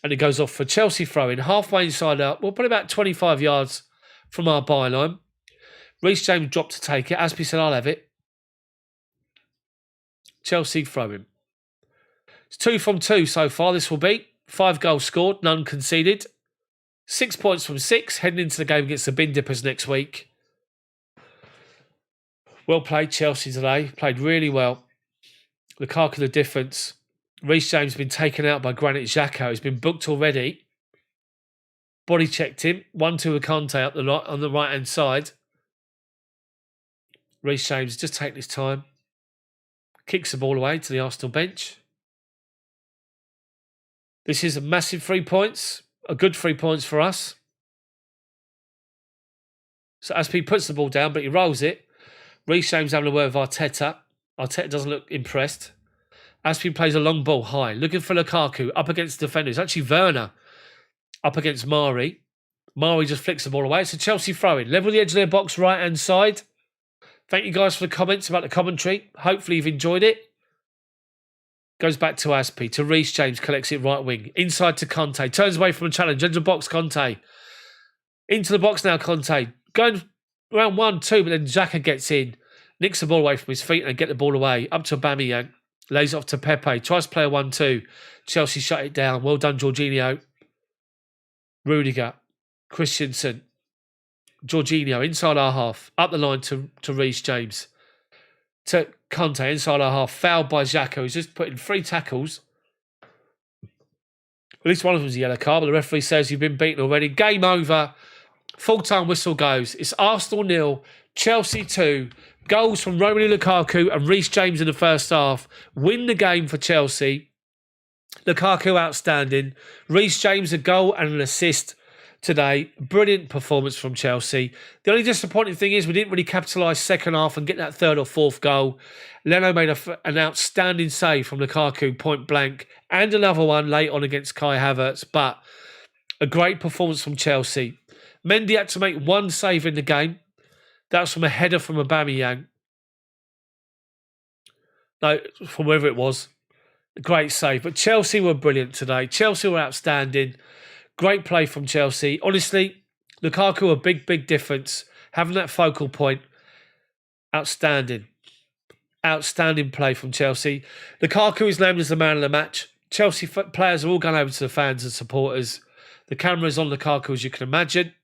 And it goes off for Chelsea throw-in. Halfway inside out. Well, probably about 25 yards from our byline. Reece James dropped to take it. ARSCHE said, I'll have it. Chelsea throw-in. It's 2 from 2 so far, this will be. 5 goals scored, none conceded. 6 points from 6, heading into the game against the Bin Dippers next week. Well played, Chelsea today. Played really well. Lukaku the difference. Reece James has been taken out by Granit Xhaka. He's been booked already. Body checked him. 1-2 with Kante up on the right-hand side. Reece James just taking his time. Kicks the ball away to the Arsenal bench. This is a massive 3 points. A good 3 points for us. So ARSCHE puts the ball down, but he rolls it. Reece James having a word with Arteta. Arteta doesn't look impressed. ARSCHE plays a long ball high, looking for Lukaku, up against the defenders. Actually, Werner up against Mari. Mari just flicks the ball away. It's a Chelsea throw-in. Level the edge of their box, right-hand side. Thank you guys for the comments about the commentary. Hopefully you've enjoyed it. Goes back to ARSCHE, to Reece James, collects it right wing. Inside to Kante, turns away from a challenge, into the box, Kante. Into the box now, Kante. Going around 1-2, but then Xhaka gets in. Nicks the ball away from his feet and get the ball away. Up to Aubameyang. Lays it off to Pepe. Tries to play a 1-2. Chelsea shut it down. Well done, Jorginho. Rudiger. Christensen. Jorginho inside our half. Up the line to Reece James. To Kante inside our half. Fouled by Xhaka, who's just put in 3 tackles. At least one of them's a yellow card, but the referee says you've been beaten already. Game over. Full-time whistle goes. It's Arsenal 0, Chelsea 2. Goals from Romelu Lukaku and Reece James in the first half. Win the game for Chelsea. Lukaku outstanding. Reece James a goal and an assist today. Brilliant performance from Chelsea. The only disappointing thing is we didn't really capitalise second half and get that third or fourth goal. Leno made an outstanding save from Lukaku, point blank, and another one late on against Kai Havertz. But a great performance from Chelsea. Mendy had to make one save in the game. That was from a header from Aubameyang. No, from wherever it was. A great save. But Chelsea were brilliant today. Chelsea were outstanding. Great play from Chelsea. Honestly, Lukaku a big difference. Having that focal point. Outstanding. Outstanding play from Chelsea. Lukaku is named as the man of the match. Chelsea players are all going over to the fans and supporters. The camera's on Lukaku, as you can imagine.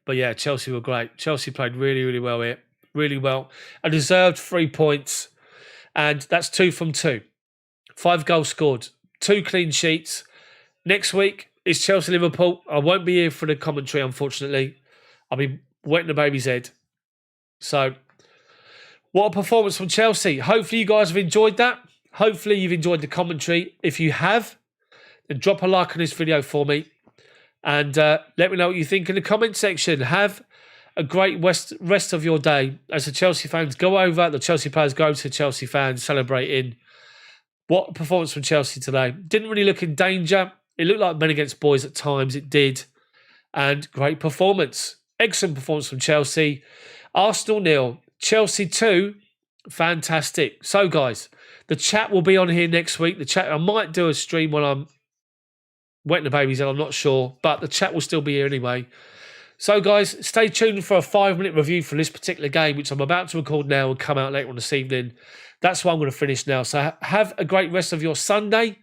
But yeah, Chelsea were great. Chelsea played really well here. Really well. A deserved 3 points. And that's 2 from 2. 5 goals scored. 2 clean sheets. Next week is Chelsea-Liverpool. I won't be here for the commentary, unfortunately. I'll be wetting the baby's head. So, what a performance from Chelsea. Hopefully you guys have enjoyed that. Hopefully you've enjoyed the commentary. If you have, then drop a like on this video for me. And let me know what you think in the comment section. Have a great rest of your day as the Chelsea fans go over, the Chelsea players go to Chelsea fans celebrating. What a performance from Chelsea today. Didn't really look in danger. It looked like men against boys at times. It did. And great performance. Excellent performance from Chelsea. Arsenal 0, Chelsea 2. Fantastic. So guys, the chat will be on here next week. The chat, I might do a stream when I'm wetting the baby's head, I'm not sure, but the chat will still be here anyway. So guys, stay tuned for a 5-minute review for this particular game, which I'm about to record now and come out later on this evening. That's why I'm going to finish now. So have a great rest of your Sunday.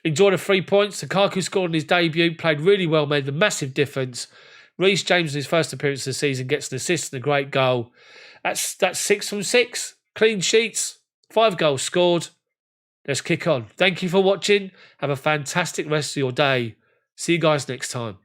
Enjoy the 3 points. Lukaku scored in his debut, played really well, made a massive difference. Reece James in his first appearance of the season gets an assist and a great goal. That's 6 from 6. Clean sheets, 5 goals scored. Let's kick on. Thank you for watching. Have a fantastic rest of your day. See you guys next time.